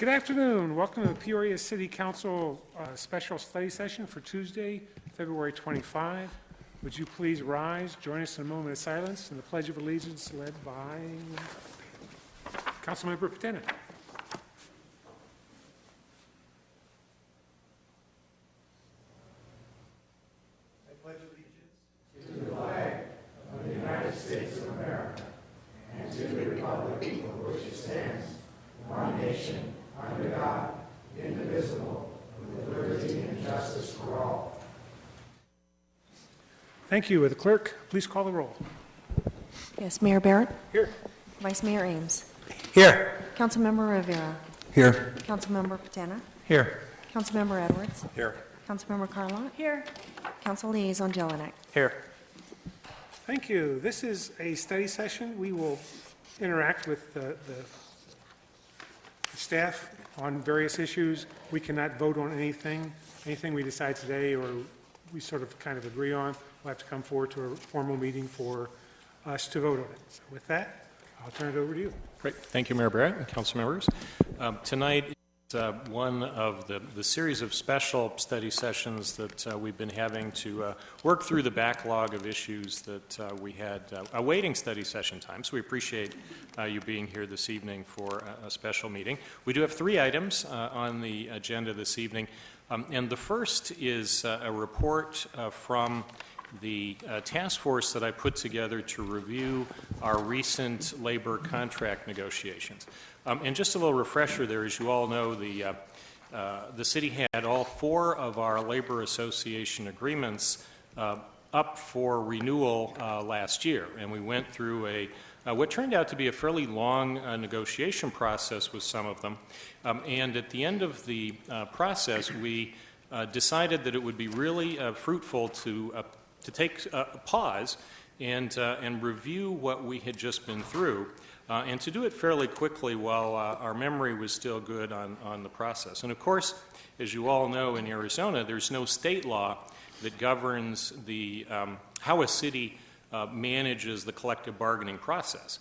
Good afternoon. Welcome to the Peoria City Council special study session for Tuesday, February 25. Would you please rise, join us in a moment of silence, and the Pledge of Allegiance led by Councilmember Patena. I pledge allegiance to the flag of the United States of America and to the republic for which it stands, one nation, under God, indivisible, with liberty and justice for all. Thank you. Would the clerk please call the roll? Yes, Mayor Barrett. Here. Vice Mayor Ames. Here. Councilmember Rivera. Here. Councilmember Patena. Here. Councilmember Edwards. Here. Councilmember Carlott. Here. Council Liaison Jelinek. Here. Thank you. This is a study session. We will interact with the staff on various issues. We cannot vote on anything we decide today or we sort of kind of agree on. We'll have to come forward to a formal meeting for us to vote on it. So with that, I'll turn it over to you. Great. Thank you, Mayor Barrett and council members. Tonight is one of the series of special study sessions that we've been having to work through the backlog of issues that we had awaiting study session time. So we appreciate you being here this evening for a special meeting. We do have three items on the agenda this evening. And the first is a report from the task force that I put together to review our recent labor contract negotiations. And just a little refresher there, as you all know, the city had all four of our labor association agreements up for renewal last year, and we went through what turned out to be a fairly long negotiation process with some of them. And at the end of the process, we decided that it would be really fruitful to take a pause and review what we had just been through, and to do it fairly quickly while our memory was still good on the process. And of course, as you all know, in Arizona, there's no state law that governs how a city manages the collective bargaining process.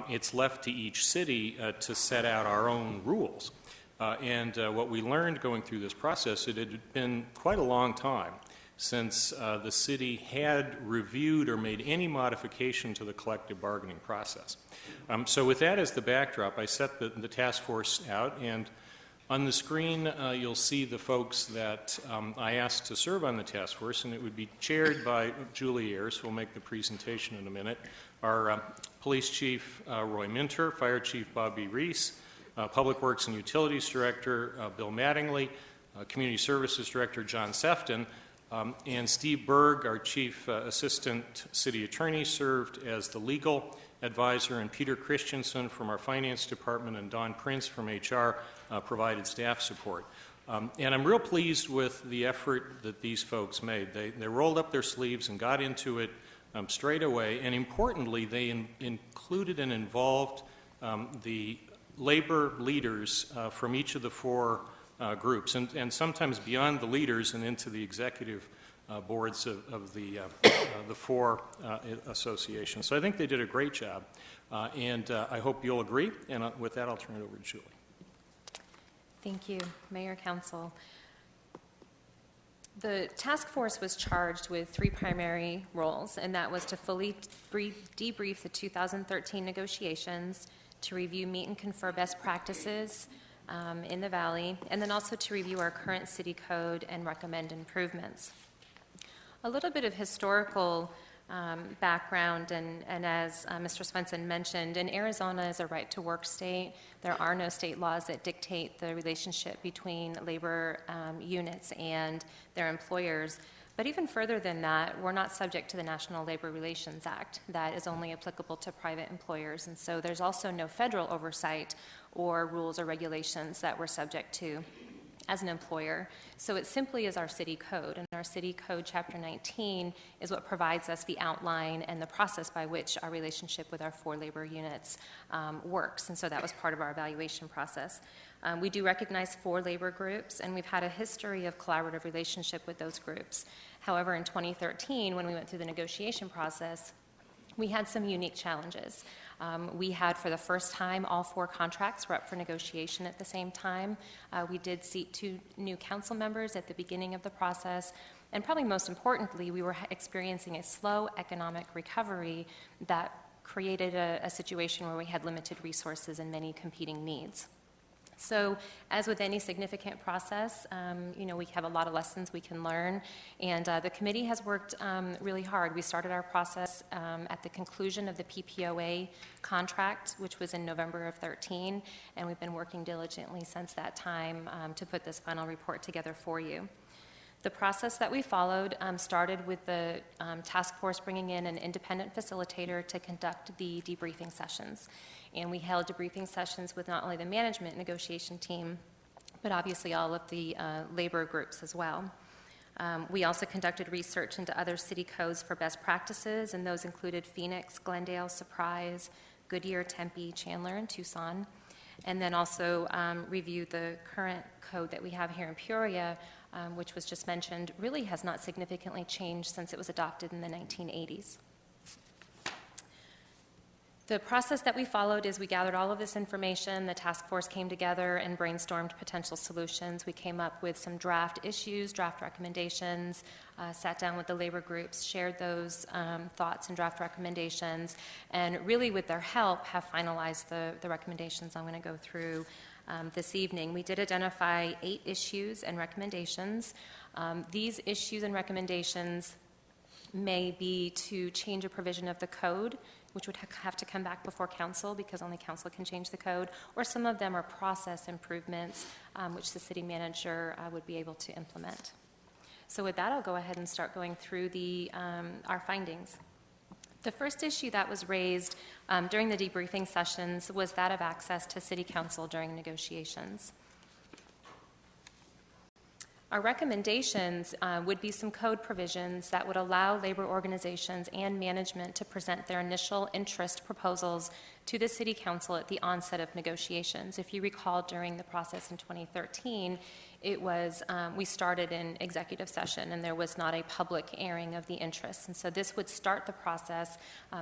It's left to each city to set out our own rules. And what we learned going through this process, it had been quite a long time since the city had reviewed or made any modification to the collective bargaining process. So with that as the backdrop, I set the task force out, and on the screen you'll see the folks that I asked to serve on the task force, and it would be chaired by Julie Ayers, who will make the presentation in a minute, our Police Chief Roy Minter, Fire Chief Bobby Reese, Public Works and Utilities Director Bill Mattingly, Community Services Director John Sefton, and Steve Berg, our Chief Assistant City Attorney, served as the legal advisor, and Peter Christensen from our Finance Department and Don Prince from HR provided staff support. And I'm real pleased with the effort that these folks made. They rolled up their sleeves and got into it straight away, and importantly, they included and involved the labor leaders from each of the four groups, and sometimes beyond the leaders and into the executive boards of the four associations. So I think they did a great job, and I hope you'll agree. And with that, I'll turn it over to Julie. Thank you, Mayor, Council. The task force was charged with three primary roles, and that was to fully debrief the 2013 negotiations, to review, meet, and confer best practices in the Valley, and then also to review our current city code and recommend improvements. A little bit of historical background, and as Mr. Svensson mentioned, in Arizona is a right-to-work state. There are no state laws that dictate the relationship between labor units and their employers. But even further than that, we're not subject to the National Labor Relations Act. That is only applicable to private employers. And so there's also no federal oversight or rules or regulations that we're subject to as an employer. So it simply is our city code. And our city code, Chapter 19, is what provides us the outline and the process by which our relationship with our four labor units works. And so that was part of our evaluation process. We do recognize four labor groups, and we've had a history of collaborative relationship with those groups. However, in 2013, when we went through the negotiation process, We had some unique challenges. We had, for the first time, all 4 contracts were up for negotiation at the same time. We did seat 2 new council members at the beginning of the process, and probably most importantly, we were experiencing a slow economic recovery that created a situation where we had limited resources and many competing needs. So, as with any significant process, we have a lot of lessons we can learn, and the committee has worked really hard. We started our process at the conclusion of the PPOA contract, which was in November of 13, and we've been working diligently since that time to put this final report together for you. The process that we followed started with the task force bringing in an independent facilitator to conduct the debriefing sessions. And we held debriefing sessions with not only the management negotiation team, but obviously all of the labor groups as well. We also conducted research into other city codes for best practices, and those included Phoenix, Glendale, Surprise, Goodyear, Tempe, Chandler, and Tucson. And then also reviewed the current code that we have here in Peoria, which was just mentioned, really has not significantly changed since it was adopted in the 1980s. The process that we followed is we gathered all of this information, the task force came together and brainstormed potential solutions. We came up with some draft issues, draft recommendations, sat down with the labor groups, shared those thoughts and draft recommendations, and really with their help have finalized the recommendations I'm going to go through this evening. We did identify 8 issues and recommendations. These issues and recommendations may be to change a provision of the code, which would have to come back before council because only council can change the code, or some of them are process improvements which the city manager would be able to implement. So with that, I'll go ahead and start going through our findings. The first issue that was raised during the debriefing sessions was that of access to city council during negotiations. Our recommendations would be some code provisions that would allow labor organizations and management to present their initial interest proposals to the City Council at the onset of negotiations. If you recall, during the process in 2013, it was, we started in executive session and there was not a public airing of the interests. And so this would start the process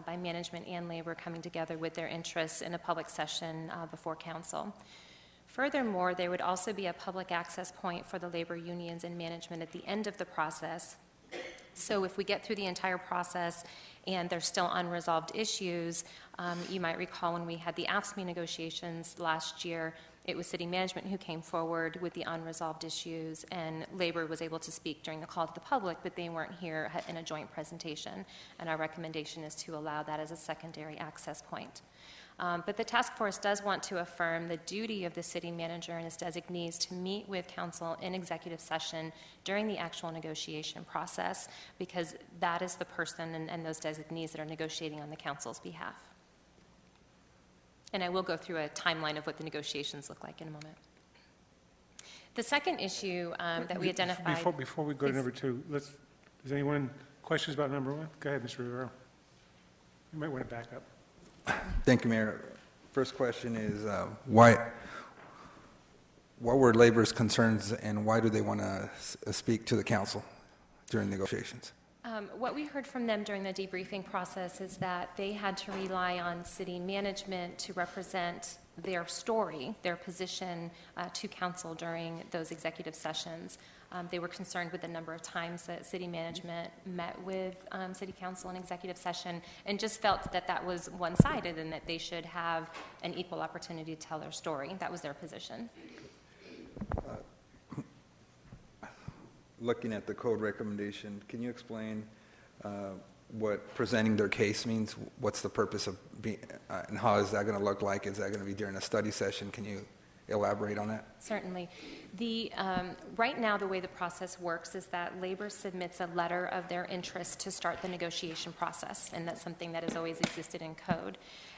by management and labor coming together with their interests in a public session before council. Furthermore, there would also be a public access point for the labor unions and management at the end of the process. So if we get through the entire process and there's still unresolved issues, you might recall when we had the AFSCME negotiations last year, it was city management who came forward with the unresolved issues, and labor was able to speak during the call to the public, but they weren't here in a joint presentation. And our recommendation is to allow that as a secondary access point. But the task force does want to affirm the duty of the city manager and his designees to meet with council in executive session during the actual negotiation process, because that is the person and those designees that are negotiating on the council's behalf. And I will go through a timeline of what the negotiations look like in a moment. The second issue that we identified... Before we go to number 2, does anyone questions about number 1? Go ahead, Mr. Rivero. You might want to back up. Thank you, Mayor. First question is, what were labor's concerns and why do they want to speak to the council during negotiations? What we heard from them during the debriefing process is that they had to rely on city management to represent their story, their position to council during those executive sessions. They were concerned with the number of times that city management met with city council in executive session and just felt that that was one-sided and that they should have an equal opportunity to tell their story. That was their position. Looking at the code recommendation, can you explain what presenting their case means? What's the purpose of being, and how is that going to look like? Is that going to be during a study session? Can you elaborate on that? Certainly. Right now, the way the process works is that labor submits a letter of their interest to start the negotiation process, and that's something that has always existed in code.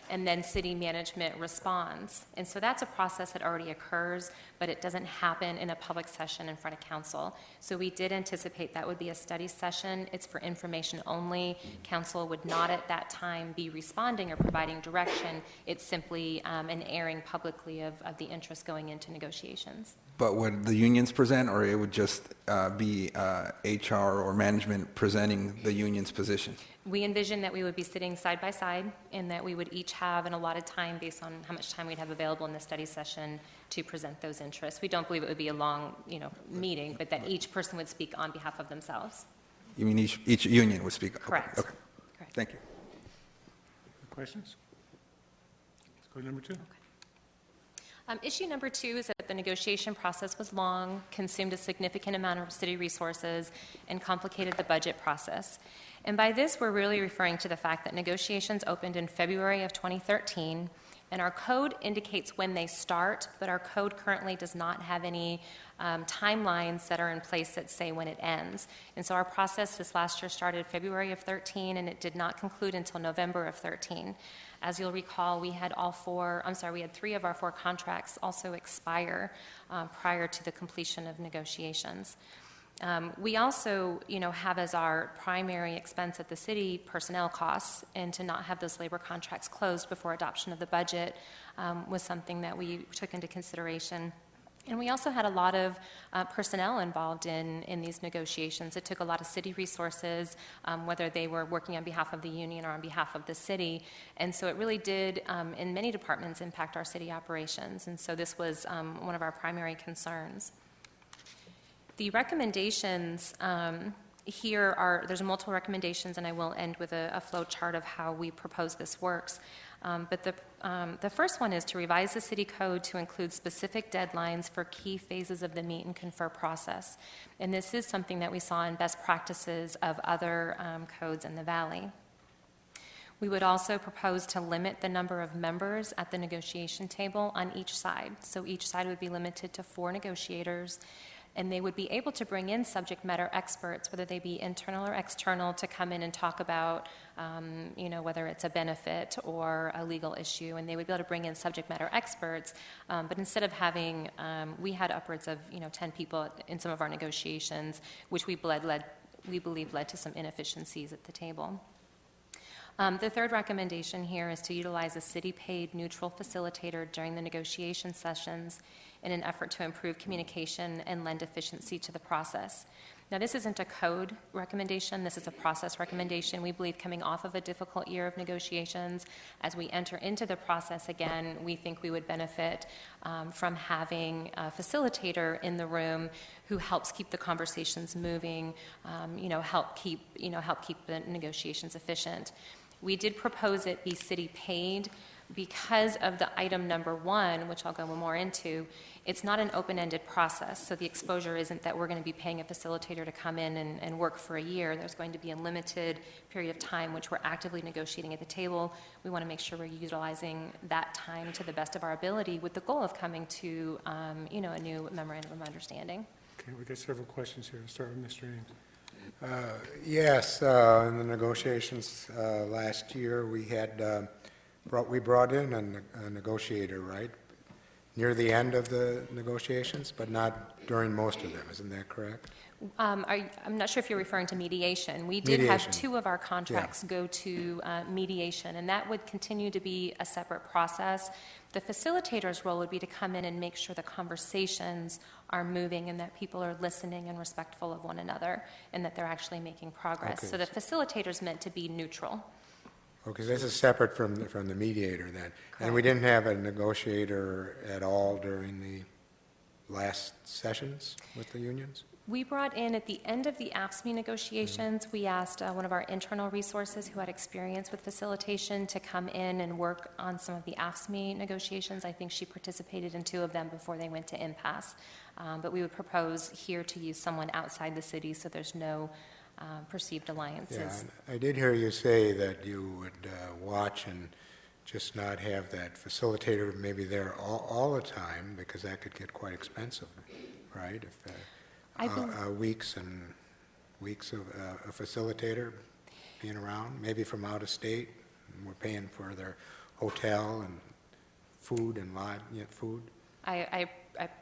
And then city management responds. And so that's a process that already occurs, but it doesn't happen in a public session in front of council. So we did anticipate that would be a study session. It's for information only. Council would not at that time be responding or providing direction. It's simply an airing publicly of the interest going into negotiations. But would the unions present, or it would just be HR or management presenting the union's position? We envision that we would be sitting side by side and that we would each have an allotted time based on how much time we'd have available in the study session to present those interests. We don't believe it would be a long, meeting, but that each person would speak on behalf of themselves. You mean each union would speak? Okay, Correct. Okay, Correct. thank you. Questions? Let's go to number 2. Issue number 2 is that the negotiation process was long, consumed a significant amount of city resources, and complicated the budget process. And by this, we're really referring to the fact that negotiations opened in February of 2013, and our code indicates when they start, but our code currently does not have any timelines that are in place that say when it ends. And so our process this last year started February of 13, and it did not conclude until November of 13. As you'll recall, we had 3 of our 4 contracts also expire prior to the completion of negotiations. We also, have as our primary expense at the city personnel costs, and to not have those labor contracts closed before adoption of the budget was something that we took into consideration. And we also had a lot of personnel involved in these negotiations. It took a lot of city resources, whether they were working on behalf of the union or on behalf of the city. And so it really did, in many departments, impact our city operations. And so this was one of our primary concerns. The recommendations here there's multiple recommendations, and I will end with a flow chart of how we propose this works. But the first one is to revise the city code to include specific deadlines for key phases of the meet and confer process. And this is something that we saw in best practices of other codes in the Valley. We would also propose to limit the number of members at the negotiation table on each side. So each side would be limited to 4 negotiators, and they would be able to bring in subject matter experts, whether they be internal or external, to come in and talk about, whether it's a benefit or a legal issue, and they would be able to bring in subject matter experts. But instead of having, we had upwards of, 10 people in some of our negotiations, which we believe led to some inefficiencies at the table. The third recommendation here is to utilize a city-paid neutral facilitator during the negotiation sessions in an effort to improve communication and lend efficiency to the process. Now, this isn't a code recommendation. This is a process recommendation. We believe coming off of a difficult year of negotiations, as we enter into the process again, we think we would benefit from having a facilitator in the room who helps keep the conversations moving, help keep the negotiations efficient. We did propose it be city paid. Because of the item number 1, which I'll go more into, it's not an open-ended process. So the exposure isn't that we're going to be paying a facilitator to come in and work for a year. There's going to be a limited period of time which we're actively negotiating at the table. We want to make sure we're utilizing that time to the best of our ability with the goal of coming to, a new memorandum of understanding. Okay, we've got several questions here. I'll start with Mr. Ames. Yes, in the negotiations last year, we brought in a negotiator, right, near the end of the negotiations, but not during most of them. Isn't that correct? I'm not sure if you're referring to mediation. We did have 2 of our contracts go to mediation, and that would continue to be a separate process. The facilitator's role would be to come in and make sure the conversations are moving and that people are listening and respectful of one another and that they're actually making progress. Okay. So the facilitator's meant to be neutral. Okay, this is separate from the mediator then. And we didn't have a negotiator at all during the last sessions with the unions? We brought in, at the end of the AFSCME negotiations, we asked one of our internal resources who had experience with facilitation to come in and work on some of the AFSCME negotiations. I think she participated in 2 of them before they went to impasse. But we would propose here to use someone outside the city so there's no perceived alliances. Yeah, I did hear you say that you would watch and just not have that facilitator maybe there all the time, because that could get quite expensive, right? If weeks and weeks of a facilitator being around, maybe from out of state, and we're paying for their hotel and food and food. I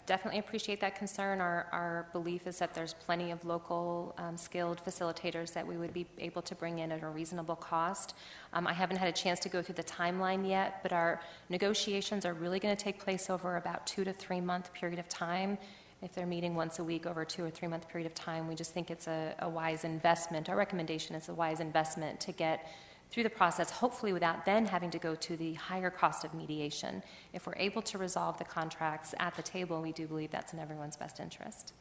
definitely appreciate that concern. Our belief is that there's plenty of local skilled facilitators that we would be able to bring in at a reasonable cost. I haven't had a chance to go through the timeline yet, but our negotiations are really going to take place over about 2 to 3 month period of time. if they're meeting once a week over a 2 or 3 month period of time. We just think it's a wise investment. Our recommendation is a wise investment to get through the process, hopefully without then having to go to the higher cost of mediation. If we're able to resolve the contracts at the table, we do believe that's in everyone's best interest.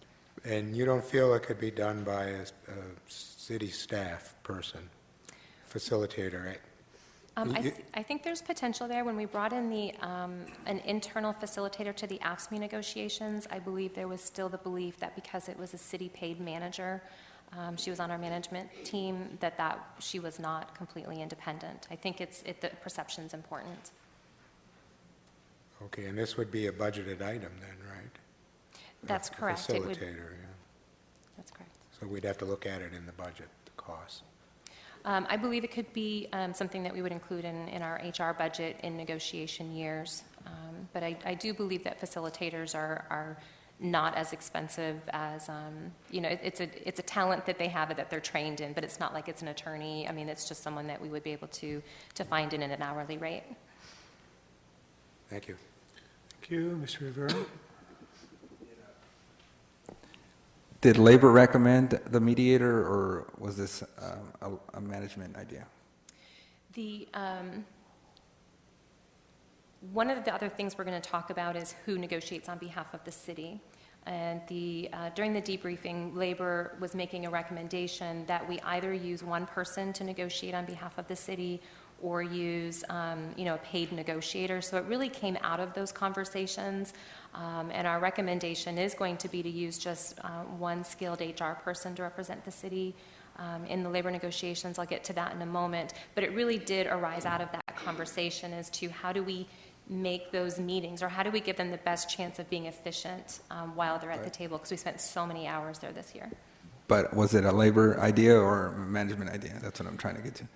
And you don't feel it could be done by a city staff person, facilitator, right? I think there's potential there. When we brought in an internal facilitator to the AFSCME negotiations, I believe there was still the belief that because it was a city-paid manager, she was on our management team, that she was not completely independent. I think the perception's important. Okay, and this would be a budgeted item then, right? That's correct. It would- Facilitator, yeah. That's correct. So we'd have to look at it in the budget, the cost. I believe it could be something that we would include in our HR budget in negotiation years. But I do believe that facilitators are not as expensive as, it's a talent that they have that they're trained in, but it's not like it's an attorney. I mean, it's just someone that we would be able to find in at an hourly rate. Thank you. Thank you. Mr. Rivera? Did labor recommend the mediator, or was this a management idea? One of the other things we're going to talk about is who negotiates on behalf of the city. And during the debriefing, labor was making a recommendation that we either use one person to negotiate on behalf of the city or use, a paid negotiator. So it really came out of those conversations. And our recommendation is going to be to use just one skilled HR person to represent the city in the labor negotiations. I'll get to that in a moment. But it really did arise out of that conversation as to how do we make those meetings, or how do we give them the best chance of being efficient while they're at the table, because we spent so many hours there this year. But was it a labor idea or a management idea? That's what I'm trying to get to.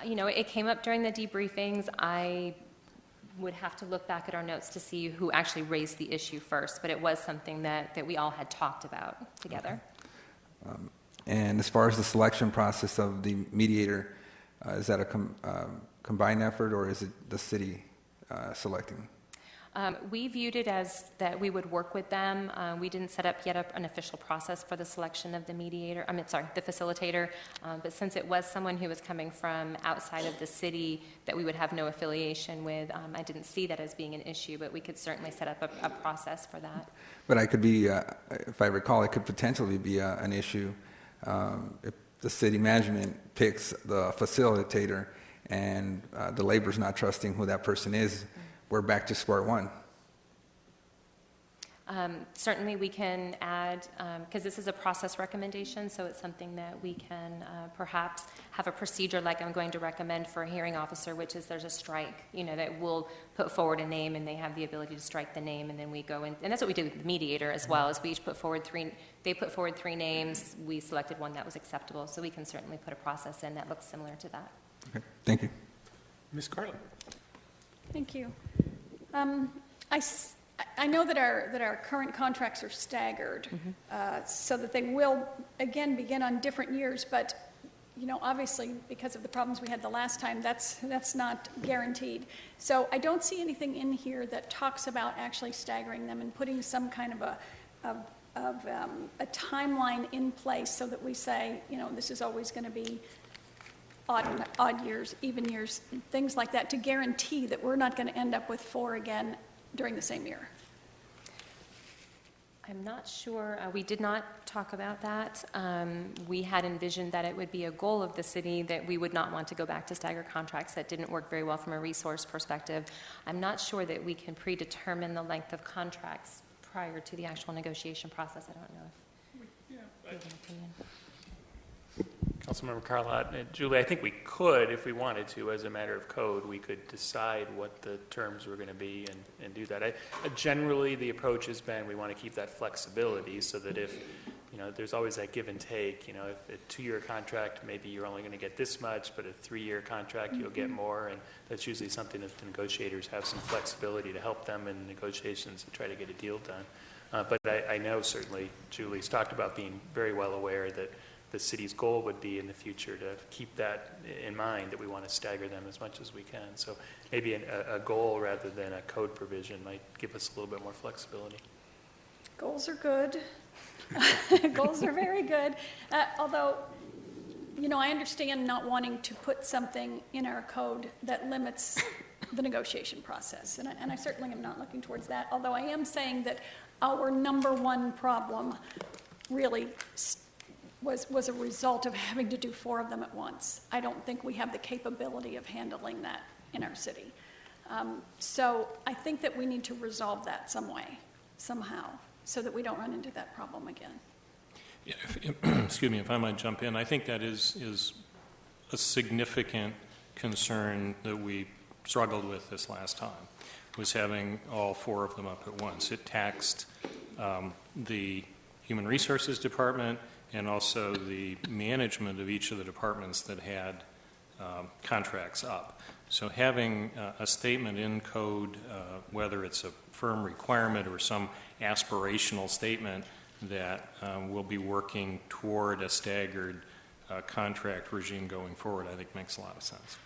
It came up during the debriefings. I would have to look back at our notes to see who actually raised the issue first, but it was something that we all had talked about together. Okay. And as far as the selection process of the mediator, is that a combined effort, or is it the city selecting? We viewed it as that we would work with them. We didn't set up yet an official process for the selection of the mediator, the facilitator, but since it was someone who was coming from outside of the city that we would have no affiliation with, I didn't see that as being an issue, but we could certainly set up a process for that. But I could be, if I recall, it could potentially be an issue if the city management picks the facilitator and the labor's not trusting who that person is. We're back to square one. Certainly we can add, because this is a process recommendation, so it's something that we can perhaps have a procedure like I'm going to recommend for a hearing officer, which is there's a strike, that we'll put forward a name and they have the ability to strike the name, and then we go in, and that's what we did with the mediator as well, is we each put forward they put forward 3 names, we selected one that was acceptable, so we can certainly put a process in that looks similar to that. Okay, thank you. Ms. Carlin? Thank you. I know that our current contracts are staggered, so that they will, again, begin on different years, but, obviously, because of the problems we had the last time, that's not guaranteed. So I don't see anything in here that talks about actually staggering them and putting some kind of a timeline in place so that we say, this is always going to be odd years, even years, things like that, to guarantee that we're not going to end up with 4 again during the same year. I'm not sure. We did not talk about that. We had envisioned that it would be a goal of the city that we would not want to go back to staggered contracts. That didn't work very well from a resource perspective. I'm not sure that we can predetermine the length of contracts prior to the actual negotiation process. I don't know if you have an opinion. Councilmember Carlott and Julie, I think we could, if we wanted to, as a matter of code, we could decide what the terms were going to be and do that. Generally, the approach has been we want to keep that flexibility so that if, there's always that give and take. If a 2-year contract, maybe you're only going to get this much, but a 3-year contract, you'll get more, and that's usually something that the negotiators have some flexibility to help them in negotiations and try to get a deal done. But I know certainly Julie's talked about being very well aware that the city's goal would be in the future to keep that in mind, that we want to stagger them as much as we can. So maybe a goal rather than a code provision might give us a little bit more flexibility. Goals are good. Goals are very good. Although, you know, I understand not wanting to put something in our code that limits the negotiation process, and I certainly am not looking towards that, although I am saying that our number one problem really was a result of having to do 4 of them at once. I don't think we have the capability of handling that in our city. So I think that we need to resolve that some way, somehow, so that we don't run into that problem again. Yeah, excuse me, if I might jump in, I think that is a significant concern that we struggled with this last time, was having all 4 of them up at once. It taxed the Human Resources Department and also the management of each of the departments that had contracts up. So having a statement in code, whether it's a firm requirement or some aspirational statement that we'll be working toward a staggered contract regime going forward, I think makes a lot of sense.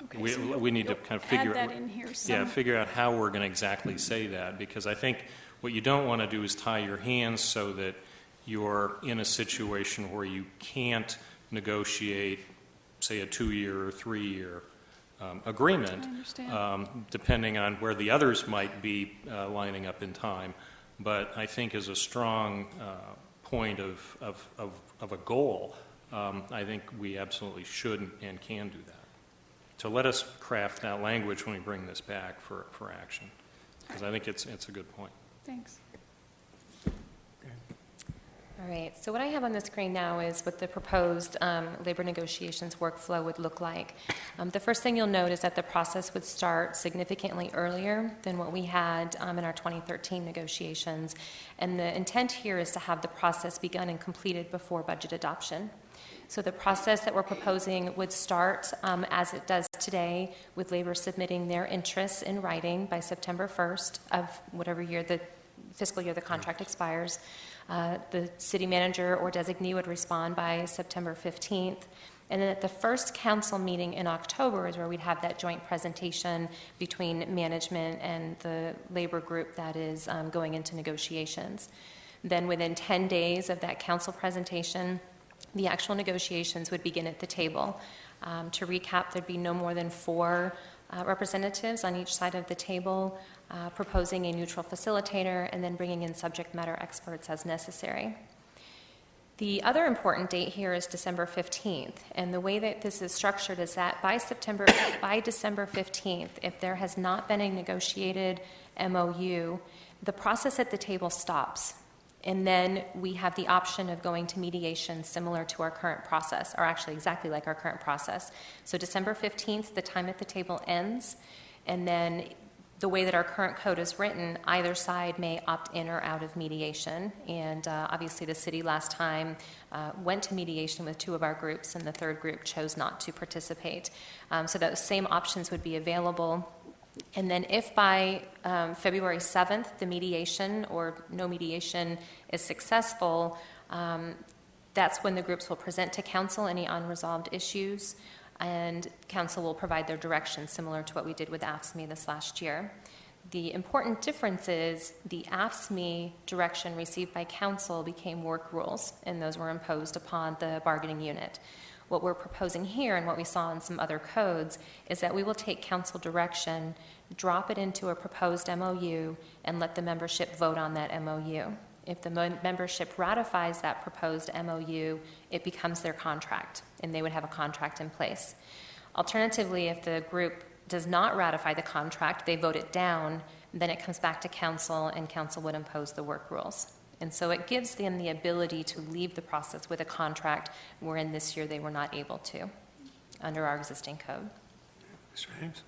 Okay, We need to kind of figure add that in here figure out how we're going to exactly say that, because I think what you don't want to do is tie your hands so that you're in a situation where you can't negotiate, say, a 2-year or 3-year agreement, depending on where the others might be lining up in time. But I think as a strong point of a goal, I think we absolutely should and can do that. So let us craft that language when we bring this back for action, because I think it's a good point. Thanks. All right, so what I have on the screen now is what the proposed labor negotiations workflow would look like. The first thing you'll note is that the process would start significantly earlier than what we had in our 2013 negotiations. And the intent here is to have the process begun and completed before budget adoption. So the process that we're proposing would start as it does today, with labor submitting their interests in writing by September 1st of whatever year the fiscal year the contract expires. The city manager or designee would respond by September 15th. And then at the first council meeting in October is where we'd have that joint presentation between management and the labor group that is going into negotiations. Then within 10 days of that council presentation, the actual negotiations would begin at the table. To recap, there'd be no more than 4 representatives on each side of the table, proposing a neutral facilitator, and then bringing in subject matter experts as necessary. The other important date here is December 15th, and the way that this is structured is that by December 15th, if there has not been a negotiated MOU, the process at the table stops. And then we have the option of going to mediation similar to our current process, or actually exactly like our current process. So December 15th, the time at the table ends, and then the way that our current code is written, either side may opt in or out of mediation. And obviously the city last time went to mediation with 2 of our groups, and the 3rd group chose not to participate. So those same options would be available. And then if by February 7th the mediation or no mediation is successful, that's when the groups will present to council any unresolved issues, and council will provide their direction similar to what we did with AFSCME this last year. The important difference is the AFSCME direction received by council became work rules, and those were imposed upon the bargaining unit. What we're proposing here, and what we saw in some other codes, is that we will take council direction, drop it into a proposed MOU, and let the membership vote on that MOU. If the membership ratifies that proposed MOU, it becomes their contract, and they would have a contract in place. Alternatively, if the group does not ratify the contract, they vote it down, then it comes back to council, and council would impose the work rules. And so it gives them the ability to leave the process with a contract, wherein this year they were not able to under our existing code. Mr. Haynes?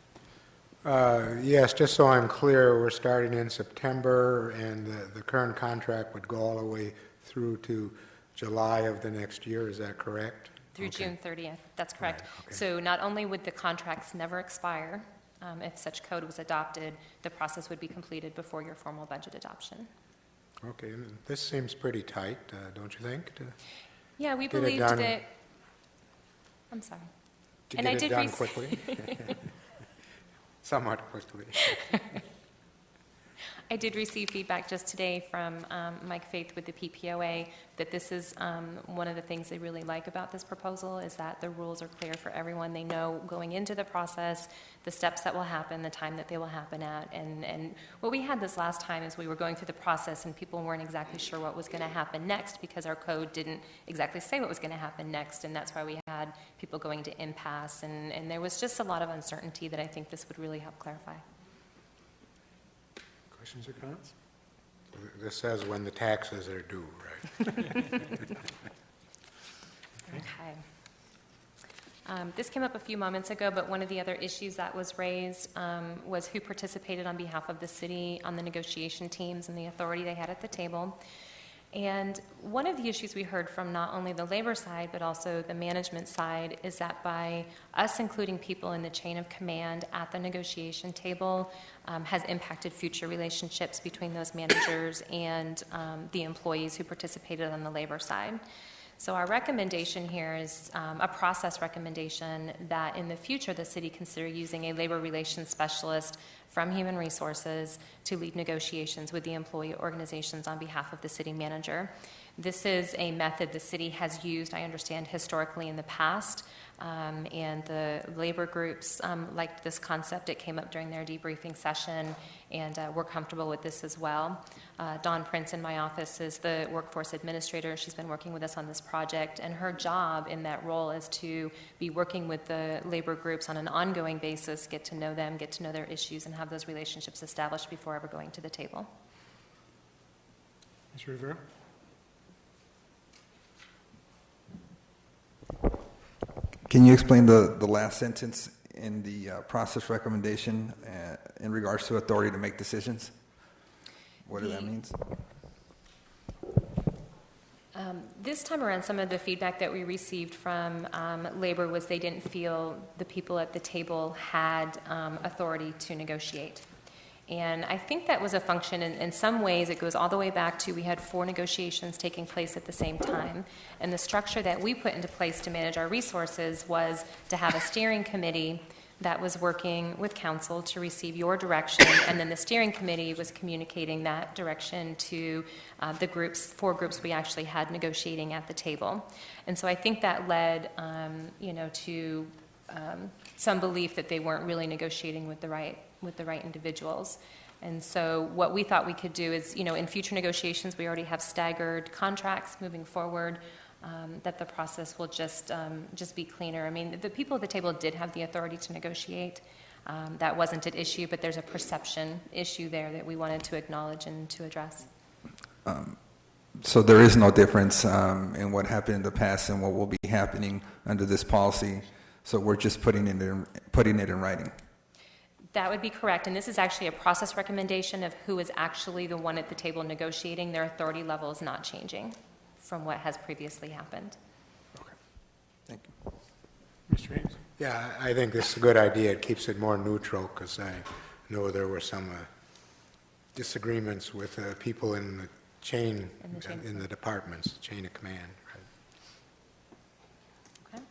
Yes, just so I'm clear, we're starting in September, and the current contract would go all the way through to July of the next year, is that correct? Through June 30th, that's correct. Right, okay. So not only would the contracts never expire, if such code was adopted, the process would be completed before your formal budget adoption. Okay, this seems pretty tight, don't you think? Yeah, we Get it believed done. that. I'm sorry. To And I get it did done quickly? Somewhat quickly. I did receive feedback just today from Mike Faith with the PPOA that this is one of the things they really like about this proposal is that the rules are clear for everyone. They know going into the process, the steps that will happen, the time that they will happen at. And what we had this last time is we were going through the process and people weren't exactly sure what was going to happen next because our code didn't exactly say what was going to happen next. And that's why we had people going to impasse. And there was just a lot of uncertainty that I think this would really help clarify. Questions or comments? This says when the taxes are due, right? Okay. This came up a few moments ago, but one of the other issues that was raised was who participated on behalf of the city on the negotiation teams and the authority they had at the table. And one of the issues we heard from not only the labor side, but also the management side, is that by us including people in the chain of command at the negotiation table has impacted future relationships between those managers and the employees who participated on the labor side. So our recommendation here is a process recommendation that in the future the city consider using a labor relations specialist from Human Resources to lead negotiations with the employee organizations on behalf of the city manager. This is a method the city has used, I understand, historically in the past, and the labor groups liked this concept. It came up during their debriefing session, and we're comfortable with this as well. Dawn Prince in my office is the workforce administrator. She's been working with us on this project, and her job in that role is to be working with the labor groups on an ongoing basis, get to know them, get to know their issues, and have those relationships established before ever going to the table. Mr. Rivera? Can you explain the last sentence in the process recommendation in regards to authority to make decisions? What that means? This time around, some of the feedback that we received from labor was they didn't feel the people at the table had authority to negotiate. And I think that was a function, in some ways, it goes all the way back to we had 4 negotiations taking place at the same time. And the structure that we put into place to manage our resources was to have a steering committee that was working with council to receive your direction, and then the steering committee was communicating that direction to the 4 groups we actually had negotiating at the table. And so I think that led, to some belief that they weren't really negotiating with the right individuals. And so what we thought we could do is, in future negotiations, we already have staggered contracts moving forward, that the process will just be cleaner. I mean, the people at the table did have the authority to negotiate. That wasn't an issue, but there's a perception issue there that we wanted to acknowledge and to address. So there is no difference in what happened in the past and what will be happening under this policy. So we're just putting it in writing. That would be correct, and this is actually a process recommendation of who is actually the one at the table negotiating. Their authority level is not changing from what has previously happened. Okay. Thank you. Mr. Ames? Yeah, I think this is a good idea. It keeps it more neutral, because I know there were some disagreements with people in the chain, in the departments, chain of command. Okay.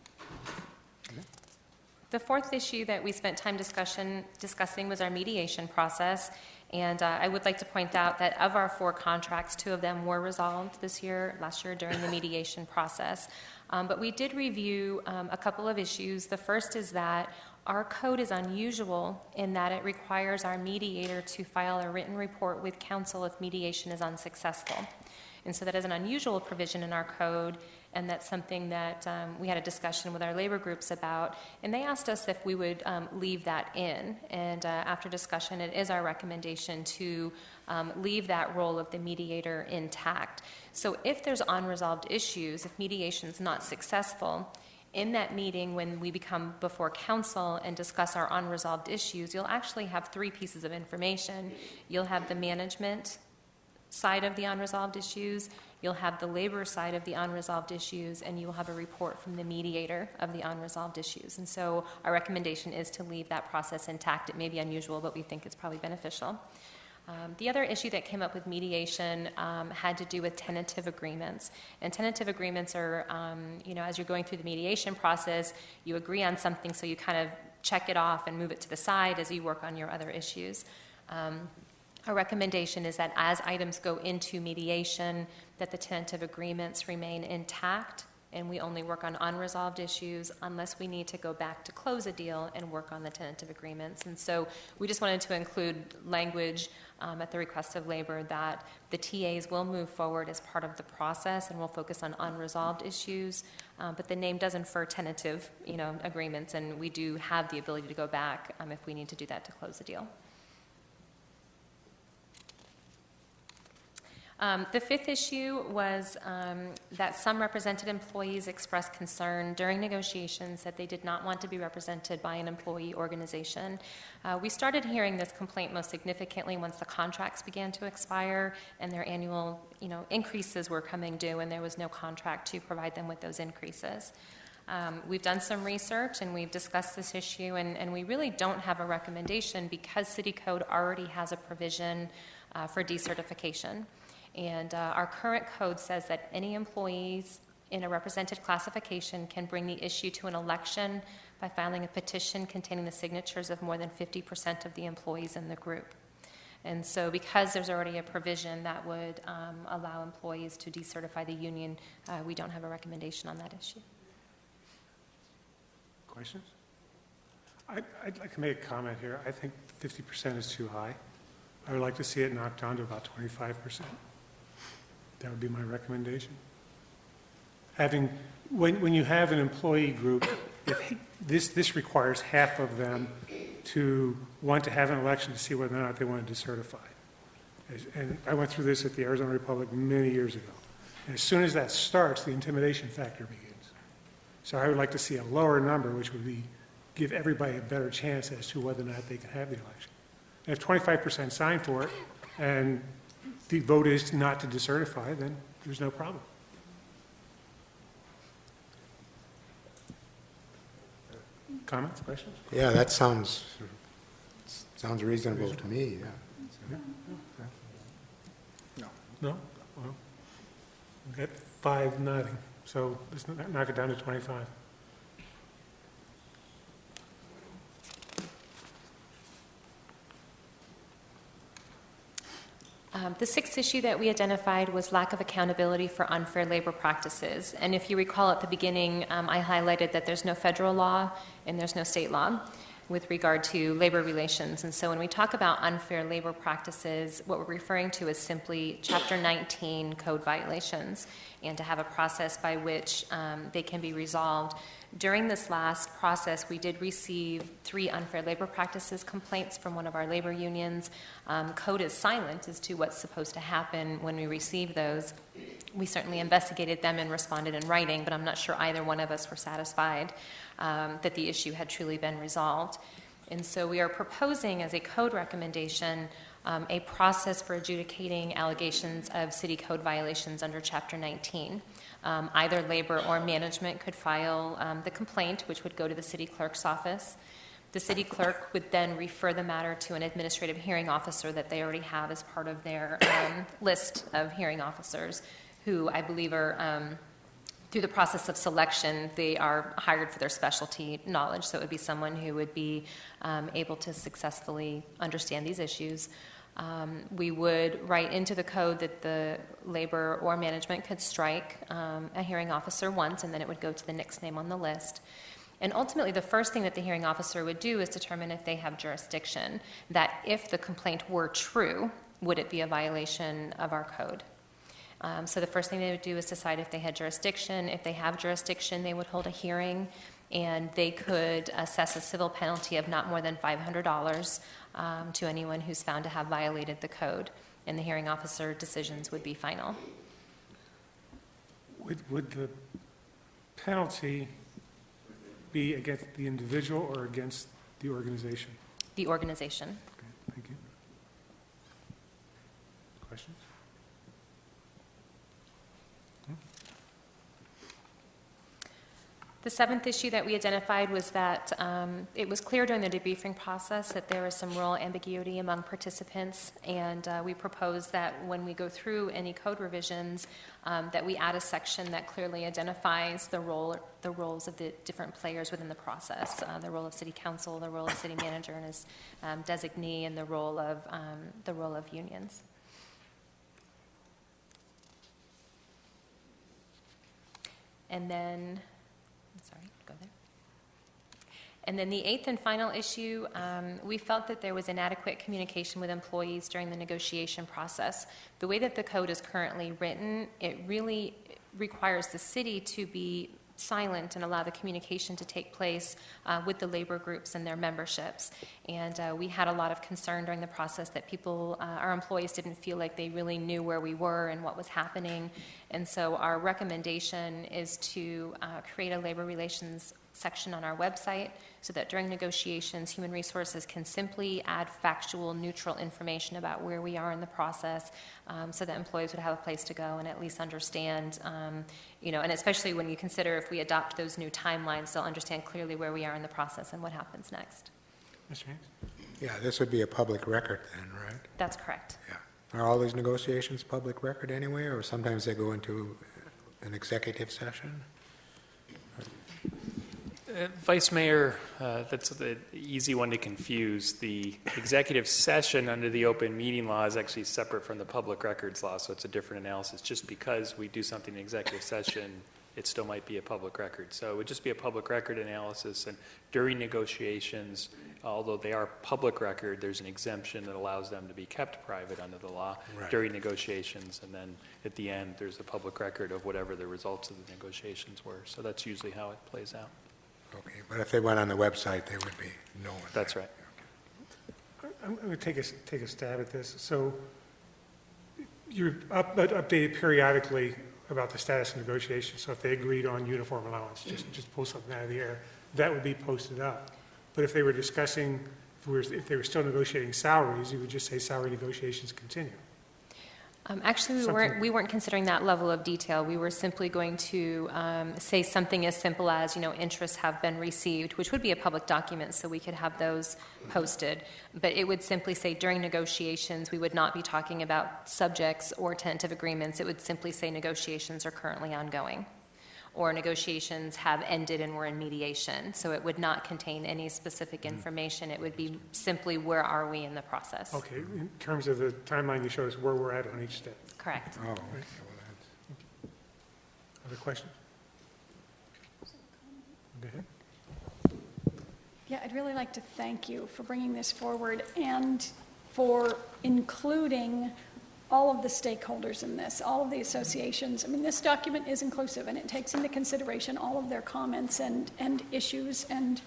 The 4th issue that we spent time discussing was our mediation process. And I would like to point out that of our 4 contracts, 2 of them were resolved last year during the mediation process. But we did review a couple of issues. The first is that our code is unusual in that it requires our mediator to file a written report with council if mediation is unsuccessful. And so that is an unusual provision in our code, and that's something that we had a discussion with our labor groups about, and they asked us if we would leave that in. And after discussion, it is our recommendation to leave that role of the mediator intact. So if there's unresolved issues, if mediation is not successful, in that meeting when we become before council and discuss our unresolved issues, you'll actually have 3 pieces of information. You'll have the management side of the unresolved issues, you'll have the labor side of the unresolved issues, and you will have a report from the mediator of the unresolved issues. And so our recommendation is to leave that process intact. It may be unusual, but we think it's probably beneficial. The other issue that came up with mediation had to do with tentative agreements. And tentative agreements are, as you're going through the mediation process, you agree on something, so you kind of check it off and move it to the side as you work on your other issues. Our recommendation is that as items go into mediation, that the tentative agreements remain intact, and we only work on unresolved issues unless we need to go back to close a deal and work on the tentative agreements. And so we just wanted to include language at the request of labor that the TAs will move forward as part of the process and will focus on unresolved issues, but the name does infer tentative, agreements, and we do have the ability to go back if we need to do that to close the deal. The fifth issue was that some represented employees expressed concern during negotiations that they did not want to be represented by an employee organization. We started hearing this complaint most significantly once the contracts began to expire and their annual, increases were coming due, and there was no contract to provide them with those increases. We've done some research and we've discussed this issue, and we really don't have a recommendation because City Code already has a provision for decertification. And our current code says that any employees in a represented classification can bring the issue to an election by filing a petition containing the signatures of more than 50% of the employees in the group. And so because there's already a provision that would allow employees to decertify the union, we don't have a recommendation on that issue. Questions? I'd like to make a comment here. I think 50% is too high. I would like to see it knocked down to about 25%. That would be my recommendation. When you have an employee group, if this requires half of them to want to have an election to see whether or not they want to decertify. And I went through this at the Arizona Republic many years ago. And as soon as that starts, the intimidation factor begins. So I would like to see a lower number, which would give everybody a better chance as to whether or not they can have the election. And if 25% sign for it, and the vote is not to decertify, then there's no problem. Comments, questions? Yeah, that sounds reasonable to me, yeah. No? Well, we've got 5 nodding, so let's knock it down to 25. The sixth issue that we identified was lack of accountability for unfair labor practices. And if you recall at the beginning, I highlighted that there's no federal law and there's no state law with regard to labor relations. And so when we talk about unfair labor practices, what we're referring to is simply Chapter 19 code violations, and to have a process by which they can be resolved. During this last process, we did receive 3 unfair labor practices complaints from one of our labor unions. Code is silent as to what's supposed to happen when we receive those. We certainly investigated them and responded in writing, but I'm not sure either one of us were satisfied that the issue had truly been resolved. And so we are proposing as a code recommendation a process for adjudicating allegations of city code violations under Chapter 19. Either labor or management could file the complaint, which would go to the city clerk's office. The city clerk would then refer the matter to an administrative hearing officer that they already have as part of their list of hearing officers, who I believe are, through the process of selection, they are hired for their specialty knowledge. So it would be someone who would be able to successfully understand these issues. We would write into the code that the labor or management could strike a hearing officer once, and then it would go to the next name on the list. And ultimately, the first thing that the hearing officer would do is determine if they have jurisdiction, that if the complaint were true, would it be a violation of our code? So the first thing they would do is decide if they had jurisdiction. If they have jurisdiction, they would hold a hearing, and they could assess a civil penalty of not more than $500 to anyone who's found to have violated the code, and the hearing officer decisions would be final. Would the penalty be against the individual or against the organization? The organization. Okay, thank you. Questions? The seventh issue that we identified was that it was clear during the debriefing process that there was some real ambiguity among participants, and we proposed that when we go through any code revisions, that we add a section that clearly identifies the roles of the different players within the process, the role of city council, the role of city manager and his designee, and the role of unions. And then, sorry, go there. And then the eighth and final issue, we felt that there was inadequate communication with employees during the negotiation process. The way that the code is currently written, it really requires the city to be silent and allow the communication to take place with the labor groups and their memberships. And we had a lot of concern during the process that our employees didn't feel like they really knew where we were and what was happening. And so our recommendation is to create a labor relations section on our website so that during negotiations, Human Resources can simply add factual, neutral information about where we are in the process so that employees would have a place to go and at least understand, and especially when you consider if we adopt those new timelines, they'll understand clearly where we are in the process and what happens next. Mr. Haynes? Yeah, this would be a public record then, right? That's correct. Yeah. Are all these negotiations public record anyway, or sometimes they go into an executive session? Vice Mayor, that's the easy one to confuse. The executive session under the open meeting law is actually separate from the public records law, so it's a different analysis. Just because we do something in executive session, it still might be a public record. So it would just be a public record analysis, and during negotiations, although they are public record, there's an exemption that allows them to be kept private under the law during negotiations, and then at the end, there's a public record of whatever the results of the negotiations were. So that's usually how it plays out. Okay, but if they went on the website, they would be known. That's right. I'm going to take a stab at this. So you're updated periodically about the status of negotiations. So if they agreed on uniform allowance, just pull something out of the air, that would be posted up. But if they were discussing, if they were still negotiating salaries, you would just say salary negotiations continue. Actually, we weren't considering that level of detail. We were simply going to say something as simple as, interests have been received, which would be a public document, so we could have those posted. But it would simply say during negotiations, we would not be talking about subjects or tentative agreements. It would simply say negotiations are currently ongoing, or negotiations have ended and we're in mediation. So it would not contain any specific information. It would be simply where are we in the process. Okay, in terms of the timeline you showed us where we're at on each step. Correct. Oh, okay, well, that's... Other questions? Go ahead. Yeah, I'd really like to thank you for bringing this forward and for including all of the stakeholders in this, all of the associations. I mean, this document is inclusive, and it takes into consideration all of their comments and issues, and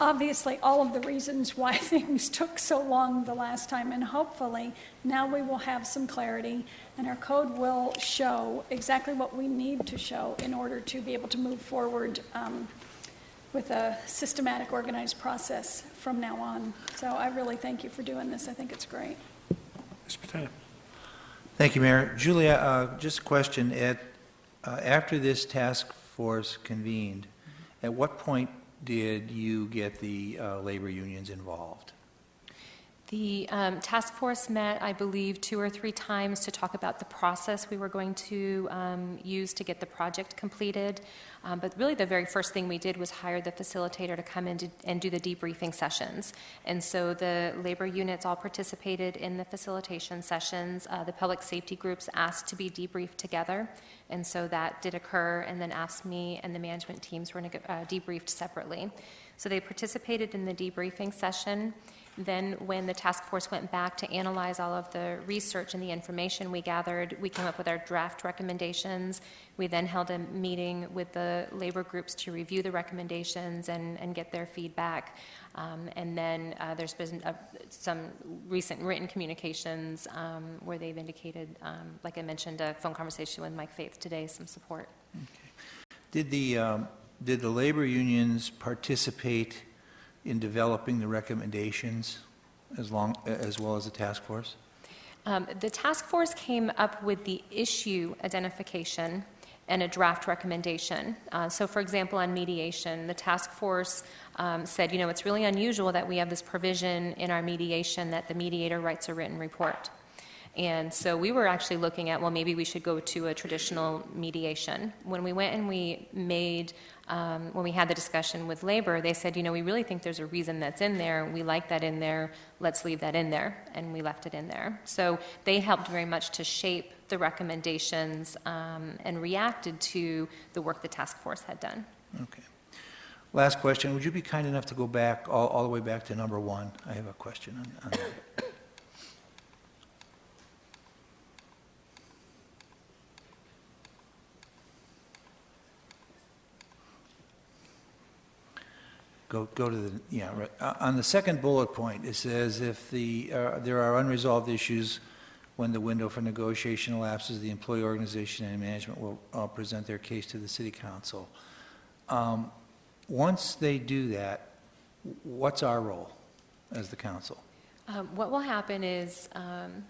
obviously all of the reasons why things took so long the last time. And hopefully now we will have some clarity, and our code will show exactly what we need to show in order to be able to move forward with a systematic, organized process from now on. So I really thank you for doing this. I think it's great. Mr. Patana. Thank you, Mayor. Julia, just a question. After this task force convened, at what point did you get the labor unions involved? The task force met, I believe, 2 or 3 times to talk about the process we were going to use to get the project completed. But really the very first thing we did was hire the facilitator to come in and do the debriefing sessions. And so the labor units all participated in the facilitation sessions. The public safety groups asked to be debriefed together. And so that did occur, and then asked me and the management teams were debriefed separately. So they participated in the debriefing session. Then when the task force went back to analyze all of the research and the information we gathered, we came up with our draft recommendations. We then held a meeting with the labor groups to review the recommendations and get their feedback. And then there's been some recent written communications where they've indicated, like I mentioned, a phone conversation with Mike Faith today, some support. Okay. Did the labor unions participate in developing the recommendations as well as the task force? The task force came up with the issue identification, and a draft recommendation. So for example, on mediation, the task force said, it's really unusual that we have this provision in our mediation that the mediator writes a written report. And so we were actually looking at, well, maybe we should go to a traditional mediation. When we went and we made, when we had the discussion with labor, they said, we really think there's a reason that's in there. We like that in there. Let's leave that in there. And we left it in there. So they helped very much to shape the recommendations and reacted to the work the task force had done. Okay. Last question. Would you be kind enough to go back, all the way back to number 1? I have a question on that. Go to the, yeah, right. On the second bullet point, it says if there are unresolved issues when the window for negotiation elapses, the employee organization and management will present their case to the city council. Once they do that, what's our role as the council? What will happen is,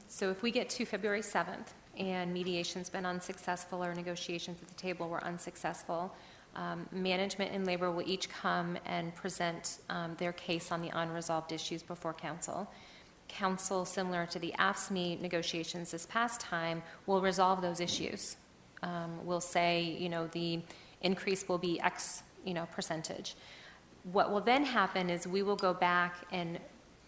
so if we get to February 7th and mediation's been unsuccessful or negotiations at the table were unsuccessful, management and labor will each come and present their case on the unresolved issues before council. Council, similar to the AFSCME negotiations this past time, will resolve those issues. We'll say, the increase will be X, percentage. What will then happen is we will go back and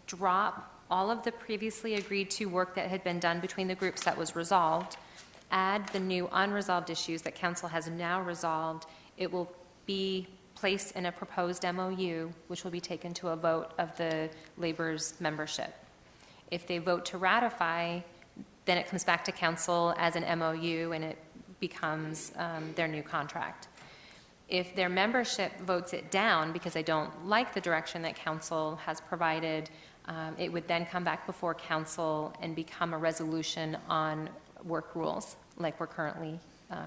drop all of the previously agreed to work that had been done between the groups that was resolved, add the new unresolved issues that council has now resolved. It will be placed in a proposed MOU, which will be taken to a vote of the labor's membership. If they vote to ratify, then it comes back to council as an MOU and it becomes their new contract. If their membership votes it down because they don't like the direction that council has provided, it would then come back before council and become a resolution on work rules like we're currently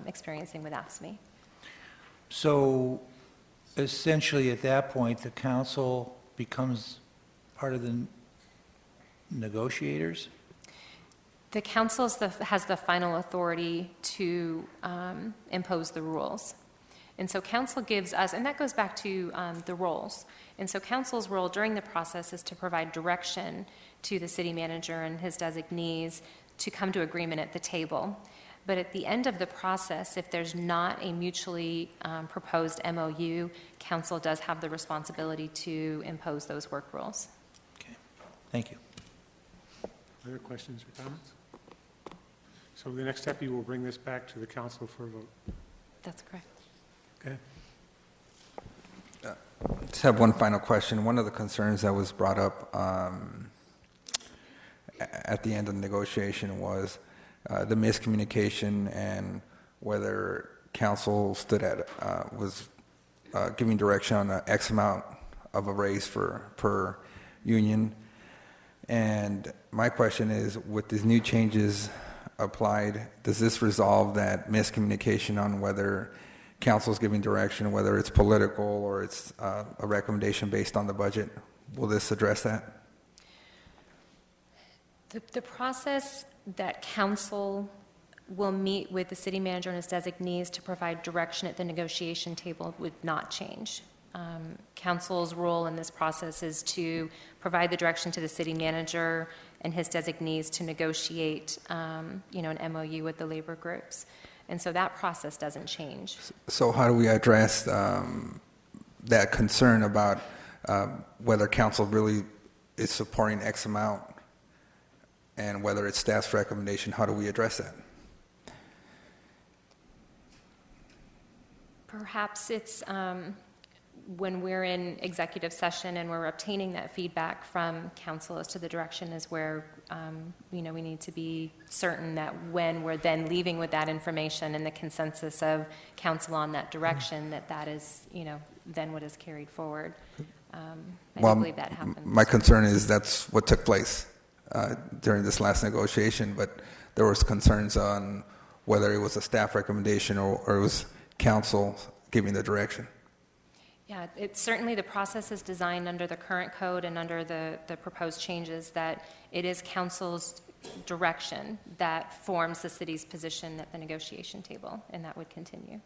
experiencing with AFSCME. So essentially at that point, the council becomes part of the negotiators? The council has the final authority to impose the rules. And so council gives us, and that goes back to the roles. And so council's role during the process is to provide direction to the city manager and his designees to come to agreement at the table. But at the end of the process, if there's not a mutually proposed MOU, council does have the responsibility to impose those work rules. Okay, thank you. Other questions or comments? So the next step, you will bring this back to the council for a vote. That's correct. Okay. Just have one final question. One of the concerns that was brought up at the end of the negotiation was the miscommunication and whether council stood at was giving direction on an X amount of a raise per union. And my question is, with these new changes applied, does this resolve that miscommunication on whether council is giving direction, whether it's political or it's a recommendation based on the budget? Will this address that? The process that council will meet with the city manager and his designees to provide direction at the negotiation table would not change. Council's role in this process is to provide the direction to the city manager and his designees to negotiate, an MOU with the labor groups. And so that process doesn't change. So how do we address that concern about whether council really is supporting X amount and whether it's staff's recommendation? How do we address that? Perhaps it's when we're in executive session and we're obtaining that feedback from council as to the direction is where, we need to be certain that when we're then leaving with that information and the consensus of council on that direction, that is, then what is carried forward. I believe that happens. My concern is that's what took place during this last negotiation, but there was concerns on whether it was a staff recommendation or it was council giving the direction. Yeah, it's certainly the process is designed under the current code and under the proposed changes that it is council's direction that forms the city's position at the negotiation table, and that would continue.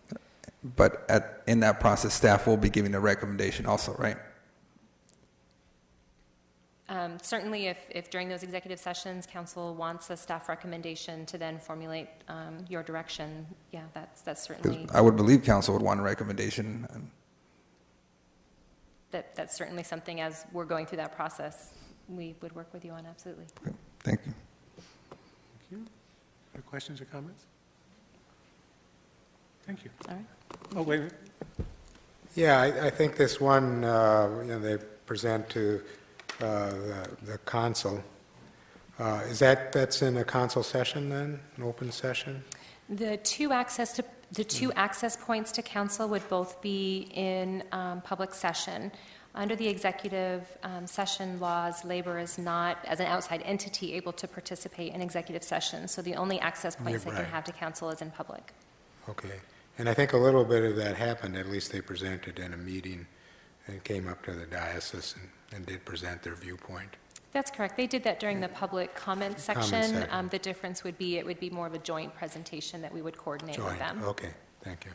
But in that process, staff will be giving a recommendation also, right? Certainly, if during those executive sessions, council wants a staff recommendation to then formulate your direction, yeah, that's certainly, I would believe council would want a recommendation. that's certainly something, as we're going through that process, we would work with you on, absolutely. Okay, thank you. Thank you. Other questions or comments? Thank you. All right. Oh, wait a minute. Yeah, I think this one, they present to the council. That's in a council session then, an open session? The two access points to council would both be in public session. Under the executive session laws, labor is not, as an outside entity, able to participate in executive session. So the only access points they can have to council is in public. Okay. And I think a little bit of that happened, at least they presented in a meeting and came up to the diocese and did present their viewpoint. That's correct. They did that during the public comment section. section. The difference would be, it would be more of a joint presentation that we would coordinate with them. Okay, thank you.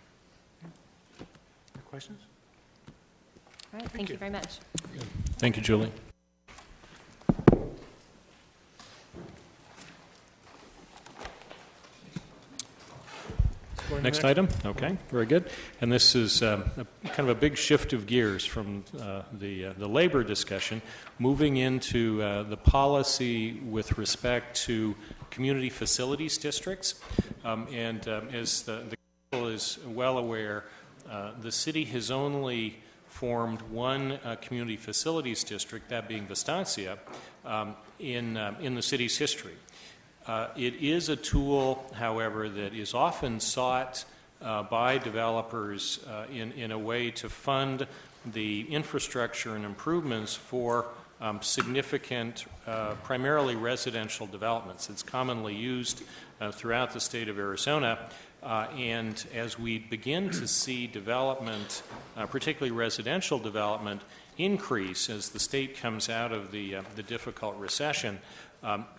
Any questions? All right, thank you very much. Thank you, Julie. Next item? Okay, very good. And this is kind of a big shift of gears from the labor discussion, moving into the policy with respect to community facilities districts. As the council is well aware, the city has only formed one community facilities district, that being Vistancia, in the city's history. It is a tool, however, that is often sought by developers in a way to fund the infrastructure and improvements for significant, primarily residential developments. It's commonly used throughout the state of Arizona, and as we begin to see development, particularly residential development, increase as the state comes out of the difficult recession,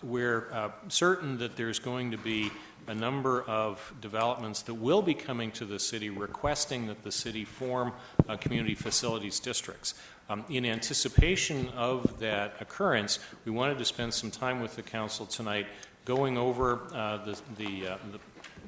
we're certain that there's going to be a number of developments that will be coming to the city requesting that the city form community facilities districts. In anticipation of that occurrence, we wanted to spend some time with the council tonight going over the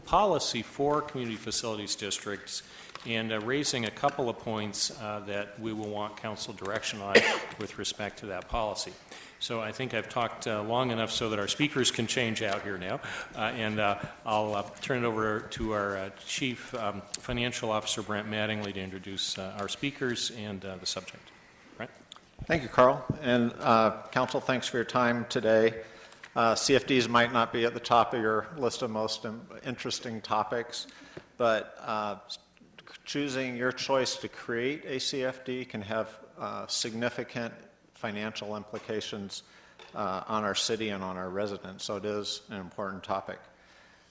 policy for community facilities districts and raising a couple of points that we will want council direction on with respect to that policy. So I think I've talked long enough so that our speakers can change out here now, and I'll turn it over to our Chief Financial Officer, Brent Mattingly, to introduce our speakers and the subject. Brent? Thank you, Carl. And Council, thanks for your time today. CFDs might not be at the top of your list of most interesting topics, but choosing your choice to create a CFD can have significant financial implications on our city and on our residents, so it is an important topic.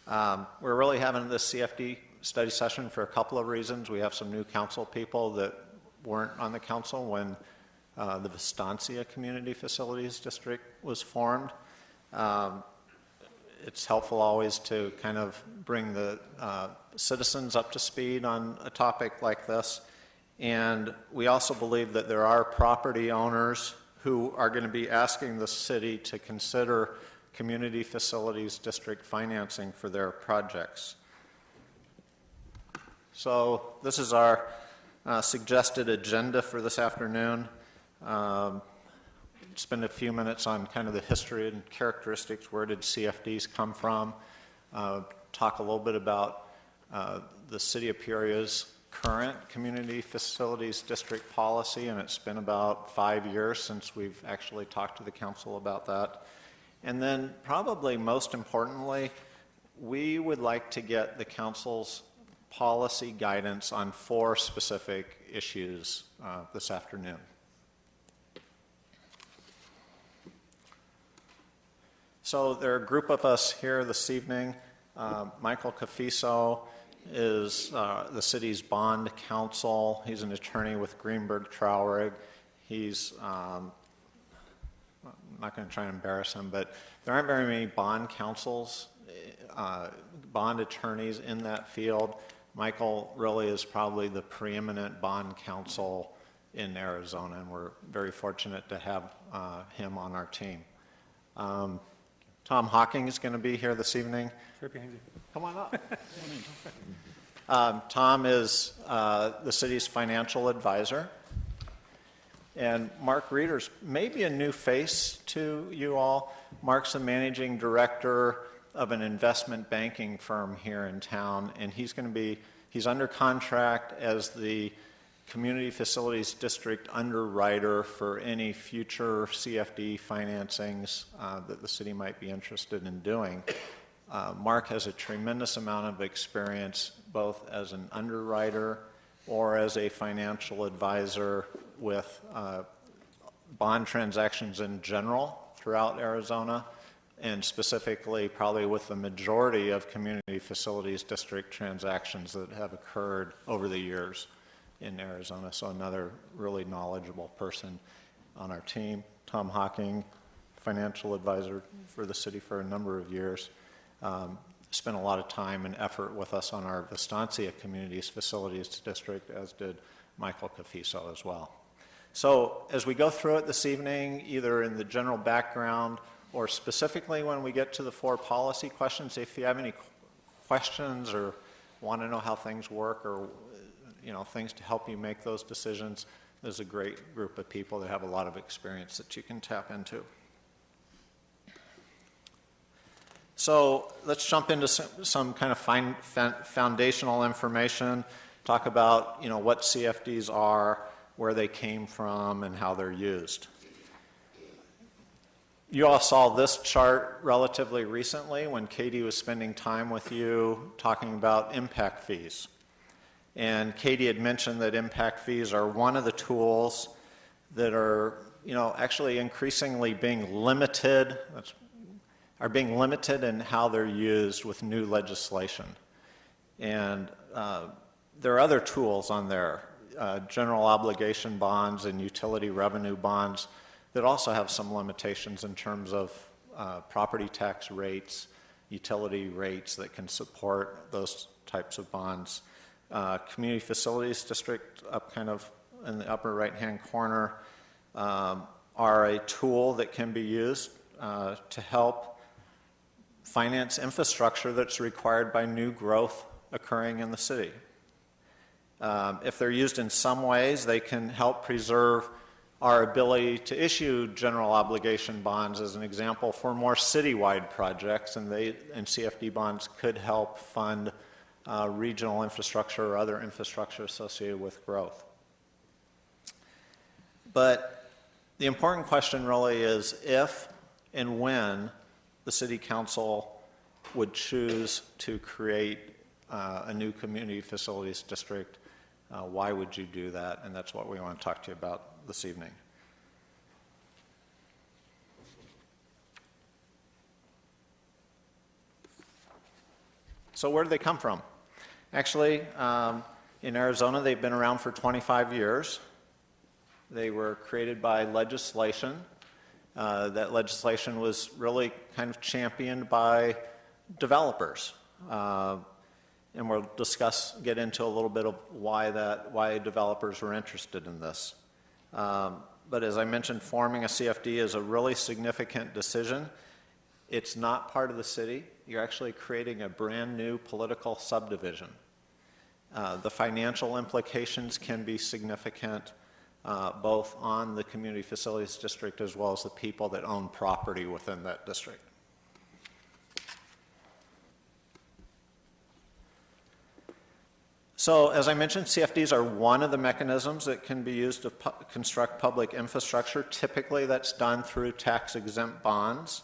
We're really having this CFD study session for a couple of reasons. We have some new council people that weren't on the council when the Vistancia Community Facilities District was formed. It's helpful always to kind of bring the citizens up to speed on a topic like this. And we also believe that there are property owners who are going to be asking the city to consider community facilities district financing for their projects. So this is our suggested agenda for this afternoon. Spend a few minutes on kind of the history and characteristics. Where did CFDs come from? Talk a little bit about the City of Peoria's current community facilities district policy, and it's been about 5 years since we've actually talked to the council about that. And then probably most importantly, we would like to get the council's policy guidance on 4 specific issues this afternoon. So there are a group of us here this evening. Michael Cafiso is the city's bond counsel. He's an attorney with Greenberg Traurig. He's not going to try and embarrass him, but there aren't very many bond counsels, bond attorneys in that field. Michael really is probably the preeminent bond counsel in Arizona, and we're very fortunate to have him on our team. Tom Hocking is going to be here this evening. Right behind you. Come on up. Tom is the city's financial advisor. And Mark Reeder's maybe a new face to you all. Mark's the managing director of an investment banking firm here in town, and he's under contract as the Community Facilities District underwriter for any future CFD financings that the city might be interested in doing. Mark has a tremendous amount of experience both as an underwriter or as a financial advisor with bond transactions in general throughout Arizona, and specifically probably with the majority of Community Facilities District transactions that have occurred over the years in Arizona. So another really knowledgeable person on our team. Tom Hocking, financial advisor for the city for a number of years. Spent a lot of time and effort with us on our Estancia Communities Facilities District, as did Michael Cafiso as well. So as we go through it this evening, either in the general background or specifically when we get to the 4 policy questions, if you have any questions or want to know how things work or things to help you make those decisions, there's a great group of people that have a lot of experience that you can tap into. So let's jump into some kind of foundational information, talk about what CFDs are, where they came from, and how they're used. You all saw this chart relatively recently when Katie was spending time with you talking about impact fees. And Katie had mentioned that impact fees are one of the tools that are actually increasingly being limited, in how they're used with new legislation. And there are other tools on there, general obligation bonds and utility revenue bonds, that also have some limitations in terms of property tax rates, utility rates that can support those types of bonds. Community Facilities District, up kind of in the upper right-hand corner, are a tool that can be used to help finance infrastructure that's required by new growth occurring in the city. If they're used in some ways, they can help preserve our ability to issue general obligation bonds, as an example, for more citywide projects, and CFD bonds could help fund regional infrastructure or other infrastructure associated with growth. But the important question really is if and when the City Council would choose to create a new Community Facilities District, why would you do that? And that's what we want to talk to you about this evening. So where do they come from? Actually, in Arizona, they've been around for 25 years. They were created by legislation. That legislation was really kind of championed by developers. And we'll get into a little bit of why developers were interested in this. But as I mentioned, forming a CFD is a really significant decision. It's not part of the city. You're actually creating a brand new political subdivision. The financial implications can be significant, both on the Community Facilities District as well as the people that own property within that district. So, as I mentioned, CFDs are one of the mechanisms that can be used to construct public infrastructure. Typically, that's done through tax-exempt bonds.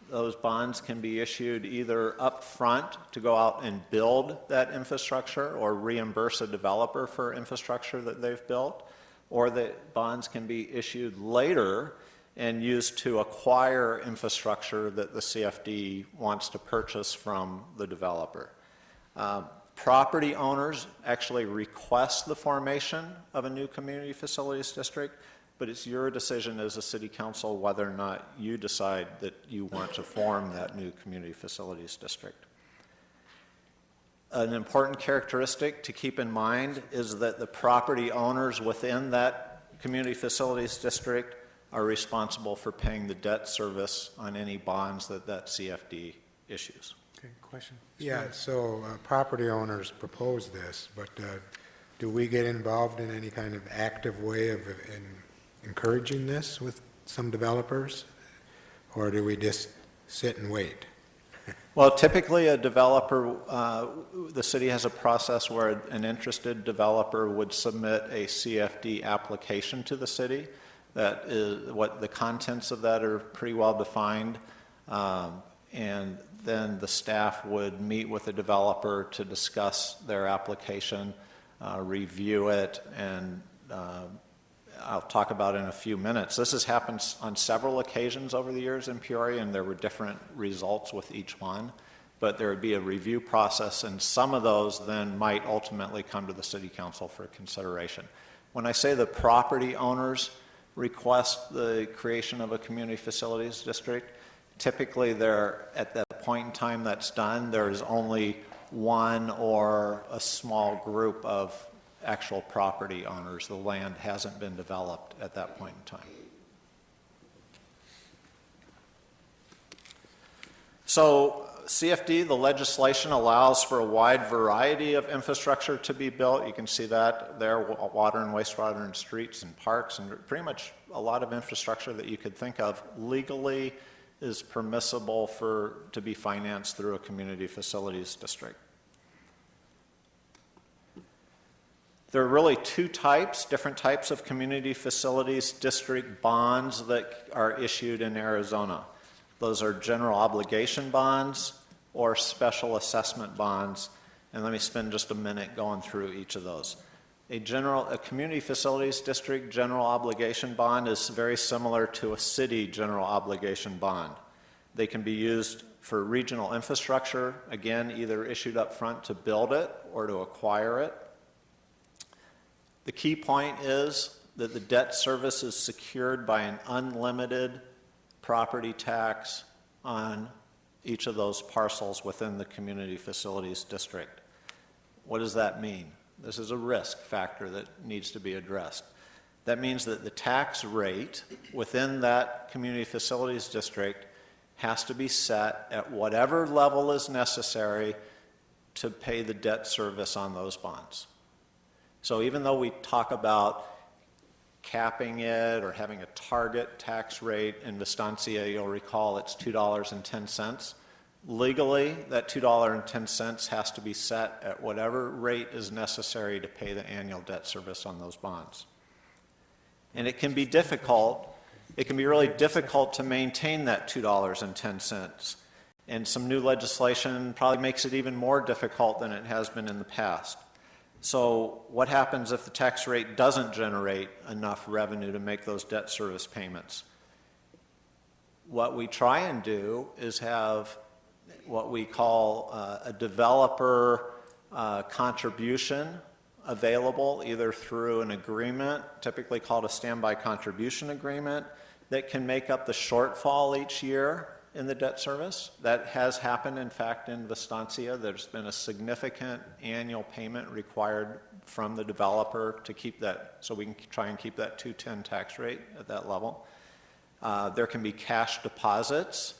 Those bonds can be issued either up front to go out and build that infrastructure or reimburse a developer for infrastructure that they've built, or the bonds can be issued later and used to acquire infrastructure that the CFD wants to purchase from the developer. Property owners actually request the formation of a new Community Facilities District, but it's your decision as a city council whether or not you decide that you want to form that new community facilities district. An important characteristic to keep in mind is that the property owners within that community facilities district are responsible for paying the debt service on any bonds that that CFD issues. Okay, question? Yeah, so property owners propose this, but do we get involved in any kind of active way of encouraging this with some developers? Or do we just sit and wait? Well, typically a developer, the city has a process where an interested developer would submit a CFD application to the city. That is what the contents of that are pretty well defined. And then the staff would meet with the developer to discuss their application, review it, and I'll talk about in a few minutes. This has happened on several occasions over the years in Peoria, and there were different results with each one. But there would be a review process, and some of those then might ultimately come to the city council for consideration. When I say the property owners request the creation of a community facilities district, typically they're at that point in time that's done, there's only one or a small group of actual property owners. The land hasn't been developed at that point in time. So CFD, the legislation allows for a wide variety of infrastructure to be built. You can see that there, water and wastewater and streets and parks and pretty much a lot of infrastructure that you could think of legally is permissible to be financed through a community facilities district. There are really two different types of community facilities district bonds that are issued in Arizona. Those are general obligation bonds or special assessment bonds. And let me spend just a minute going through each of those. A community facilities district general obligation bond is very similar to a city general obligation bond. They can be used for regional infrastructure, again, either issued up front to build it or to acquire it. The key point is that the debt service is secured by an unlimited property tax on each of those parcels within the community facilities district. What does that mean? This is a risk factor that needs to be addressed. That means that the tax rate within that community facilities district has to be set at whatever level is necessary to pay the debt service on those bonds. So even though we talk about capping it or having a target tax rate in Vistancia, you'll recall it's $2.10. Legally, that $2.10 has to be set at whatever rate is necessary to pay the annual debt service on those bonds. And it can be difficult. It can be really difficult to maintain that $2.10. And some new legislation probably makes it even more difficult than it has been in the past. So what happens if the tax rate doesn't generate enough revenue to make those debt service payments? What we try and do is have what we call a developer contribution available either through an agreement, typically called a standby contribution agreement, that can make up the shortfall each year in the debt service. That has happened, in fact, in Vistancia. There's been a significant annual payment required from the developer to keep that, so we can try and keep that 210 tax rate at that level. There can be cash deposits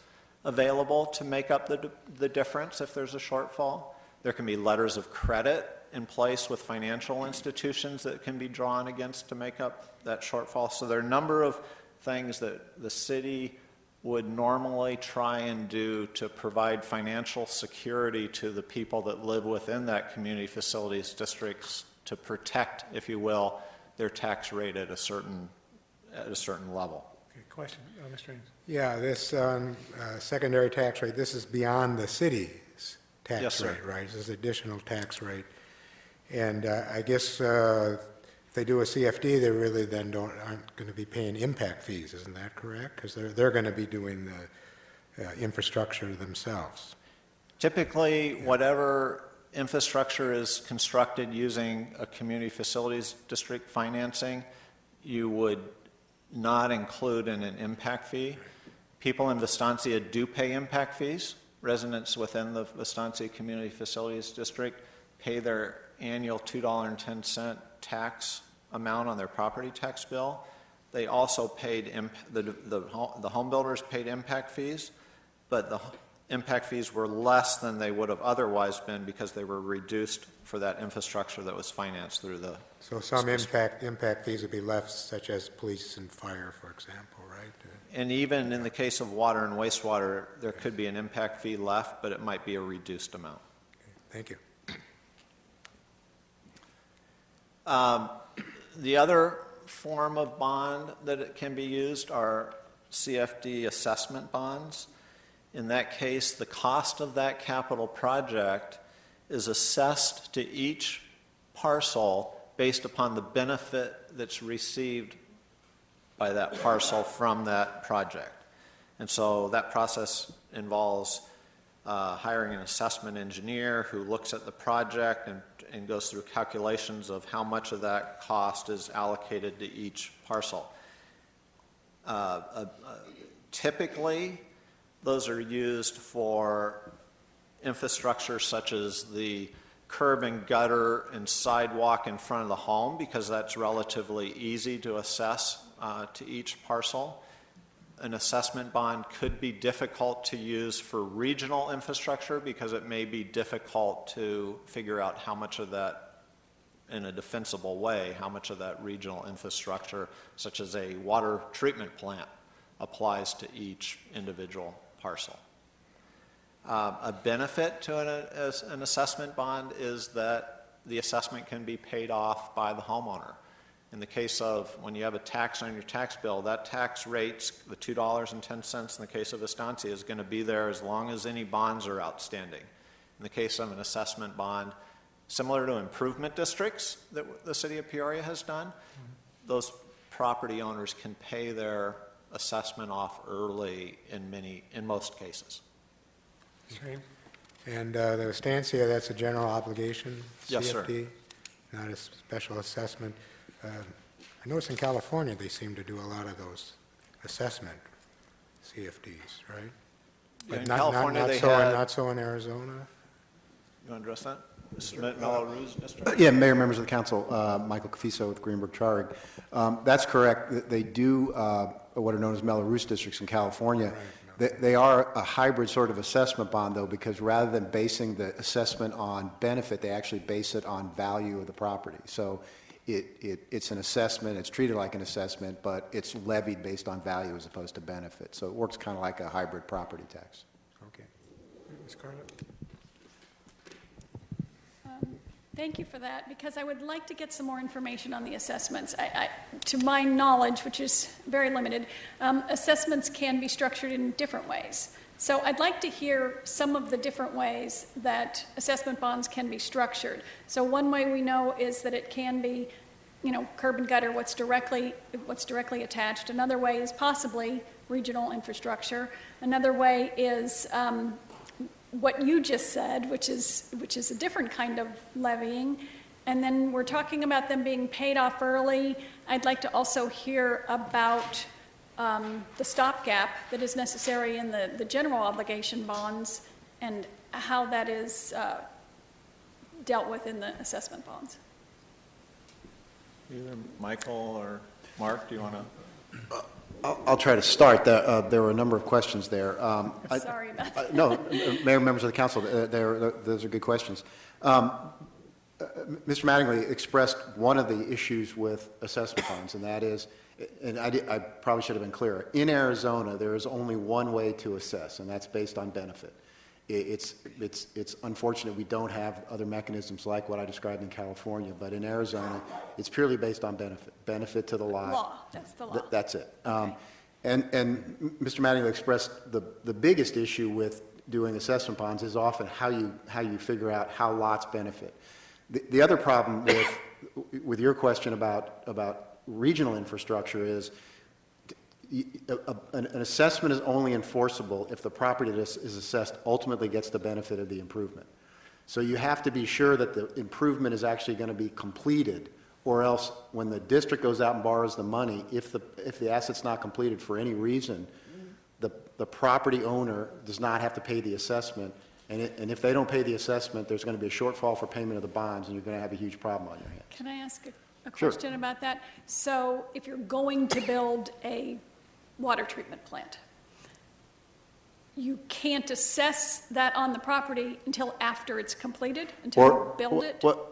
available to make up the difference if there's a shortfall. There can be letters of credit in place with financial institutions that can be drawn against to make up that shortfall. So there are a number of things that the city would normally try and do to provide financial security to the people that live within that community facilities districts to protect, if you will, their tax rate at a certain level. Okay, question, Mr. Ames. Yeah, this secondary tax rate, this is beyond the city's tax Yes, sir. rate, right? This is additional tax rate. And I guess if they do a CFD, they really then aren't going to be paying impact fees, isn't that correct? Because they're going to be doing the infrastructure themselves. Typically, whatever infrastructure is constructed using a community facilities district financing, you would not include in an impact fee. People in Vistancia do pay impact fees. Residents within the Vistancia Community Facilities District pay their annual $2.10 tax amount on their property tax bill. They also paid, the home builders paid impact fees, but the impact fees were less than they would have otherwise been because they were reduced for that infrastructure that was financed through the. So some impact fees would be left, such as police and fire, for example, right? And even in the case of water and wastewater, there could be an impact fee left, but it might be a reduced amount. Thank you. The other form of bond that it can be used are CFD assessment bonds. In that case, the cost of that capital project is assessed to each parcel based upon the benefit that's received by that parcel from that project. And so that process involves hiring an assessment engineer who looks at the project and goes through calculations of how much of that cost is allocated to each parcel. Typically, those are used for infrastructure such as the curb and gutter and sidewalk in front of the home, because that's relatively easy to assess to each parcel. An assessment bond could be difficult to use for regional infrastructure because it may be difficult to figure out how much of that, in a defensible way, how much of that regional infrastructure, such as a water treatment plant, applies to each individual parcel. A benefit to an assessment bond is that the assessment can be paid off by the homeowner. In the case of when you have a tax on your tax bill, that tax rate, the $2.10 in the case of Estancia, is going to be there as long as any bonds are outstanding. In the case of an assessment bond, similar to improvement districts that the city of Peoria has done, those property owners can pay their assessment off early in most cases. Okay. And the Estancia, that's a general obligation, Yes, sir. CFD, not a special assessment. I notice in California they seem to do a lot of those assessment CFDs, right? Yeah, in But California they not so in Arizona? You want to address that? Mr. Mello-Roos, District? Yeah, Mayor, members of the council, Michael Cafiso with Greenberg Charig. That's correct. They do what are known as Mello-Roos districts in California. Right. They are a hybrid sort of assessment bond, though, because rather than basing the assessment on benefit, they actually base it on value of the property. So it's an assessment, it's treated like an assessment, but it's levied based on value as opposed to benefit. So it works kind of like a hybrid property tax. Okay. Ms. Scarlett? Thank you for that, because I would like to get some more information on the assessments. To my knowledge, which is very limited, assessments can be structured in different ways. So I'd like to hear some of the different ways that assessment bonds can be structured. So one way we know is that it can be, curb and gutter, what's directly attached. Another way is possibly regional infrastructure. Another way is what you just said, which is a different kind of levying. And then we're talking about them being paid off early. I'd like to also hear about the stopgap that is necessary in the general obligation bonds and how that is dealt with in the assessment bonds. Either Michael or Mark, do you want to? I'll try to start. There were a number of questions there. Sorry about that. No, Mayor, members of the council, those are good questions. Mr. Mattingly expressed one of the issues with assessment bonds, and that is, and I probably should have been clearer, in Arizona there is only one way to assess, and that's based on benefit. It's unfortunate we don't have other mechanisms like what I described in California, but in Arizona it's purely based on benefit to the lot. Law, that's the law. That's it. Okay. And Mr. Mattingly expressed the biggest issue with doing assessment bonds is often how you figure out how lots benefit. The other problem with your question about regional infrastructure is an assessment is only enforceable if the property that is assessed ultimately gets the benefit of the improvement. So you have to be sure that the improvement is actually going to be completed or else when the district goes out and borrows the money, if the asset's not completed for any reason, the property owner does not have to pay the assessment, and if they don't pay the assessment, there's going to be a shortfall for payment of the bonds, and you're going to have a huge problem on your hands. Can I ask a Sure. question about that? So if you're going to build a water treatment plant, you can't assess that on the property until after it's completed, until you build it? Well,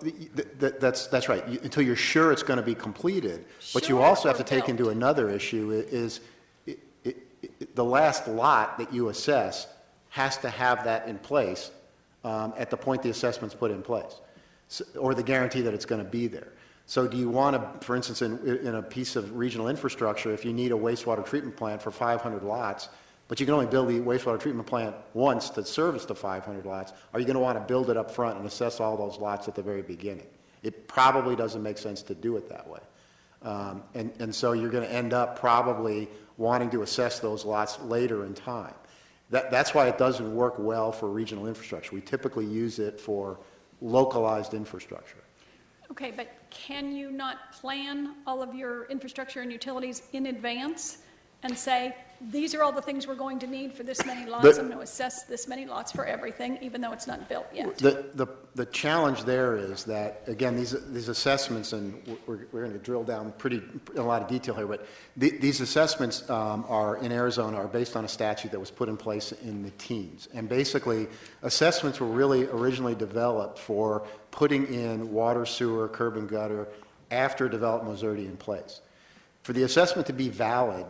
that's right, until you're sure it's going to be completed. But you Sure, also have or to take into built. another issue is the last lot that you assess has to have that in place at the point the assessment's put in place, or the guarantee that it's going to be there. So do you want to, for instance, in a piece of regional infrastructure, if you need a wastewater treatment plant for 500 lots, but you can only build the wastewater treatment plant once to service the 500 lots, are you going to want to build it up front and assess all those lots at the very beginning? It probably doesn't make sense to do it that way. And so you're going to end up probably wanting to assess those lots later in time. That's why it doesn't work well for regional infrastructure. We typically use it for localized infrastructure. Okay, but can you not plan all of your infrastructure and utilities in advance and say, these are all the things we're going to need for this many lots, I'm going to assess this many lots for everything, even though it's not built yet? The challenge there is that, again, these assessments, and we're going to drill down in a lot of detail here, but these assessments are in Arizona are based on a statute that was put in place in the teens. And basically, assessments were really originally developed for putting in water, sewer, curb and gutter after development was already in place. For the assessment to be valid,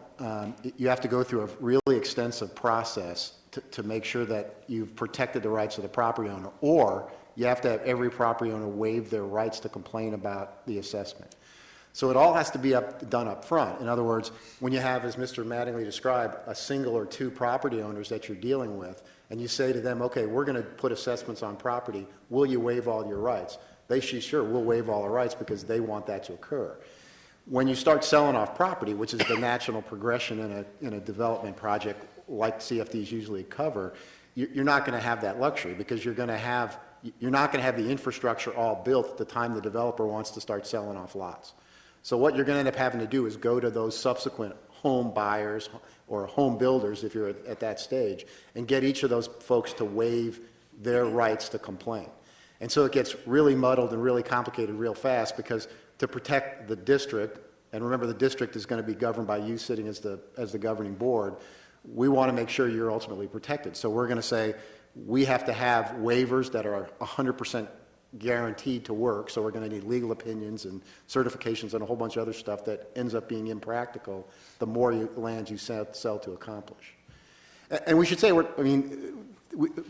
you have to go through a really extensive process to make sure that you've protected the rights of the property owner, or you have to have every property owner waive their rights to complain about the assessment. So it all has to be done up front. In other words, when you have, as Mr. Mattingly described, a single or two property owners that you're dealing with, and you say to them, okay, we're going to put assessments on property, will you waive all your rights? They say, sure, we'll waive all our rights because they want that to occur. When you start selling off property, which is the natural progression in a development project like CFDs usually cover, you're not going to have that luxury because you're not going to have the infrastructure all built at the time the developer wants to start selling off lots. So what you're going to end up having to do is go to those subsequent home buyers or home builders, if you're at that stage, and get each of those folks to waive their rights to complain. And so it gets really muddled and really complicated real fast because to protect the district, and remember the district is going to be governed by you sitting as the governing board, we want to make sure you're ultimately protected. So we're going to say we have to have waivers that are 100% guaranteed to work, so we're going to need legal opinions and certifications and a whole bunch of other stuff that ends up being impractical the more land you sell to accomplish. And we should say,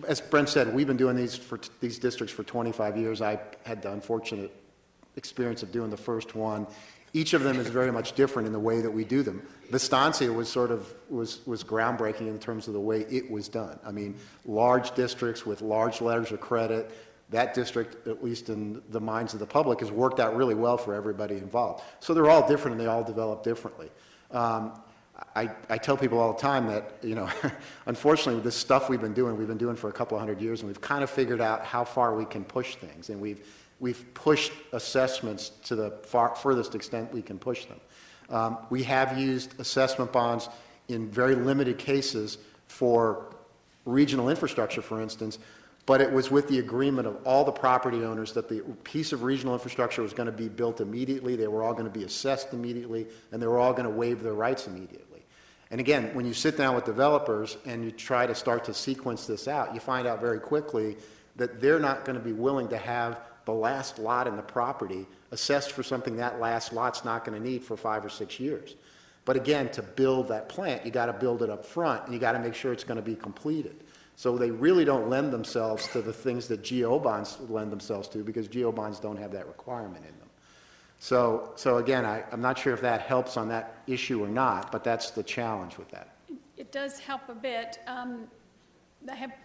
as Brent said, we've been doing these districts for 25 years. I had the unfortunate experience of doing the first one. Each of them is very much different in the way that we do them. Vistancia was was groundbreaking in terms of the way it was done. I mean, large districts with large letters of credit. That district, at least in the minds of the public, has worked out really well for everybody involved. So they're all different and they all develop differently. I tell people all the time that, unfortunately, this stuff we've been doing for a couple of hundred years, and we've kind of figured out how far we can push things, and we've pushed assessments to the furthest extent we can push them. We have used assessment bonds in very limited cases for regional infrastructure, for instance, but it was with the agreement of all the property owners that the piece of regional infrastructure was going to be built immediately, they were all going to be assessed immediately, and they were all going to waive their rights immediately. And again, when you sit down with developers and you try to start to sequence this out, you find out very quickly that they're not going to be willing to have the last lot in the property assessed for something that last lot's not going to need for 5 or 6 years. But again, to build that plant, you got to build it up front, and you got to make sure it's going to be completed. So they really don't lend themselves to the things that GO bonds lend themselves to, because GO bonds don't have that requirement in them. So again, I'm not sure if that helps on that issue or not, but that's the challenge with that. It does help a bit. I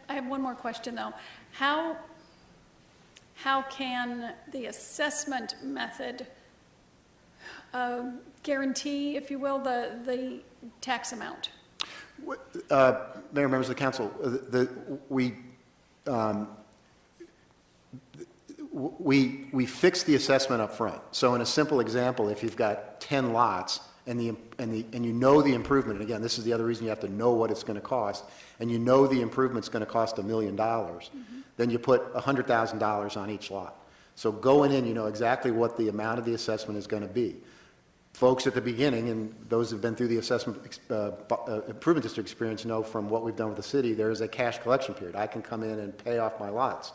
have one more question, though. How can the assessment method guarantee, if you will, the tax amount? Mayor, members of the council, we fix the assessment up front. So in a simple example, if you've got 10 lots and you know the improvement, and again, this is the other reason you have to know what it's going to cost, and you know the improvement's going to cost $1 million, then you put $100,000 on each lot. So going in, you know exactly what the amount of the assessment is going to be. Folks at the beginning, and those who've been through the assessment improvement district experience know from what we've done with the city, there is a cash collection period. I can come in and pay off my lots.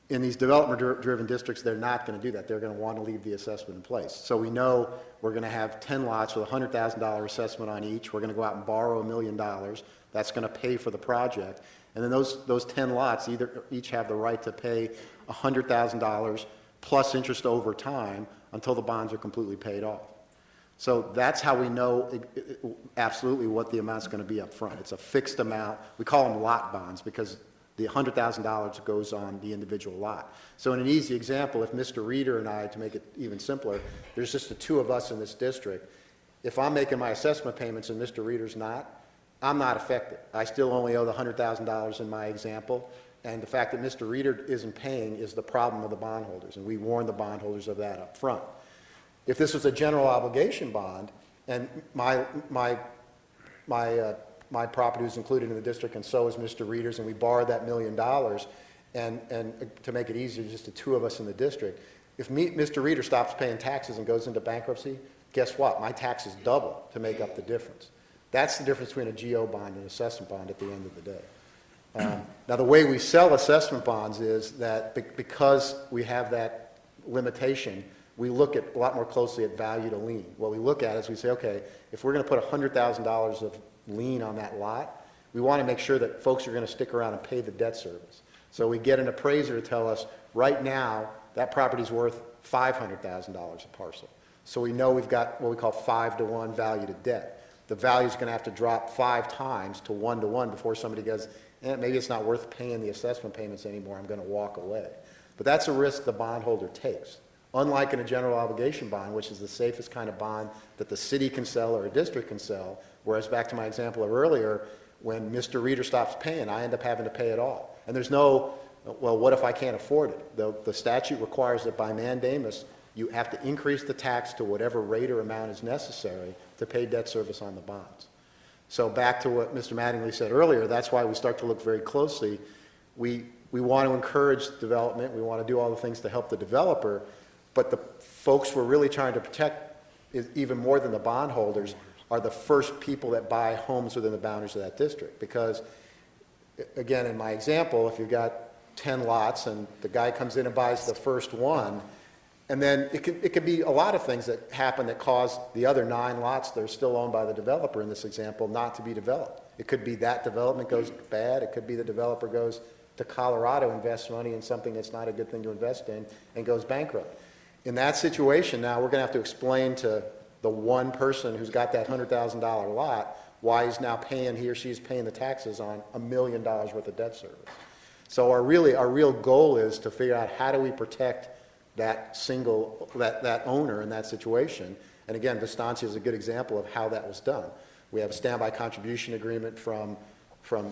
In these development-driven districts, they're not going to do that. They're going to want to leave the assessment in place. So we know we're going to have 10 lots with a $100,000 assessment on each. We're going to go out and borrow $1 million. That's going to pay for the project. And then those 10 lots each have the right to pay $100,000 plus interest over time until the bonds are completely paid off. So that's how we know absolutely what the amount's going to be up front. It's a fixed amount. We call them lot bonds because the $100,000 goes on the individual lot. So in an easy example, if Mr. Reeder and I, to make it even simpler, there's just the two of us in this district. If I'm making my assessment payments and Mr. Reeder's not, I'm not affected. I still only owe the $100,000 in my example. And the fact that Mr. Reeder isn't paying is the problem of the bondholders. And we warn the bondholders of that up front. If this was a general obligation bond, and my property was included in the district, and so is Mr. Reeder's, and we borrowed that $1 million, and to make it easier, just the two of us in the district, if Mr. Reeder stops paying taxes and goes into bankruptcy, guess what? My taxes double to make up the difference. That's the difference between a GO bond and an assessment bond at the end of the day. Now, the way we sell assessment bonds is that because we have that limitation, we look at a lot more closely at value to lien. What we look at is we say, okay, if we're going to put $100,000 of lien on that lot, we want to make sure that folks are going to stick around and pay the debt service. So we get an appraiser to tell us, right now, that property's worth $500,000 a parcel. So we know we've got what we call 5-to-1 value to debt. The value's going to have to drop 5 times to 1-to-1 before somebody goes, maybe it's not worth paying the assessment payments anymore, I'm going to walk away. But that's a risk the bondholder takes. Unlike in a general obligation bond, which is the safest kind of bond that the city can sell or a district can sell, whereas back to my example of earlier, when Mr. Reeder stops paying, I end up having to pay it all. And there's no, well, what if I can't afford it? The statute requires that by mandamus, you have to increase the tax to whatever rate or amount is necessary to pay debt service on the bonds. So back to what Mr. Mattingly said earlier, that's why we start to look very closely. We want to encourage development. We want to do all the things to help the developer. But the folks we're really trying to protect, even more than the bondholders, are the first people that buy homes within the boundaries of that district. Because, again, in my example, if you've got 10 lots and the guy comes in and buys the first one, and then it could be a lot of things that happen that cause the other 9 lots that are still owned by the developer in this example not to be developed. It could be that development goes bad. It could be the developer goes to Colorado, invests money in something that's not a good thing to invest in, and goes bankrupt. In that situation, now we're going to have to explain to the one person who's got that $100,000 lot why he or she is paying the taxes on $1 million worth of debt service. So our real goal is to figure out how do we protect that owner in that situation. And again, Vistancia is a good example of how that was done. We have a standby contribution agreement from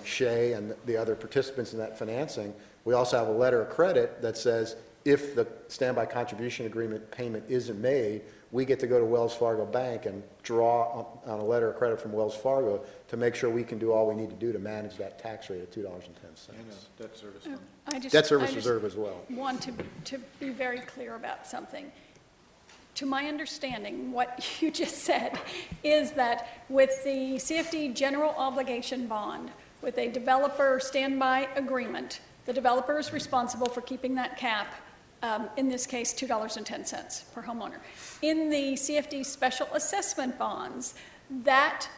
Shea and the other participants in that financing. We also have a letter of credit that says if the standby contribution agreement payment isn't made, we get to go to Wells Fargo Bank and draw on a letter of credit from Wells Fargo to make sure we can do all we need to do to manage that tax rate of $2.10. Debt service fund. Debt service reserve as well. I want to be very clear about something. To my understanding, what you just said is that with the CFD general obligation bond, with a developer standby agreement, the developer is responsible for keeping that cap, in this case, $2.10 per homeowner. In the CFD special assessment bonds, that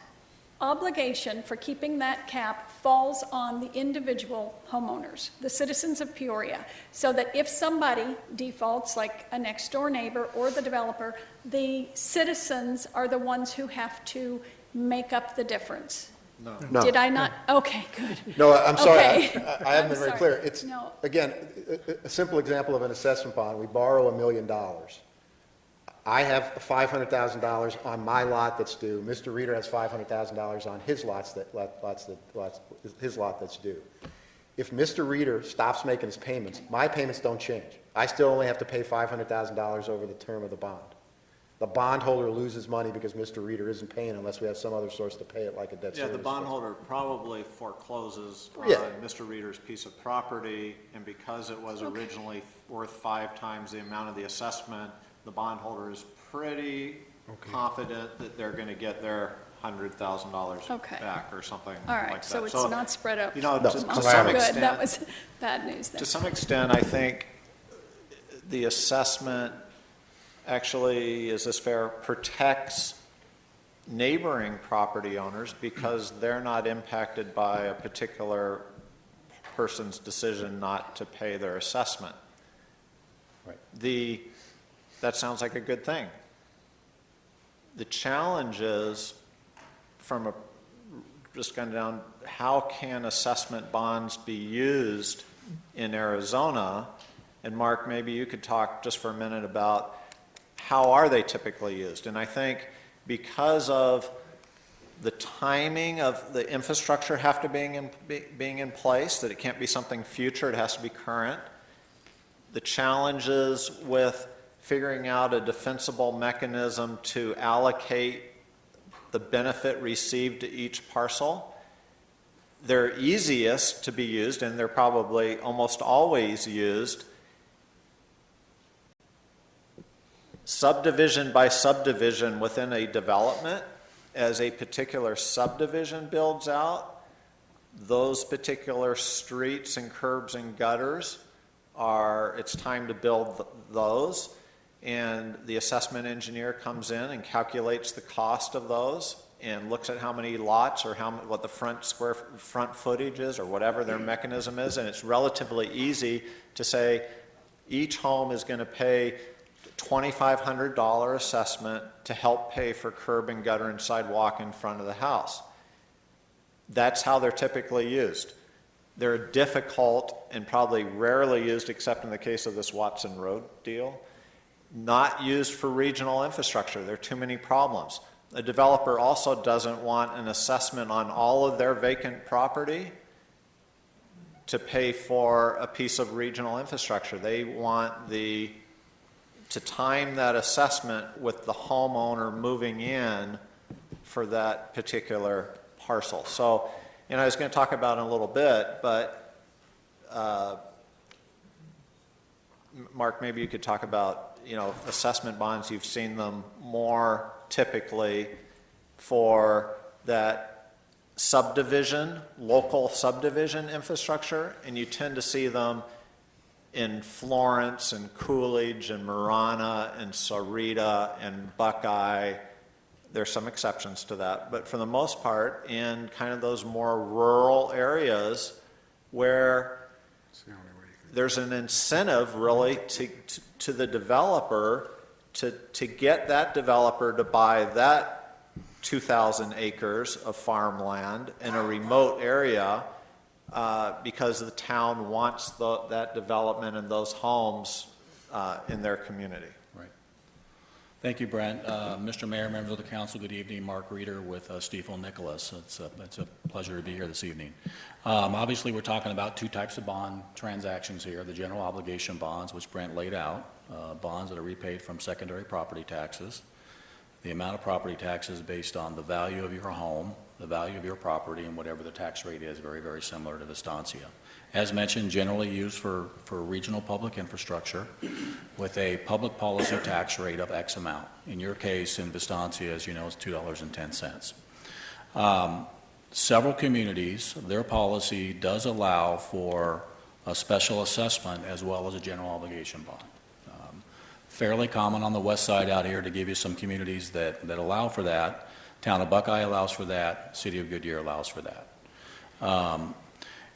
obligation for keeping that cap falls on the individual homeowners, the citizens of Peoria, so that if somebody defaults, like a next door neighbor or the developer, the citizens are the ones who have to make up the difference. No. Did I not? Okay, good. No, I'm sorry. Okay. I haven't been very sorry. clear. It's, No. again, a simple example of an assessment bond. We borrow $1 million. I have $500,000 on my lot that's due. Mr. Reeder has $500,000 on his lot that's due. If Mr. Reader stops making his payments, my payments don't change. I still only have to pay $500,000 over the term of the bond. The bondholder loses money because Mr. Reader isn't paying unless we have some other source to pay it, like a debt Yeah, service. the bondholder probably forecloses on Yeah. Mr. Reader's piece of property, and because it was originally worth 5 times the amount of the assessment, the bondholder is pretty confident that they're going to get their $100,000 Okay. back or something All like right, that. so it's not spread out. You know, No. to Good. some Good, extent, that was bad news then. to some extent, I think the assessment actually, is this fair, protects neighboring property owners because they're not impacted by a particular person's decision not to pay their assessment. Right. That sounds like a good thing. The challenge is, just going down, how can assessment bonds be used in Arizona? And Mark, maybe you could talk just for a minute about how are they typically used? And I think because of the timing of the infrastructure have to being in place, that it can't be something future, it has to be current. The challenges with figuring out a defensible mechanism to allocate the benefit received to each parcel. They're easiest to be used, and they're probably almost always used subdivision by subdivision within a development. As a particular subdivision builds out, those particular streets and curbs and gutters it's time to build those, and the assessment engineer comes in and calculates the cost of those and looks at how many lots or what the front footage is or whatever their mechanism is, and it's relatively easy to say each home is going to pay $2,500 assessment to help pay for curb and gutter and sidewalk in front of the house. That's how they're typically used. They're difficult and probably rarely used, except in the case of this Watson Road deal, not used for regional infrastructure. There are too many problems. A developer also doesn't want an assessment on all of their vacant property to pay for a piece of regional infrastructure. They want to time that assessment with the homeowner moving in for that particular parcel. So, and I was going to talk about it in a little bit, but Mark, maybe you could talk about, assessment bonds. You've seen them more typically for that subdivision, local subdivision infrastructure, and you tend to see them in Florence and Coolidge and Marana and Sarita and Buckeye. There's some exceptions to that, but for the most part, in kind of those more rural areas where there's an incentive really to the developer to get that developer to buy that 2,000 acres of farmland in a remote area because the town wants that development and those homes in their community. Right. Thank you, Brent. Mr. Mayor, members of the council, good evening. Mark Reeder with Stifel Nicholas. It's a pleasure to be here this evening. Obviously, we're talking about two types of bond transactions here, the general obligation bonds, which Brent laid out, bonds that are repaid from secondary property taxes. The amount of property taxes based on the value of your home, the value of your property, and whatever the tax rate is, very, very similar to Vistancia. As mentioned, generally used for regional public infrastructure with a public policy tax rate of X amount. In your case, in Vistancia, as you know, it's $2.10. Several communities, their policy does allow for a special assessment as well as a general obligation bond. Fairly common on the west side out here, to give you some communities that allow for that. Town of Buckeye allows for that. City of Goodyear allows for that. And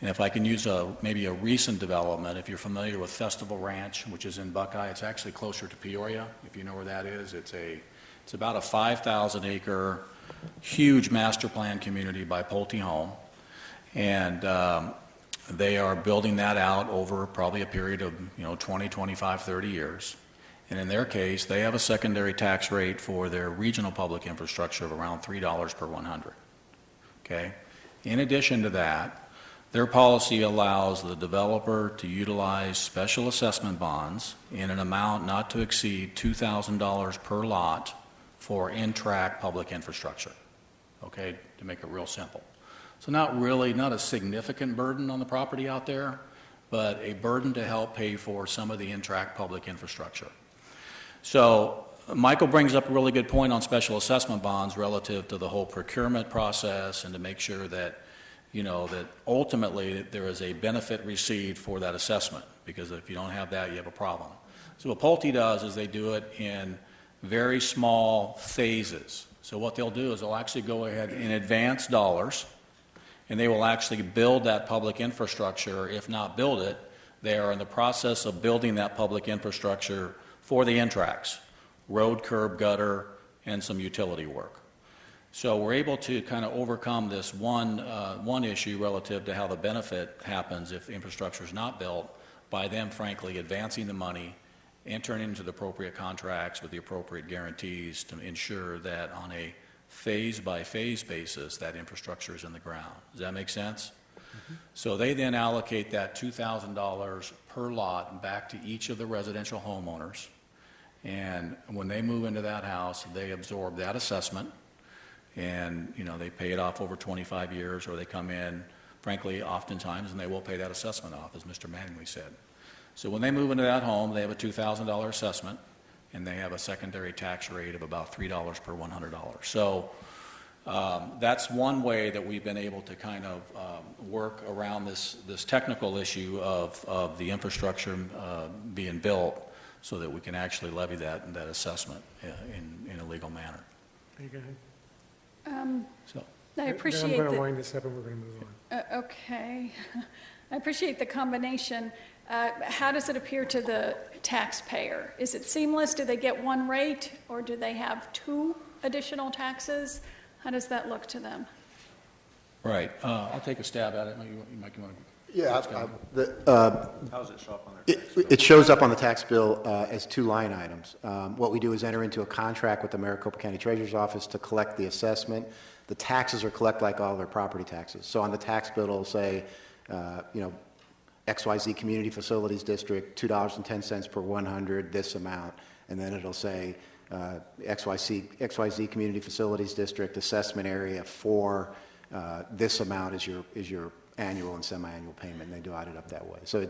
if I can use maybe a recent development, if you're familiar with Festival Ranch, which is in Buckeye, it's actually closer to Peoria, if you know where that is. It's about a 5,000 acre, huge master plan community by Pulte Home. And they are building that out over probably a period of 20, 25, 30 years. And in their case, they have a secondary tax rate for their regional public infrastructure of around $3 per 100. Okay? In addition to that, Their policy allows the developer to utilize special assessment bonds in an amount not to exceed $2,000 per lot for in-track public infrastructure, okay, to make it real simple. So not a significant burden on the property out there, but a burden to help pay for some of the in-track public infrastructure. So Michael brings up a really good point on special assessment bonds relative to the whole procurement process and to make sure that, that ultimately there is a benefit received for that assessment, because if you don't have that, you have a problem. So what Pulte does is they do it in very small phases. So what they'll do is they'll actually go ahead and advance dollars, and they will actually build that public infrastructure. If not build it, they are in the process of building that public infrastructure for the in-tracks, road, curb, gutter, and some utility work. So we're able to kind of overcome this one issue relative to how the benefit happens if the infrastructure is not built by them, frankly, advancing the money, entering into the appropriate contracts with the appropriate guarantees to ensure that on a phase-by-phase basis that infrastructure is in the ground. Does that make sense? Mm-hmm. So they then allocate that $2,000 per lot back to each of the residential homeowners, and when they move into that house, they absorb that assessment, and they pay it off over 25 years, or they come in, frankly, oftentimes, and they will pay that assessment off, as Mr. Mattingly said. So when they move into that home, they have a $2,000 assessment, and they have a secondary tax rate of about $3 per $100. So that's one way that we've been able to kind of work around this technical issue of the infrastructure being built, so that we can actually levy that assessment in a legal manner. Go ahead. I appreciate I'm going to that. wind this up and we're going to move on. Okay. I appreciate the combination. How does it appear to the taxpayer? Is it seamless? Do they get one rate, or do they have two additional taxes? How does that look to them? Right. I'll take a stab at it. You might want to. Yeah. How does it show up on their tax bill? It shows up on the tax bill as two line items. What we do is enter into a contract with the Maricopa County Treasurer's Office to collect the assessment. The taxes are collected like all their property taxes. So on the tax bill, it'll say, XYZ Community Facilities District, $2.10 per 100, this amount. And then it'll say XYZ Community Facilities District assessment area for this amount is your annual and semi-annual payment, and they divide it up that way. So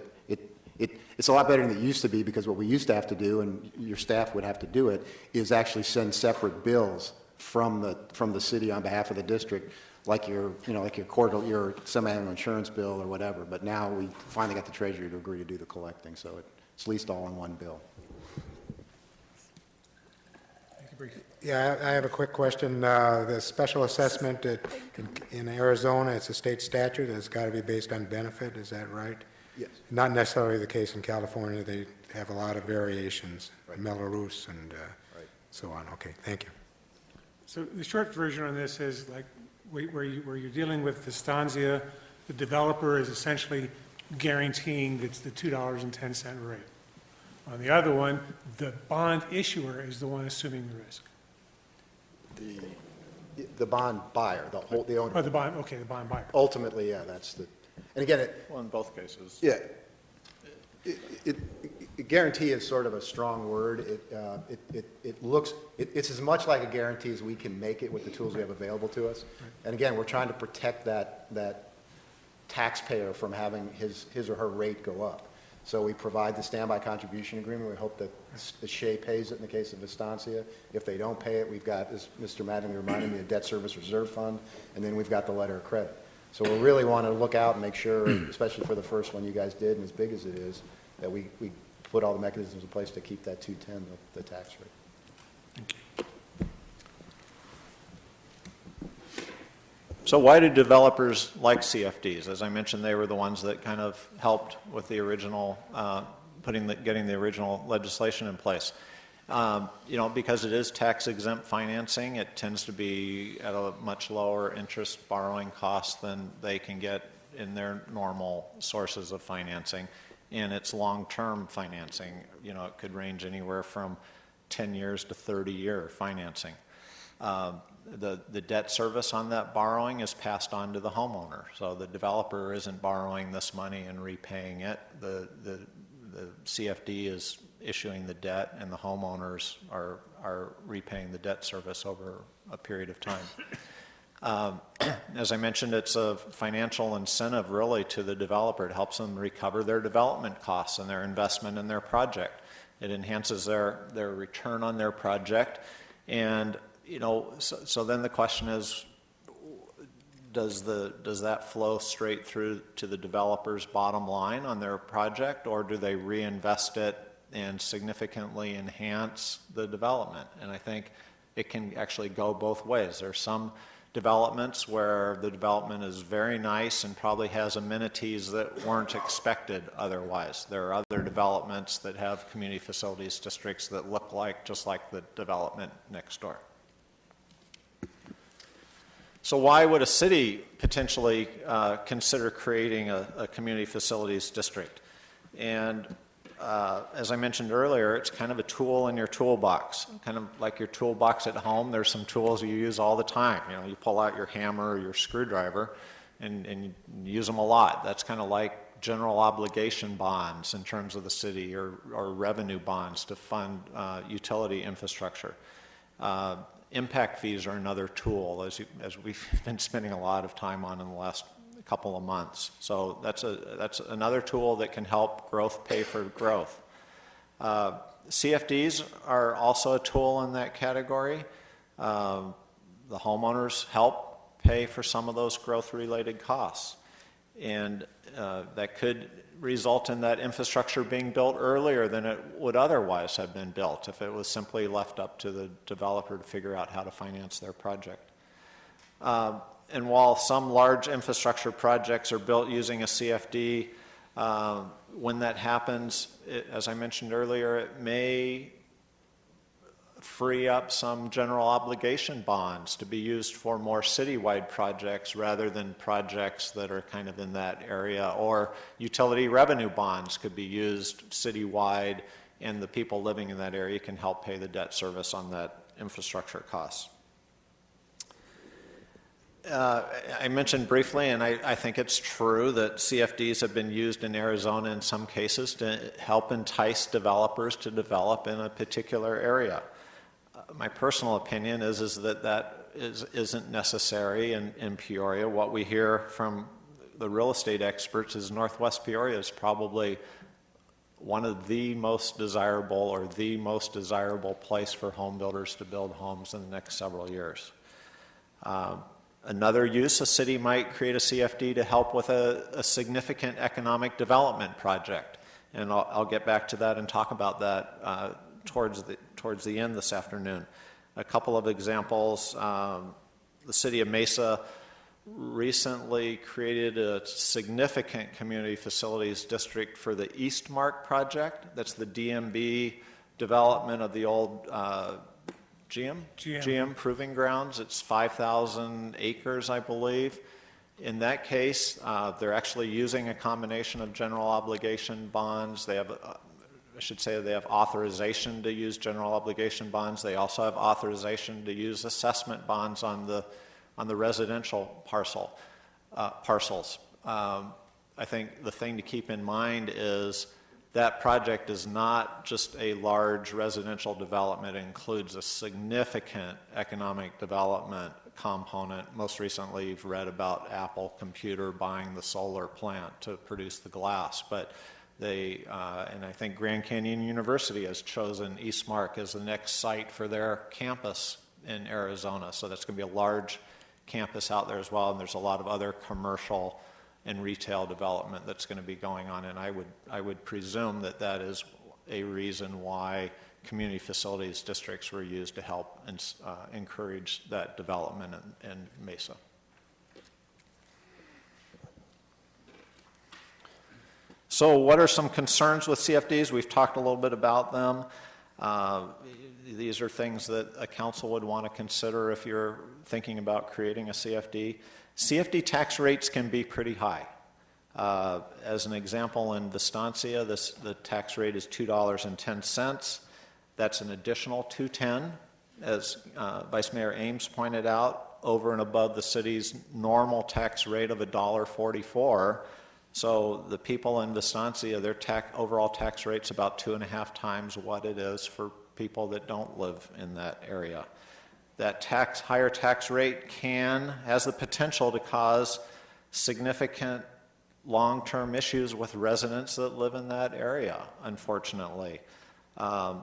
it's a lot better than it used to be, because what we used to have to do, and your staff would have to do it, is actually send separate bills from the city on behalf of the district, like your semi-annual insurance bill or whatever. But now we finally got the treasurer to agree to do the collecting, so it's at least all in one bill. Yeah, I have a quick question. The special assessment in Arizona, it's a state statute. It's got to be based on benefit. Is that right? Yes. Not necessarily the case in California. They have a lot of variations, Right. Melrose and Right. so on. Okay, thank you. So the short version on this is like where you're dealing with Estancia, the developer is essentially guaranteeing it's the $2.10 rate. On the other one, the bond issuer is the one assuming the risk. The bond buyer, the owner. Oh, the bond buyer. Ultimately, yeah, that's the, and again, Well, in both cases. yeah, guarantee is sort of a strong word. It's as much like a guarantee as we can make it with the tools we have available to us. And again, we're trying to protect that taxpayer from having his or her rate go up. So we provide the standby contribution agreement. We hope that the SHAE pays it in the case of Estancia. If they don't pay it, we've got, as Mr. Mattingly reminded me, a debt service reserve fund, and then we've got the letter of credit. So we really want to look out and make sure, especially for the first one you guys did, and as big as it is, that we put all the mechanisms in place to keep that 210, the tax rate. So why do developers like CFDs? As I mentioned, they were the ones that kind of helped with the original, getting the original legislation in place. Because it is tax exempt financing, it tends to be at a much lower interest borrowing cost than they can get in their normal sources of financing. And it's long-term financing. It could range anywhere from 10 years to 30-year financing. the debt service on that borrowing is passed on to the homeowner. So the developer isn't borrowing this money and repaying it. The CFD is issuing the debt, and the homeowners are repaying the debt service over a period of time. As I mentioned, it's a financial incentive really to the developer. It helps them recover their development costs and their investment in their project. It enhances their return on their project. And, so then the question is, does that flow straight through to the developer's bottom line on their project, or do they reinvest it and significantly enhance the development? And I think it can actually go both ways. There's some developments where the development is very nice and probably has amenities that weren't expected otherwise. There are other developments that have community facilities districts that look just like the development next door. So why would a city potentially consider creating a community facilities district? And as I mentioned earlier, it's kind of a tool in your toolbox. Kind of like your toolbox at home, there's some tools you use all the time. You pull out your hammer or your screwdriver and you use them a lot. That's kind of like general obligation bonds in terms of the city, or revenue bonds to fund utility infrastructure. Impact fees are another tool, as we've been spending a lot of time on in the last couple of months. So that's another tool that can help growth pay for growth. CFDs are also a tool in that category. The homeowners help pay for some of those growth-related costs. And that could result in that infrastructure being built earlier than it would otherwise have been built if it was simply left up to the developer to figure out how to finance their project. And while some large infrastructure projects are built using a CFD, when that happens, as I mentioned earlier, it may free up some general obligation bonds to be used for more citywide projects rather than projects that are kind of in that area. Or utility revenue bonds could be used citywide, and the people living in that area can help pay the debt service on that infrastructure costs. I mentioned briefly, and I think it's true, that CFDs have been used in Arizona in some cases to help entice developers to develop in a particular area. My personal opinion is that isn't necessary in Peoria. What we hear from the real estate experts is Northwest Peoria is probably one of the most desirable or the most desirable place for home builders to build homes in the next several years. Another use, a city might create a CFD to help with a significant economic development project. And I'll get back to that and talk about that towards the end this afternoon. A couple of examples. The city of Mesa recently created a significant community facilities district for the Eastmark project. That's the DMB development of the old GM Proving Grounds. It's 5,000 acres, I believe. In that case, they're actually using a combination of general obligation bonds. They have, I should say, they have authorization to use general obligation bonds. They also have authorization to use assessment bonds on the residential parcels. I think the thing to keep in mind is that project is not just a large residential development. It includes a significant economic development component. Most recently, you've read about Apple Computer buying the solar plant to produce the glass. But and I think Grand Canyon University has chosen Eastmark as the next site for their campus in Arizona. So that's going to be a large campus out there as well. And there's a lot of other commercial and retail development that's going to be going on, and I would presume that is a reason why community facilities districts were used to help encourage that development in Mesa. So what are some concerns with CFDs? We've talked a little bit about them. These are things that a council would want to consider if you're thinking about creating a CFD. CFD tax rates can be pretty high. As an example, in Vistancia, the tax rate is $2.10. That's an additional $2.10 as Vice Mayor Ames pointed out, over and above the city's normal tax rate of $1.44. So the people in Vistancia, their overall tax rate's about 2.5 times what it is for people that don't live in that area. That higher tax rate has the potential to cause significant long-term issues with residents that live in that area, unfortunately. As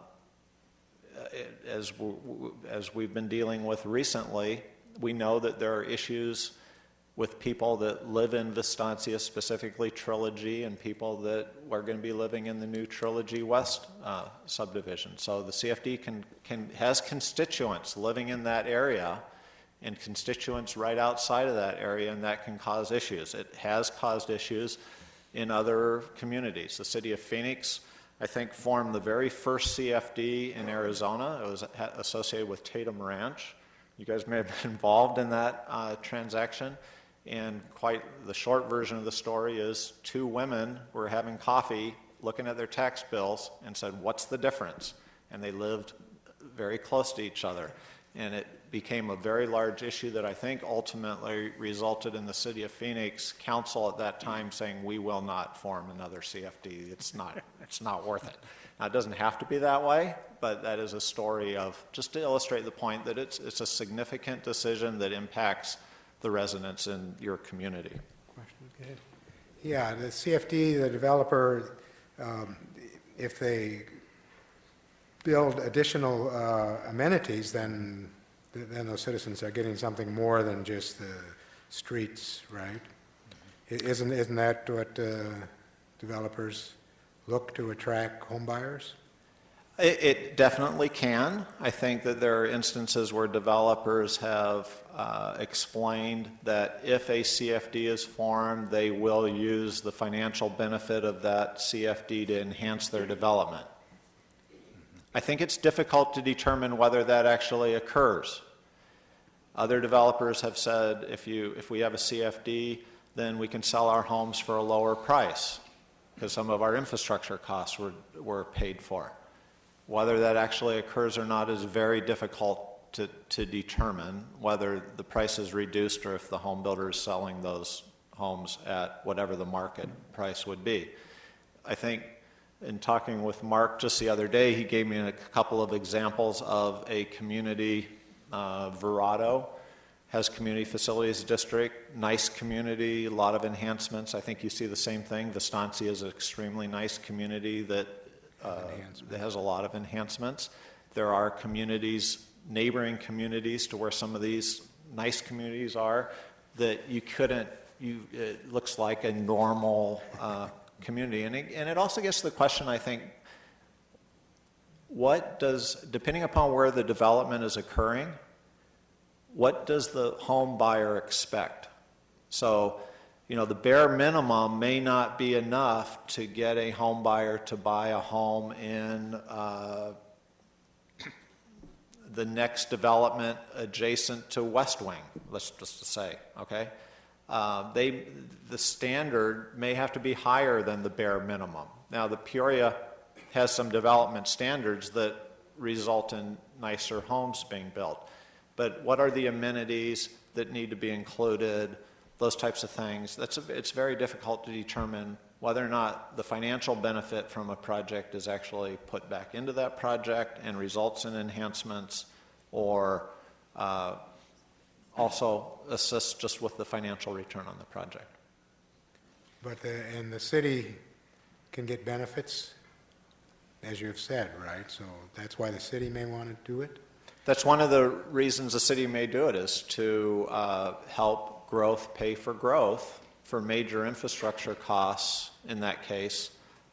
we've been dealing with recently, we know that there are issues with people that live in Vistancia, specifically Trilogy, and people that are going to be living in the new Trilogy West subdivision. So the CFD has constituents living in that area and constituents right outside of that area, and that can cause issues. It has caused issues in other communities. The city of Phoenix, I think, formed the very first CFD in Arizona. It was associated with Tatum Ranch. You guys may have been involved in that transaction. And quite the short version of the story is 2 women were having coffee, looking at their tax bills, and said, "What's the difference?" And they lived very close to each other. And it became a very large issue that I think ultimately resulted in the city of Phoenix council at that time saying, "We will not form another CFD. It's not worth it." Now, it doesn't have to be that way, but that is a story of, just to illustrate the point that it's a significant decision that impacts the residents in your community. Yeah, the CFD, the developer, if they build additional amenities, then those citizens are getting something more than just the streets, right? Isn't that what developers look to attract home buyers? It definitely can. I think that there are instances where developers have explained that if a CFD is formed, they will use the financial benefit of that CFD to enhance their development. I think it's difficult to determine whether that actually occurs. Other developers have said if we have a CFD, then we can sell our homes for a lower price because some of our infrastructure costs were paid for. Whether that actually occurs or not is very difficult to determine, whether the price is reduced or if the home builder is selling those homes at whatever the market price would be. I think in talking with Mark just the other day, he gave me a couple of examples of a community, Verrado has community facilities district, nice community, a lot of enhancements. I think you see the same thing. Vistancia is an extremely nice community that has a lot of enhancements. There are communities, neighboring communities to where some of these nice communities are that it looks like a normal community. And it also gets to the question, I think, depending upon where the development is occurring, what does the home buyer expect? So, the bare minimum may not be enough to get a home buyer to buy a home in the next development adjacent to West Wing, let's just say, okay? The standard may have to be higher than the bare minimum. Now, the Peoria has some development standards that result in nicer homes being built. But what are the amenities that need to be included? Those types of things. It's very difficult to determine whether or not the financial benefit from a project is actually put back into that project and results in enhancements, or also assists just with the financial return on the project. But the city can get benefits, as you've said, right? So that's why the city may want to do it? That's one of the reasons the city may do it, is to help growth pay for growth for major infrastructure costs. In that case,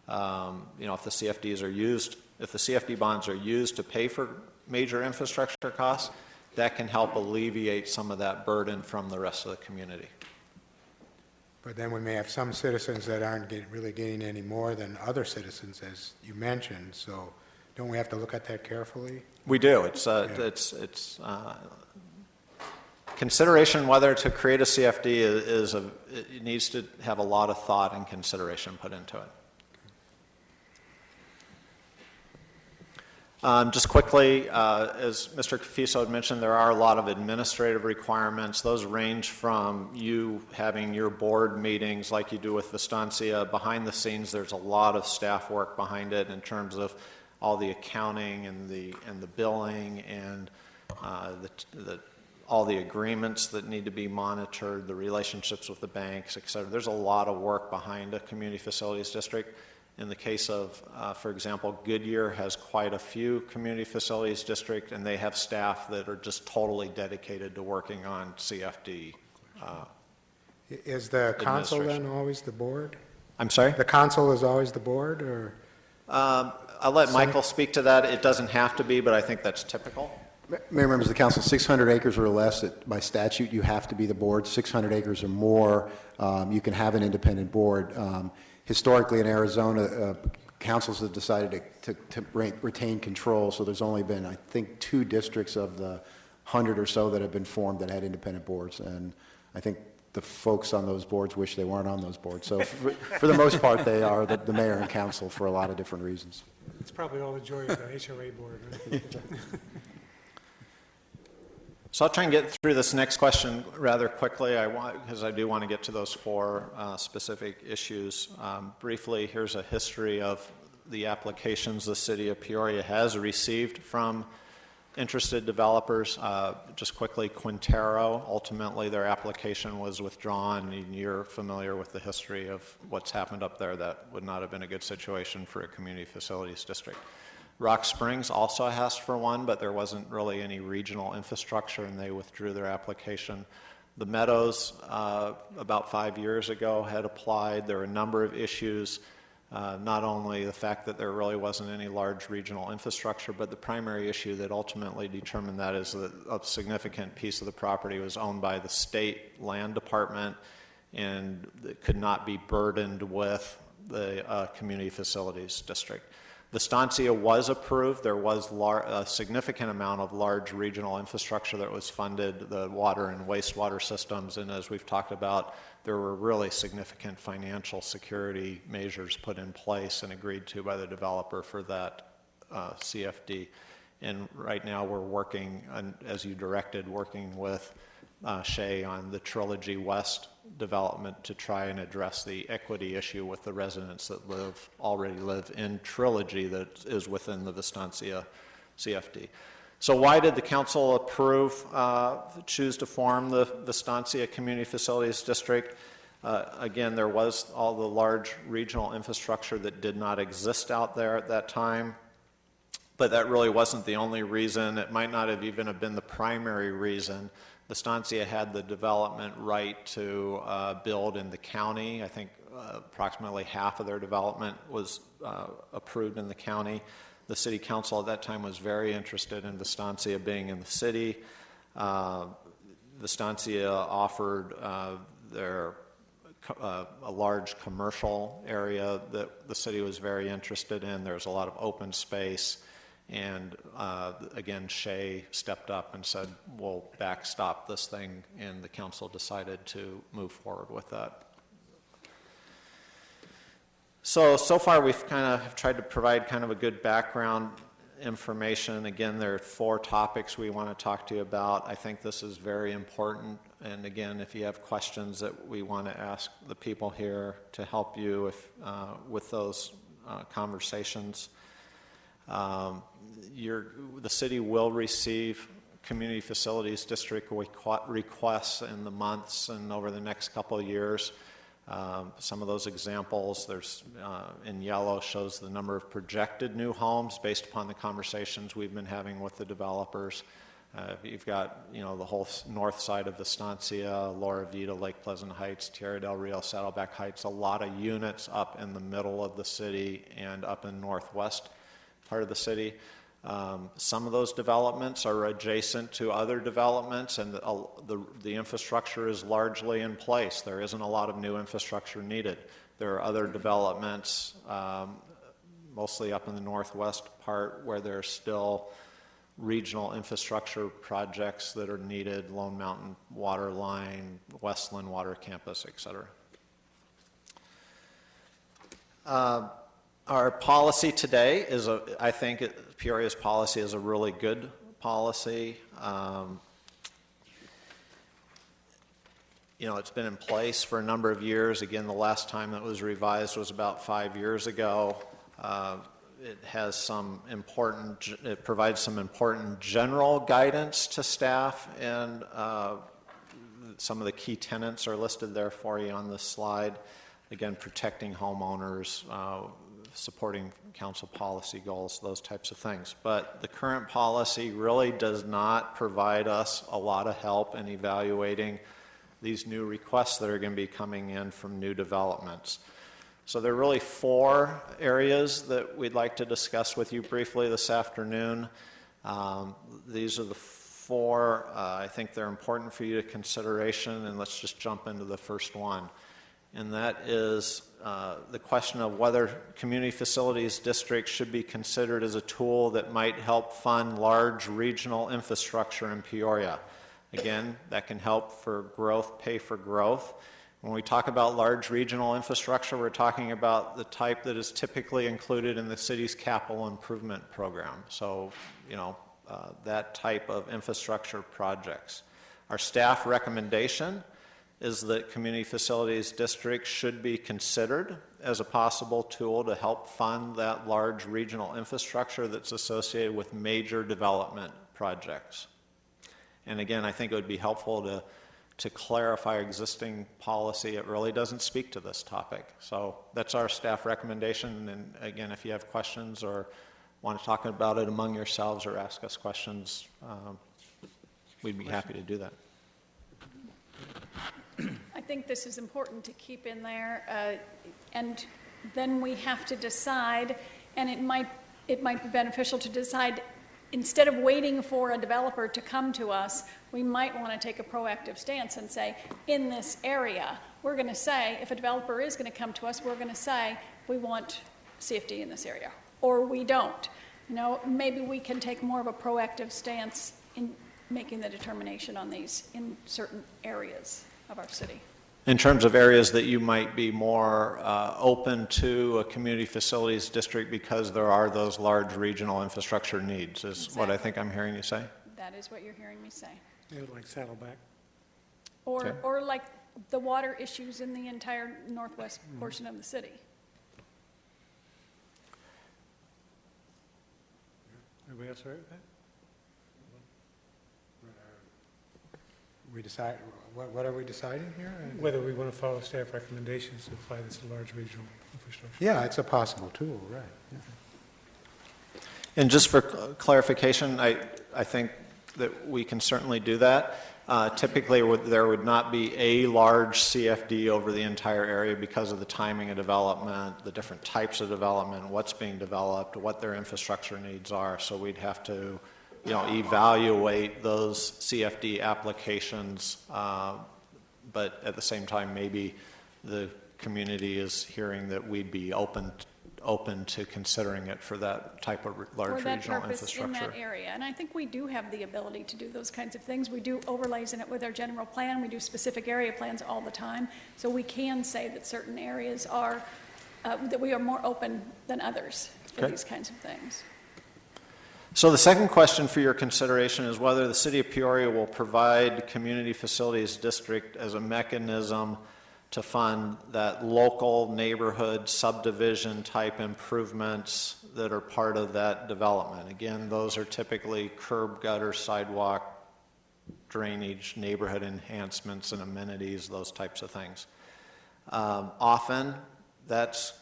if the CFDs are used, if the CFD bonds are used to pay for major infrastructure costs, that can help alleviate some of that burden from the rest of the community. But then we may have some citizens that aren't really getting any more than other citizens, as you mentioned. So don't we have to look at that carefully? We do. It's consideration whether to create a CFD it needs to have a lot of thought and consideration put into it. Just quickly, as Mr. Cafiso had mentioned, there are a lot of administrative requirements. Those range from you having your board meetings like you do with Vistancia. Behind the scenes, there's a lot of staff work behind it in terms of all the accounting and the billing and all the agreements that need to be monitored, the relationships with the banks, et cetera. There's a lot of work behind a community facilities district. In the case of, for example, Goodyear has quite a few community facilities district, and they have staff that are just totally dedicated to working on CFD. Is the council then administration. always the board? I'm sorry? The council is always the board, or? I'll let Michael speak to that. It doesn't have to be, but I think that's typical. Mayor, members of the council, 600 acres or less, by statute, you have to be the board. 600 acres or more, you can have an independent board. Historically in Arizona, councils have decided to retain control, so there's only been, I think, 2 districts of the 100 or so that have been formed that had independent boards, and I think the folks on those boards wish they weren't on those boards. So for the most part, they are the mayor and council for a lot of different reasons. It's probably all the joy of the HOA board, right? So I'll try and get through this next question rather quickly, because I do want to get to those 4 specific issues. Briefly, here's a history of the applications the city of Peoria has received from interested developers. Just quickly, Quintero, ultimately their application was withdrawn, and you're familiar with the history of what's happened up there. That would not have been a good situation for a community facilities district. Rock Springs also asked for one, but there wasn't really any regional infrastructure, and they withdrew their application. The Meadows, about 5 years ago, had applied. There were a number of issues, not only the fact that there really wasn't any large regional infrastructure, but the primary issue that ultimately determined that is that a significant piece of the property was owned by the state land department, and it could not be burdened with the community facilities district. Vistancia was approved. There was a significant amount of large regional infrastructure that was funded, the water and wastewater systems, and as we've talked about, there were really significant financial security measures put in place and agreed to by the developer for that CFD. And right now we're working, as you directed, working with Shea on the Trilogy West development to try and address the equity issue with the residents that already live in Trilogy that is within the Vistancia CFD. So why did the council choose to form the Vistancia Community Facilities District? Again, there was all the large regional infrastructure that did not exist out there at that time, but that really wasn't the only reason. It might not have even been the primary reason. Vistancia had the development right to build in the county. I think approximately half of their development was approved in the county. The city council at that time was very interested in Vistancia being in the city. Vistancia offered a large commercial area that the city was very interested in. There was a lot of open space. And again, Shea stepped up and said, we'll backstop this thing, and the council decided to move forward with that. So far we've kind of tried to provide kind of a good background information. Again, there are 4 topics we want to talk to you about. I think this is very important. And again, if you have questions that we want to ask the people here to help you with those conversations. The city will receive community facilities district requests in the months and over the next couple of years. Some of those examples, there's in yellow shows the number of projected new homes based upon the conversations we've been having with the developers. You've got the whole north side of Vistancia, Laura Vita, Lake Pleasant Heights, Tierra del Rio, Saddleback Heights, a lot of units up in the middle of the city and up in northwest part of the city. Some of those developments are adjacent to other developments, and the infrastructure is largely in place. There isn't a lot of new infrastructure needed. There are other developments, mostly up in the northwest part, where there's still regional infrastructure projects that are needed, Lone Mountain Water Line, Westland Water Campus, et cetera. Our policy today is, I think Peoria's policy is a really good policy. It's been in place for a number of years. Again, the last time that was revised was about 5 years ago. It provides some important general guidance to staff, and some of the key tenets are listed there for you on this slide. Again, protecting homeowners, supporting council policy goals, those types of things. But the current policy really does not provide us a lot of help in evaluating these new requests that are going to be coming in from new developments. So there are really 4 areas that we'd like to discuss with you briefly this afternoon. These are the 4. I think they're important for you to consideration, and let's just jump into the first one. And that is the question of whether community facilities districts should be considered as a tool that might help fund large regional infrastructure in Peoria. Again, that can help for growth, pay for growth. When we talk about large regional infrastructure, we're talking about the type that is typically included in the city's capital improvement program. So, that type of infrastructure projects. Our staff recommendation is that community facilities districts should be considered as a possible tool to help fund that large regional infrastructure that's associated with major development projects. And again, I think it would be helpful to clarify existing policy. It really doesn't speak to this topic. So that's our staff recommendation. And again, if you have questions or want to talk about it among yourselves or ask us questions, we'd be happy to do that. I think this is important to keep in there, and then we have to decide, and it might be beneficial to decide, instead of waiting for a developer to come to us, we might want to take a proactive stance and say, in this area, we're going to say, if a developer is going to come to us, we're going to say, we want CFD in this area, or we don't. Maybe we can take more of a proactive stance in making the determination on these in certain areas of our city. In terms of areas that you might be more open to a community facilities district because there are those large regional infrastructure needs, is exactly what I think I'm hearing you say? That is what you're hearing me say. Like Saddleback. Or like the water issues in the entire northwest portion of the city. Everybody else all right with that? We decide, what are we deciding here? Whether we want to follow staff recommendations to apply this to large regional infrastructure. Yeah, it's a possible tool, right. Yeah. And just for clarification, I think that we can certainly do that. Typically, there would not be a large CFD over the entire area because of the timing of development, the different types of development, what's being developed, what their infrastructure needs are. So we'd have to evaluate those CFD applications, but at the same time, maybe the community is hearing that we'd be open to considering it for that type of large regional infrastructure. In that area. And I think we do have the ability to do those kinds of things. We do overlays in it with our general plan. We do specific area plans all the time. So we can say that certain areas are, that we are more open than others for these kinds of things. So the second question for your consideration is whether the City of Peoria will provide Community Facilities District as a mechanism to fund that local neighborhood subdivision type improvements that are part of that development. Again, those are typically curb, gutter, sidewalk, drainage, neighborhood enhancements and amenities, those types of things. Often that's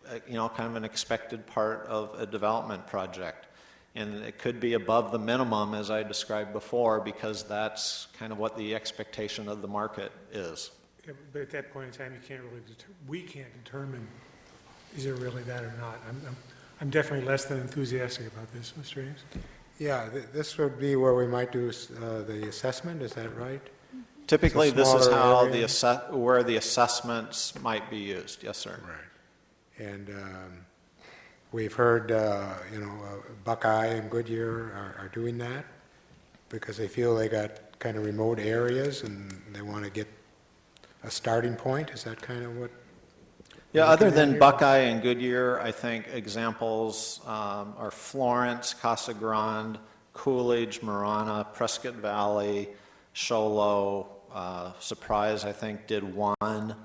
kind of an expected part of a development project. And it could be above the minimum, as I described before, because that's kind of what the expectation of the market is. Yeah, but at that point in time, we can't determine is it really that or not. I'm definitely less than enthusiastic about this, Mr. Ames. Yeah, this would be where we might do the assessment, is that right? Typically, this is how where the assessments might be used. Yes, sir. Right. And we've heard, Buckeye and Goodyear are doing that because they feel they got kind of remote areas and they want to get a starting point. Is that kind of what? Yeah, other than here? Buckeye and Goodyear, I think examples are Florence, Casa Grande, Coolidge, Marana, Prescott Valley, Show Low, Surprise, I think, did one,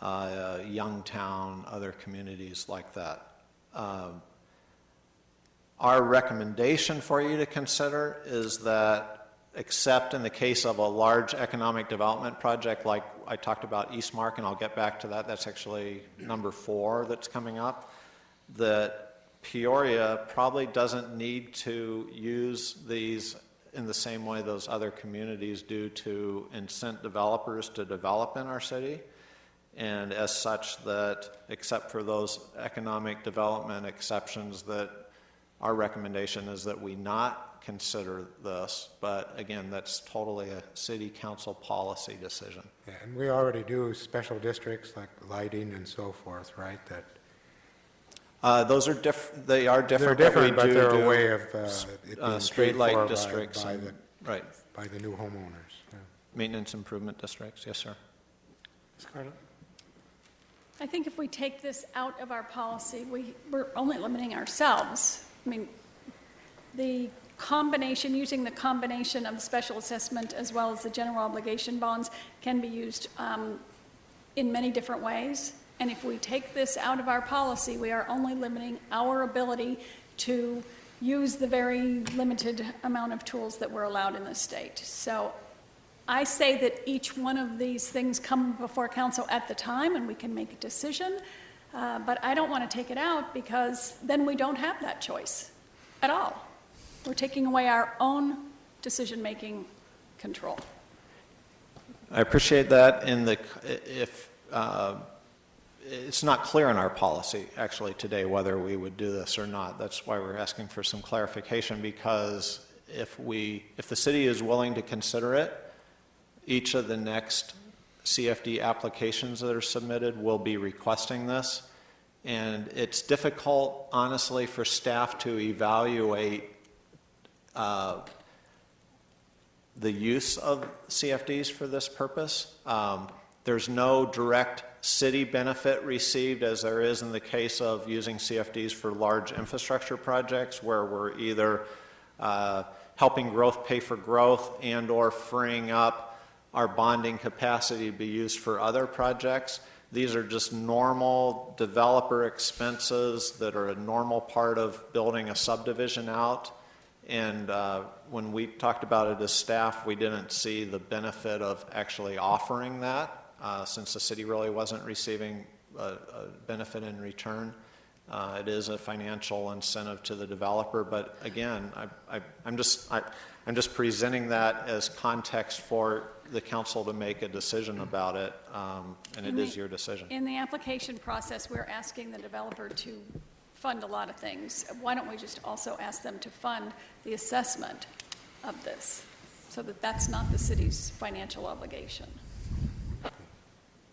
Youngtown, other communities like that. Our recommendation for you to consider is that, except in the case of a large economic development project like I talked about Eastmark, and I'll get back to that, that's actually number 4 that's coming up, that Peoria probably doesn't need to use these in the same way those other communities do to incent developers to develop in our city. And as such, that except for those economic development exceptions, that our recommendation is that we not consider this, but again, that's totally a city council policy decision. Yeah, and we already do special districts like lighting and so forth, right? That Those are different. They are different. they're different, but but we they're do a way of it being street paid light for districts by and, the, right, by the new homeowners. Yeah. maintenance improvement districts. Yes, sir. Scarlett? I think if we take this out of our policy, we're only limiting ourselves. I mean, the combination, using the combination of the special assessment as well as the general obligation bonds can be used in many different ways. And if we take this out of our policy, we are only limiting our ability to use the very limited amount of tools that we're allowed in the state. So I say that each one of these things come before council at the time and we can make a decision, but I don't want to take it out because then we don't have that choice at all. We're taking away our own decision-making control. I appreciate that. If it's not clear in our policy actually today whether we would do this or not. That's why we're asking for some clarification, because if the city is willing to consider it, each of the next CFD applications that are submitted will be requesting this. And it's difficult, honestly, for staff to evaluate the use of CFDs for this purpose. There's no direct city benefit received, as there is in the case of using CFDs for large infrastructure projects, where we're either helping growth pay for growth and or freeing up our bonding capacity to be used for other projects. These are just normal developer expenses that are a normal part of building a subdivision out. And when we talked about it as staff, we didn't see the benefit of actually offering that, since the city really wasn't receiving a benefit in return. It is a financial incentive to the developer, but again, I'm just presenting that as context for the council to make a decision about it, and it is your decision. In the application process, we're asking the developer to fund a lot of things. Why don't we just also ask them to fund the assessment of this, so that that's not the city's financial obligation?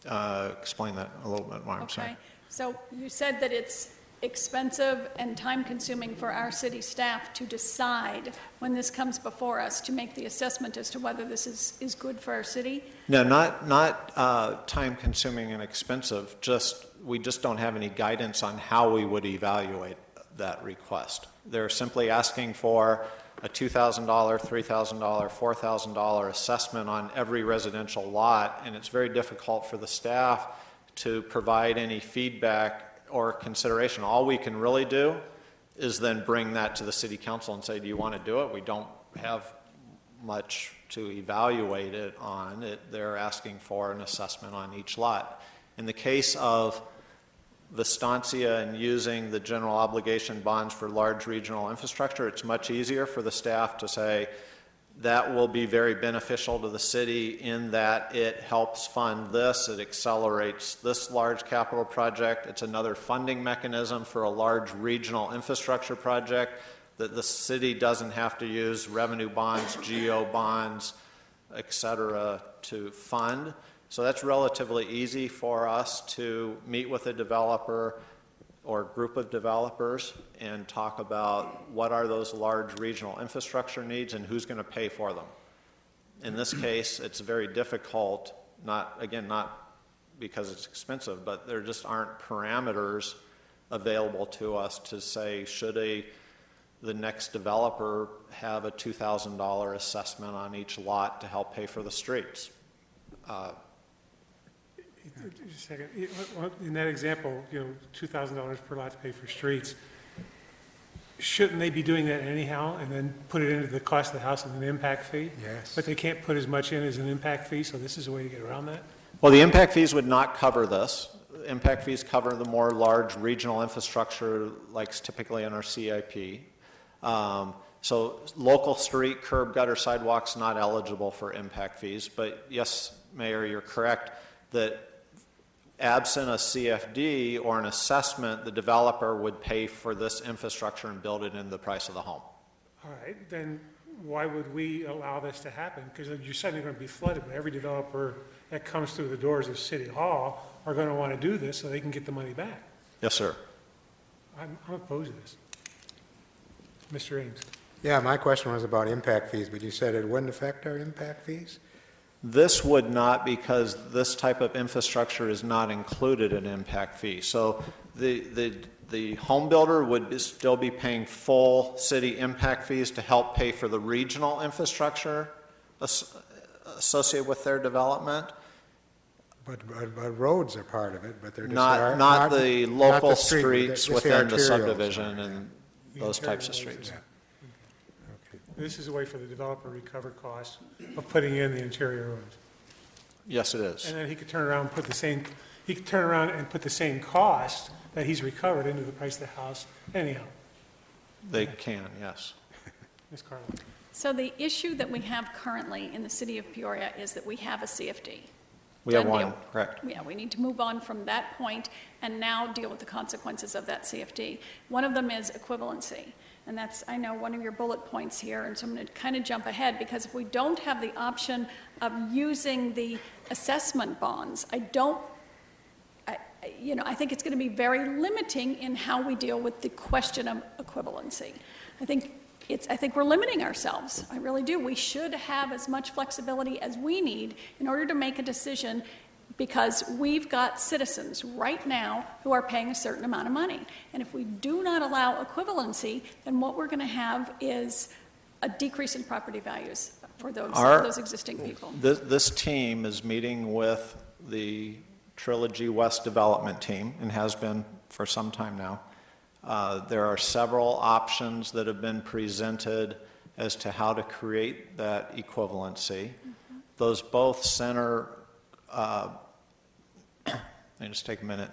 Explain that a little bit more. I'm sorry. Okay, so you said that it's expensive and time-consuming for our city staff to decide when this comes before us to make the assessment as to whether this is good for our city? No, not time-consuming and expensive. We just don't have any guidance on how we would evaluate that request. They're simply asking for a $2,000, $3,000, $4,000 assessment on every residential lot, and it's very difficult for the staff to provide any feedback or consideration. All we can really do is then bring that to the city council and say, do you want to do it? We don't have much to evaluate it on. They're asking for an assessment on each lot. In the case of Vistancia and using the general obligation bonds for large regional infrastructure, it's much easier for the staff to say that will be very beneficial to the city in that it helps fund this, it accelerates this large capital project. It's another funding mechanism for a large regional infrastructure project that the city doesn't have to use revenue bonds, geo bonds, et cetera, to fund. So that's relatively easy for us to meet with a developer or group of developers and talk about what are those large regional infrastructure needs and who's going to pay for them. In this case, it's very difficult, not because it's expensive, but there just aren't parameters available to us to say, should the next developer have a $2,000 assessment on each lot to help pay for the streets? Just a second. In that example, $2,000 per lot to pay for streets, shouldn't they be doing that anyhow and then put it into the cost of the house as an impact fee? Yes. But they can't put as much in as an impact fee, so this is a way to get around that? Well, the impact fees would not cover this. Impact fees cover the more large regional infrastructure, like typically in our CIP. So local street, curb, gutter, sidewalks, not eligible for impact fees. But yes, Mayor, you're correct that absent a CFD or an assessment, the developer would pay for this infrastructure and build it into the price of the home. All right, then why would we allow this to happen? Because you're suddenly going to be flooded, but every developer that comes through the doors of City Hall are going to want to do this so they can get the money back. Yes, sir. I'm opposed to this. Mr. Ames. Yeah, my question was about impact fees, but you said it wouldn't affect our impact fees? This would not, because this type of infrastructure is not included in impact fee. So the home builder would still be paying full city impact fees to help pay for the regional infrastructure associated with their development. But roads are part of it, but they're just... Not the local not the street, streets just the within the arterials. subdivision and those The types of arterial streets. roads, This is a way for the developer to recover costs of putting in the interior roads. Yes, it is. And then he could turn around and put the same cost that he's recovered into the price of the house anyhow. They can, yes. Ms. Carla. So the issue that we have currently in the city of Peoria is that we have a CFD. We have Done one, deal. correct. Yeah, we need to move on from that point and now deal with the consequences of that CFD. One of them is equivalency. And that's, I know, one of your bullet points here, and so I'm going to kind of jump ahead, because if we don't have the option of using the assessment bonds, I think it's going to be very limiting in how we deal with the question of equivalency. I think we're limiting ourselves. I really do. We should have as much flexibility as we need in order to make a decision, because we've got citizens right now who are paying a certain amount of money. And if we do not allow equivalency, then what we're going to have is a decrease in property values for those existing people. This team is meeting with the Trilogy West development team and has been for some time now. There are several options that have been presented as to how to create that equivalency. Mm-hmm. Those both center, let me just take a minute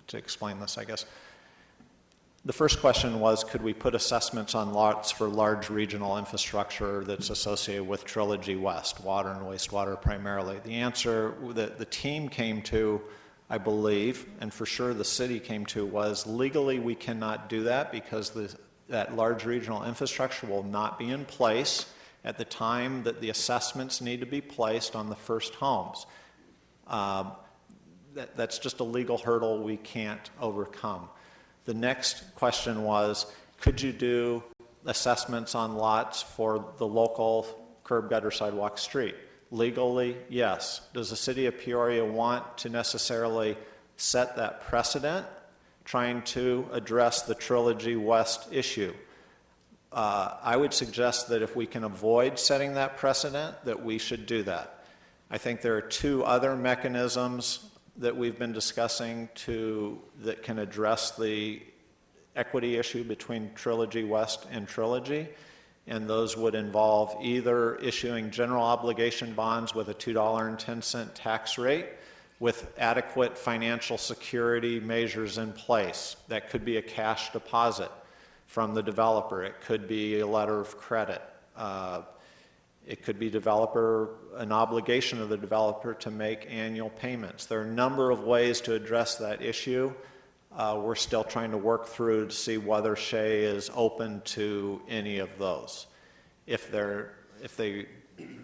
to explain this, I guess. The first question was, could we put assessments on lots for large regional infrastructure that's associated with Trilogy West, water and wastewater primarily? The answer that the team came to, I believe, and for sure the city came to, was legally we cannot do that because that large regional infrastructure will not be in place at the time that the assessments need to be placed on the first homes. That's just a legal hurdle we can't overcome. The next question was, could you do assessments on lots for the local curb, gutter, sidewalk, street? Legally, yes. Does the city of Peoria want to necessarily set that precedent, trying to address the Trilogy West issue? I would suggest that if we can avoid setting that precedent, that we should do that. I think there are two other mechanisms that we've been discussing that can address the equity issue between Trilogy West and Trilogy, and those would involve either issuing general obligation bonds with a $2.10 tax rate with adequate financial security measures in place. That could be a cash deposit from the developer. It could be a letter of credit. It could be an obligation of the developer to make annual payments. There are a number of ways to address that issue. We're still trying to work through to see whether Shea is open to any of those. If they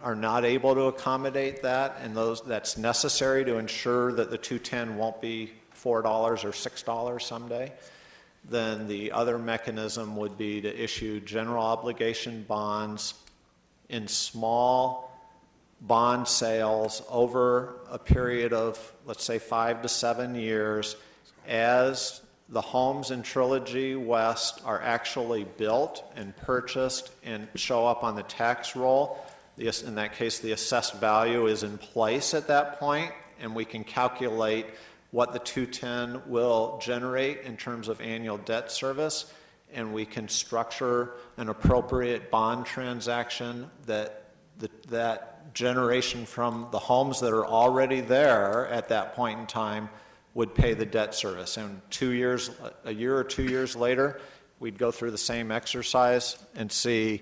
are not able to accommodate that, and that's necessary to ensure that the 210 won't be $4 or $6 someday, then the other mechanism would be to issue general obligation bonds in small bond sales over a period of, let's say, 5 to 7 years as the homes in Trilogy West are actually built and purchased and show up on the tax roll. In that case, the assessed value is in place at that point, and we can calculate what the 210 will generate in terms of annual debt service, and we can structure an appropriate bond transaction that generation from the homes that are already there at that point in time would pay the debt service. And a year or 2 years later, we'd go through the same exercise and see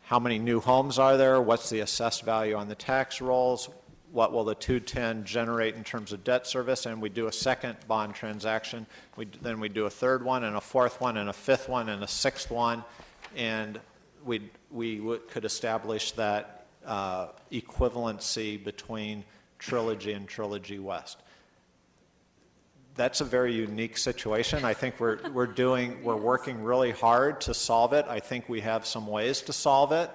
how many new homes are there, what's the assessed value on the tax rolls, what will the 210 generate in terms of debt service, and we do a second bond transaction. Then we do a third one, and a fourth one, and a fifth one, and a sixth one, and we could establish that equivalency between Trilogy and Trilogy West. That's a very unique situation. I think we're working really hard to solve it. I think we have some ways to solve it.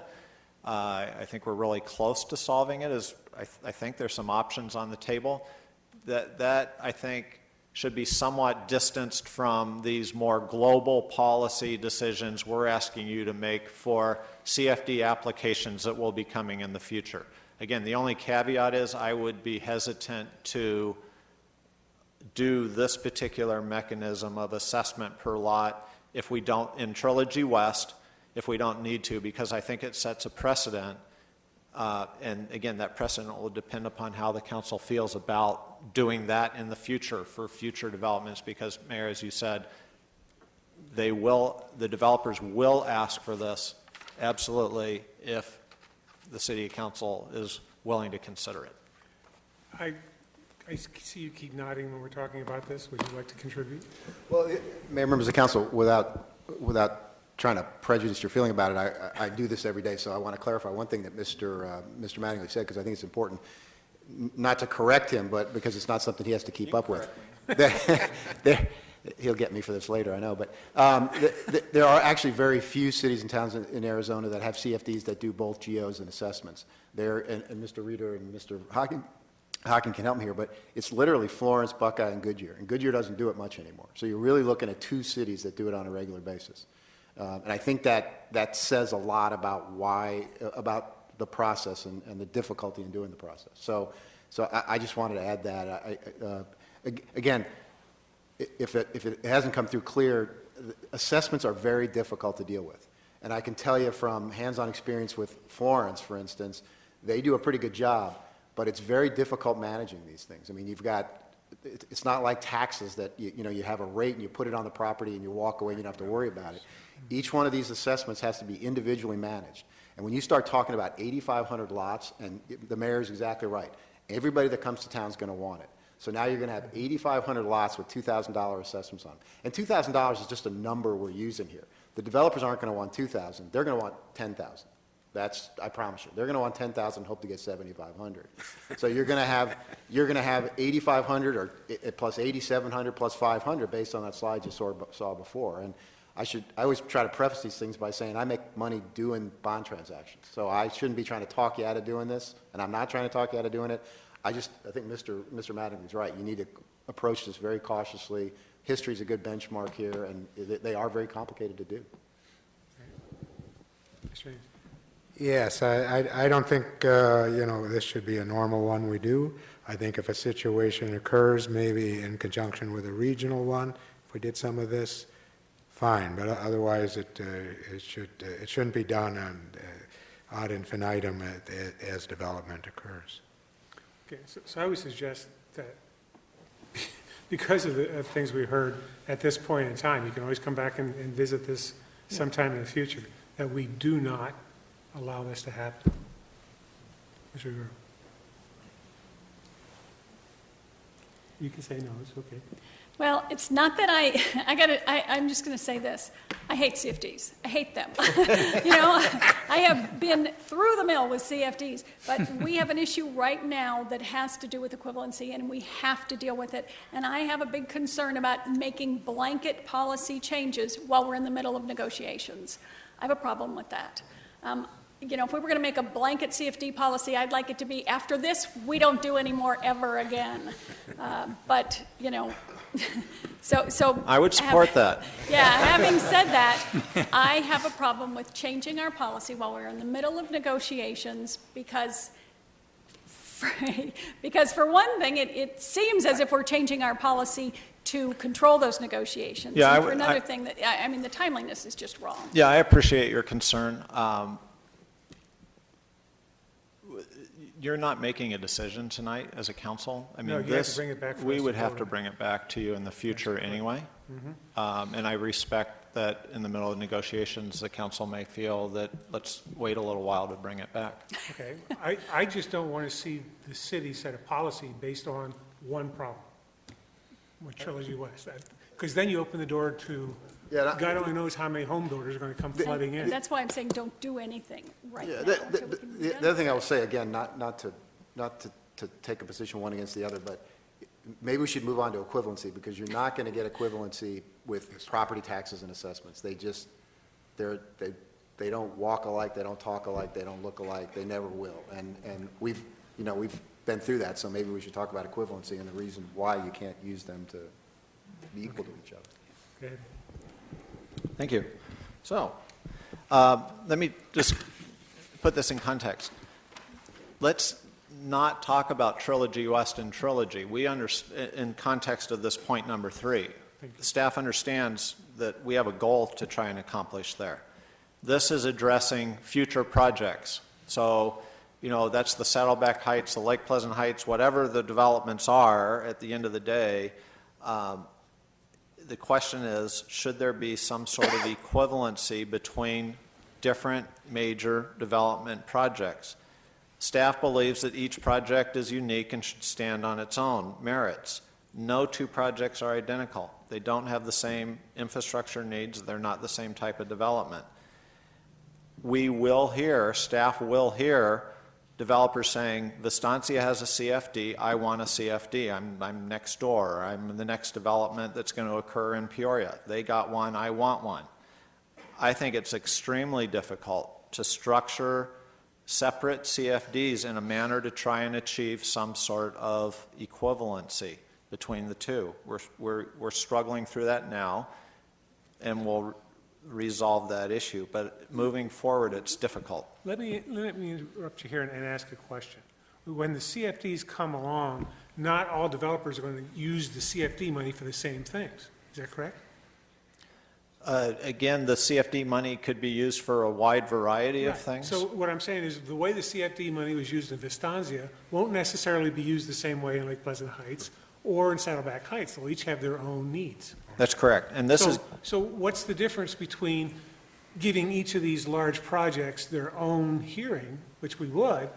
I think we're really close to solving it. I think there's some options on the table that I think should be somewhat distanced from these more global policy decisions we're asking you to make for CFD applications that will be coming in the future. Again, the only caveat is I would be hesitant to do this particular mechanism of assessment per lot if we don't, in Trilogy West, if we don't need to, because I think it sets a precedent. And again, that precedent will depend upon how the council feels about doing that in the future for future developments, because, Mayor, as you said, the developers will ask for this, absolutely, if the city council is willing to consider it. I see you keep nodding when we're talking about this. Would you like to contribute? Well, Mayor, members of council, without trying to prejudice your feeling about it, I do this every day, so I want to clarify one thing that Mr. Mattingly said, because I think it's important, not to correct him, but because it's not something he has to keep up with. He'll get me for this later, I know, but there are actually very few cities and towns in Arizona that have CFDs that do both GOs and assessments. And Mr. Reeder and Mr. Hocking can help me here, but it's literally Florence, Buckeye, and Goodyear. And Goodyear doesn't do it much anymore. So you're really looking at 2 cities that do it on a regular basis. And I think that says a lot about about the process and the difficulty in doing the process. So I just wanted to add that. Again, if it hasn't come through clear, assessments are very difficult to deal with. And I can tell you from hands-on experience with Florence, for instance, they do a pretty good job, but it's very difficult managing these things. I mean, it's not like taxes that you have a rate and you put it on the property and you walk away and you don't have to worry about it. Each one of these assessments has to be individually managed. And when you start talking about 8,500 lots, and the mayor's exactly right, everybody that comes to town is going to want it. So now you're going to have 8,500 lots with $2,000 assessments on them. And $2,000 is just a number we're using here. The developers aren't going to want $2,000. They're going to want $10,000. I promise you. They're going to want $10,000 and hope to get $7,500. So you're going to have 8,500 or plus 8,700 plus 500 based on that slide you saw before. And I always try to preface these things by saying I make money doing bond transactions. So I shouldn't be trying to talk you out of doing this, and I'm not trying to talk you out of doing it. I think Mr. Mattingly's right. You need to approach this very cautiously. History is a good benchmark here, and they are very complicated to do. Yes, I don't think, this should be a normal one we do. I think if a situation occurs, maybe in conjunction with a regional one, if we did some of this, fine, but otherwise it shouldn't be done ad infinitum as development occurs. Okay, so I would suggest that because of the things we heard at this point in time, you can always come back and visit this sometime in the future, that we do not allow this to happen. Mr. Guru. You can say no, it's okay. Well, it's not that I'm just going to say this. I hate CFDs. I hate them. I have been through the mill with CFDs, but we have an issue right now that has to do with equivalency, and we have to deal with it. And I have a big concern about making blanket policy changes while we're in the middle of negotiations. I have a problem with that. you know, if we were going to make a blanket CFD policy, I'd like it to be, after this, we don't do any more ever again. But, you know, so. I would support that. Yeah, having said that, I have a problem with changing our policy while we're in the middle of negotiations because for one thing, it seems as if we're changing our policy to control those negotiations. Yeah, and for another thing, that I mean, the timeliness is just wrong. Yeah, I appreciate your concern. You're not making a decision tonight as a council. I mean, No, you have to bring it back for we us would to have vote to on. bring it back to you in the future anyway. And I respect that in the middle of negotiations, the council may feel that let's wait a little while to bring it back. Okay, I just don't want to see the city set a policy based on one problem with Trilogy West. Because then you open the door to, God only knows how many home builders are going to come flooding in. That's why I'm saying don't do anything right Yeah, now. until we can be the done other with thing I will that. say, again, not to take a position one against the other, but maybe we should move on to equivalency, because you're not going to get equivalency with property taxes and assessments. They just, they don't walk alike, they don't talk alike, they don't look alike, they never will. And we've been through that, so maybe we should talk about equivalency and the reason why you can't use them to be equal to each other. Okay. Thank you. So, let me just put this in context. Let's not talk about Trilogy West and Trilogy. We understand, in context of this point number 3, staff understands that we have a goal to try and accomplish there. This is addressing future projects. So, you know, that's the Saddleback Heights, the Lake Pleasant Heights, whatever the developments are at the end of the day. The question is, should there be some sort of equivalency between different major development projects? Staff believes that each project is unique and should stand on its own merits. No two projects are identical. They don't have the same infrastructure needs. They're not the same type of development. We will hear, staff will hear, developers saying, Vistancia has a CFD, I want a CFD, I'm next door, I'm the next development that's going to occur in Peoria. They got one, I want one. I think it's extremely difficult to structure separate CFDs in a manner to try and achieve some sort of equivalency between the two. We're struggling through that now, and we'll resolve that issue, but moving forward, it's difficult. Let me interrupt you here and ask a question. When the CFDs come along, not all developers are going to use the CFD money for the same things. Is that correct? Again, the CFD money could be used for a wide variety of things. So what I'm saying is the way the CFD money was used in Vistancia won't necessarily be used the same way in Lake Pleasant Heights or in Saddleback Heights. They'll each have their own needs. That's correct. And this is So what's the difference between giving each of these large projects their own hearing, which we would,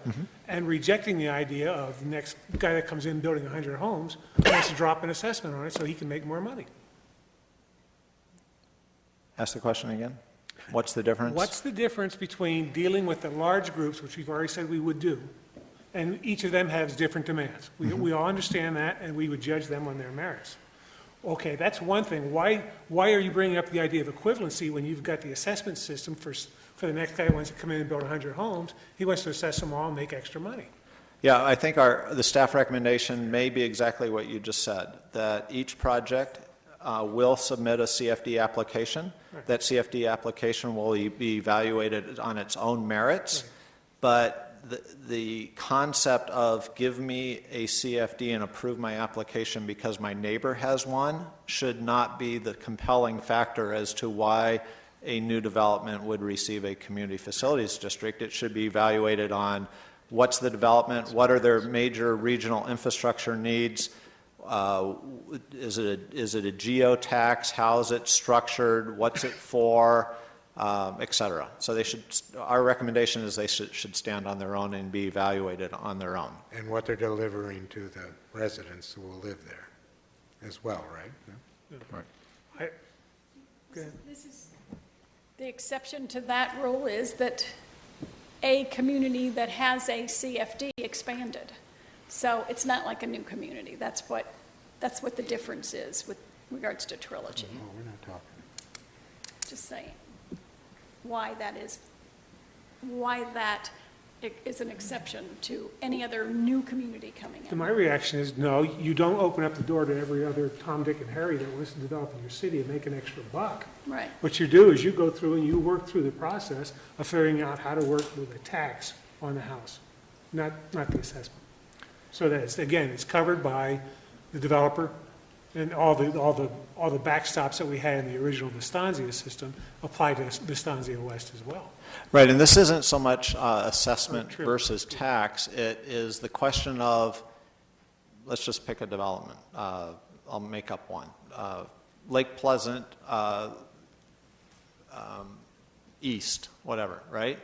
and rejecting the idea of the next guy that comes in building 100 homes wants to drop an assessment on it so he can make more money? Ask the question again. What's the difference? What's the difference between dealing with the large groups, which we've already said we would do, and each of them has different demands? We all understand that, and we would judge them on their merits. Okay, that's one thing. Why are you bringing up the idea of equivalency when you've got the assessment system for the next guy who wants to come in and build 100 homes? He wants to assess them all and make extra money. Yeah, I think the staff recommendation may be exactly what you just said, that each project will submit a CFD application. Right. That CFD application will be evaluated on its own merits, Right. but the concept of give me a CFD and approve my application because my neighbor has one should not be the compelling factor as to why a new development would receive a community facilities district. It should be evaluated on what's the development, what are their major regional infrastructure needs, is it a geotax, how is it structured, what's it for, et cetera. So they should, our recommendation is they should stand on their own and be evaluated on their own. And what they're delivering to the residents who will live there as well, right? Right. This is, the exception to that rule is that a community that has a CFD expanded. So it's not like a new community. That's what the difference is with regards to Trilogy. Oh, we're not talking. Just saying why that is why that is an exception to any other new community coming in. My reaction is, no, you don't open up the door to every other Tom, Dick, and Harry that wants to develop in your city and make an extra buck. Right. What you do is you go through and you work through the process of figuring out how to work with a tax on the house, not the assessment. So that it's, again, it's covered by the developer, and all the backstops that we had in the original Vistanzia system apply to Vistanzia West as well. Right, and this isn't so much assessment versus tax. It is the question of, let's just pick a development. I'll make up one. Lake Pleasant East, whatever, right?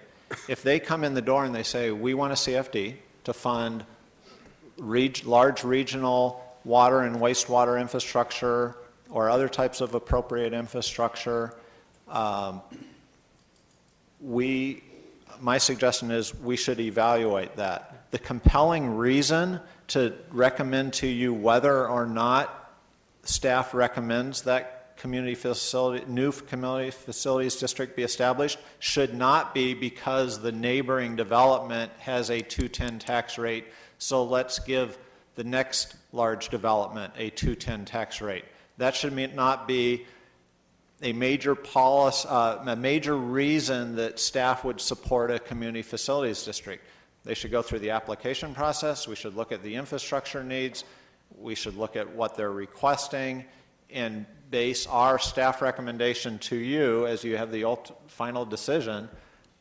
If they come in the door and they say, we want a CFD to fund large regional water and wastewater infrastructure or other types of appropriate infrastructure, my suggestion is we should evaluate that. The compelling reason to recommend to you whether or not staff recommends that new community facilities district be established should not be because the neighboring development has a 210 tax rate, so let's give the next large development a 210 tax rate. That should not be a major policy, a major reason that staff would support a community facilities district. They should go through the application process. We should look at the infrastructure needs. We should look at what they're requesting and base our staff recommendation to you as you have the final decision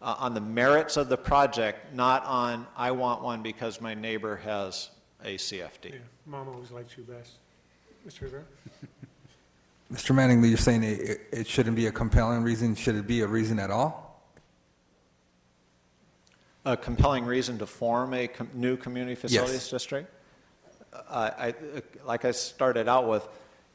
on the merits of the project, not on I want one because my neighbor has a CFD. Yeah, Mom always liked you best. Mr. Rivera? Mr. Mattingly, you're saying it shouldn't be a compelling reason. Should it be a reason at all? A compelling reason to form a new community facilities Yes. district? Like I started out with,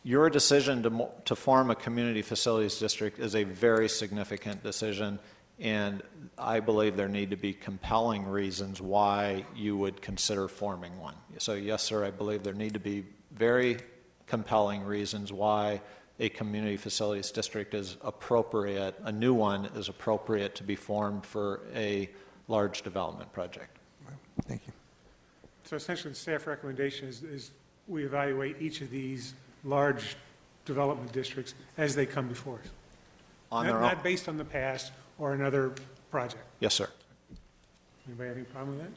your decision to form a community facilities district is a very significant decision, and I believe there need to be compelling reasons why you would consider forming one. So yes, sir, I believe there need to be very compelling reasons why a community facilities district is appropriate, a new one is appropriate to be formed for a large development project. Thank you. So essentially, the staff recommendation is we evaluate each of these large development districts as they come before us. On their own. Not based on the past or another project. Yes, sir. Anybody have any problem with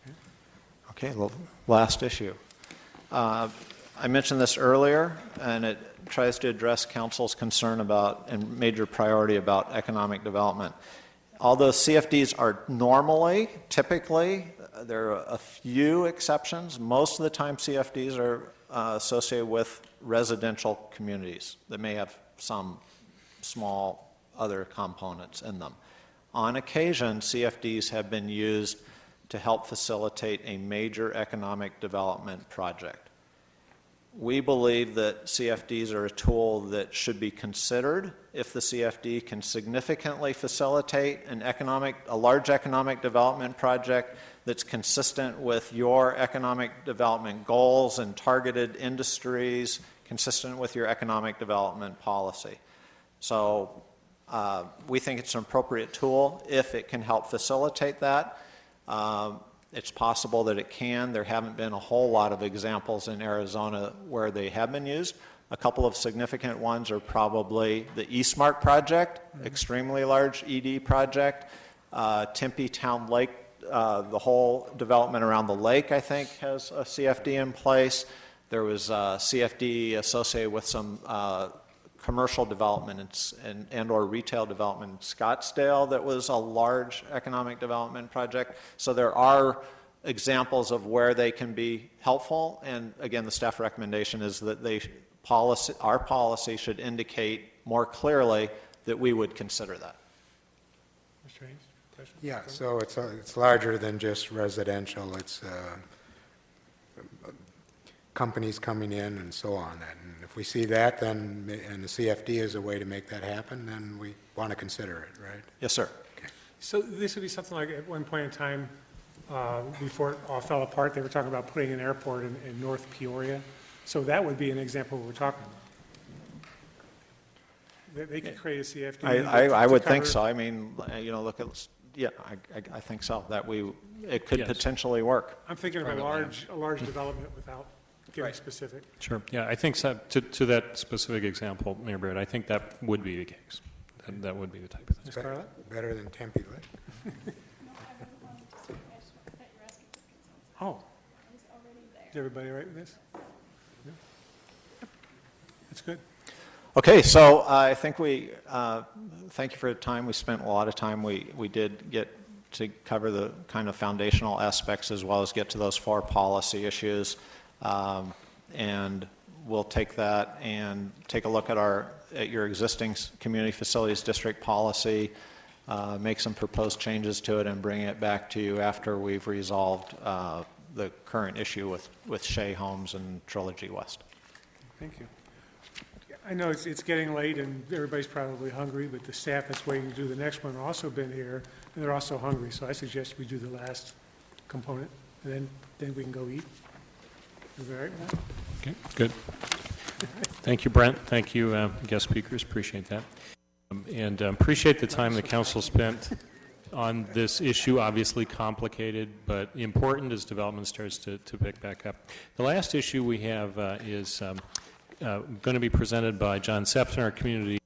that? Okay, well, last issue. I mentioned this earlier, and it tries to address council's concern about and major priority about economic development. Although CFDs are typically, there are a few exceptions. Most of the time CFDs are associated with residential communities that may have some small other components in them. On occasion, CFDs have been used to help facilitate a major economic development project. We believe that CFDs are a tool that should be considered if the CFD can significantly facilitate a large economic development project that's consistent with your economic development goals and targeted industries, consistent with your economic development policy. So we think it's an appropriate tool if it can help facilitate that. It's possible that it can. There haven't been a whole lot of examples in Arizona where they have been used. A couple of significant ones are probably the Eastmark project, extremely large ED project, Tempe Town Lake, the whole development around the lake, I think, has a CFD in place. There was a CFD associated with some commercial development and or retail development in Scottsdale that was a large economic development project. So there are examples of where they can be helpful, and again, the staff recommendation is that our policy should indicate more clearly that we would consider that. Mr. Haynes, question? Yeah, so it's larger than just residential. It's companies coming in and so on. And if we see that, then, and the CFD is a way to make that happen, then we want to consider it, right? Yes, sir. So this would be something like at one point in time, before it all fell apart, they were talking about putting an airport in North Peoria. So that would be an example of what we're talking about. They could create a CFD. I would to think cover- so. I mean, look at, yeah, I think so, that it could Yes. potentially work. I'm thinking of a large development without getting Right. specific. Sure, yeah, I think so, to that specific example, Mayor Barrett, I think that would be the case. That would be the type of thing. Ms. Carla? Better than Tempe Lit. Oh. Is everybody all right with this? Yeah. That's good. Okay, so I think thank you for your time. We spent a lot of time. We did get to cover the kind of foundational aspects as well as get to those 4 policy issues. And we'll take that and take a look at your existing community facilities district policy, make some proposed changes to it, and bring it back to you after we've resolved the current issue with Shea Homes and Trilogy West. Thank you. I know it's getting late and everybody's probably hungry, but the staff that's waiting to do the next one have also been here, and they're also hungry, so I suggest we do the last component, and then we can go eat. Is that all right with that? Okay, good. Thank you, Brent. Thank you, guest speakers. Appreciate that. And appreciate the time the council spent on this issue, obviously complicated, but important as development starts to pick back up. The last issue we have is going to be presented by John Septon, our Community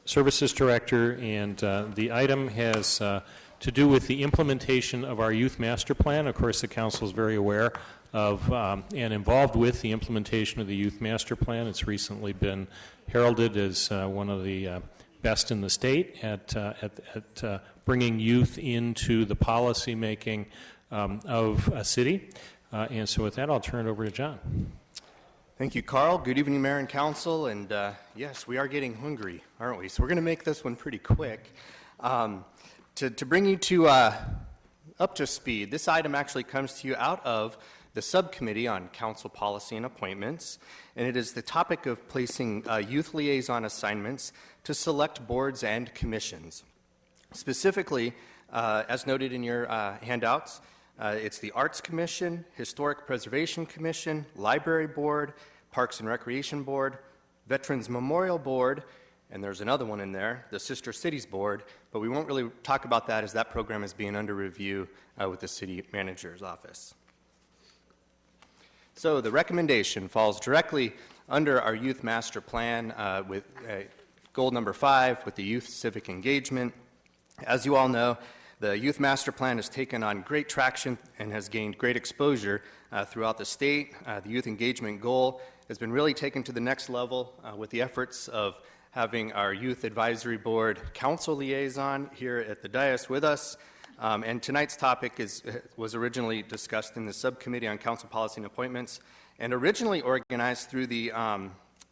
Services Director, and the item has to do with the implementation of our Youth Master Plan. Of course, the Council is very aware of and involved with the implementation of the Youth Master Plan. It's recently been heralded as one of the best in the state at bringing youth into the policy making of a city. And so with that, I'll turn it over to John. Thank you, Carl. Good evening, Mayor and Council. And yes, we are getting hungry, aren't we? So we're going to make this one pretty quick. To bring you to up to speed, this item actually comes to you out of the Subcommittee on Council Policy and Appointments, and it is the topic of placing youth liaison assignments to select boards and commissions. Specifically, as noted in your handouts, it's the Arts Commission, Historic Preservation Commission, Library Board, Parks and Recreation Board, Veterans Memorial Board, and there's another one in there, the Sister Cities Board, but we won't really talk about that as that program is being under review with the City Manager's Office. So the recommendation falls directly under our Youth Master Plan with goal number 5 with the youth civic engagement. As you all know, the Youth Master Plan has taken on great traction and has gained great exposure throughout the state. The youth engagement goal has been really taken to the next level with the efforts of having our Youth Advisory Board Council Liaison here at the dais with us. And tonight's topic was originally discussed in the Subcommittee on Council Policy and Appointments and originally organized through the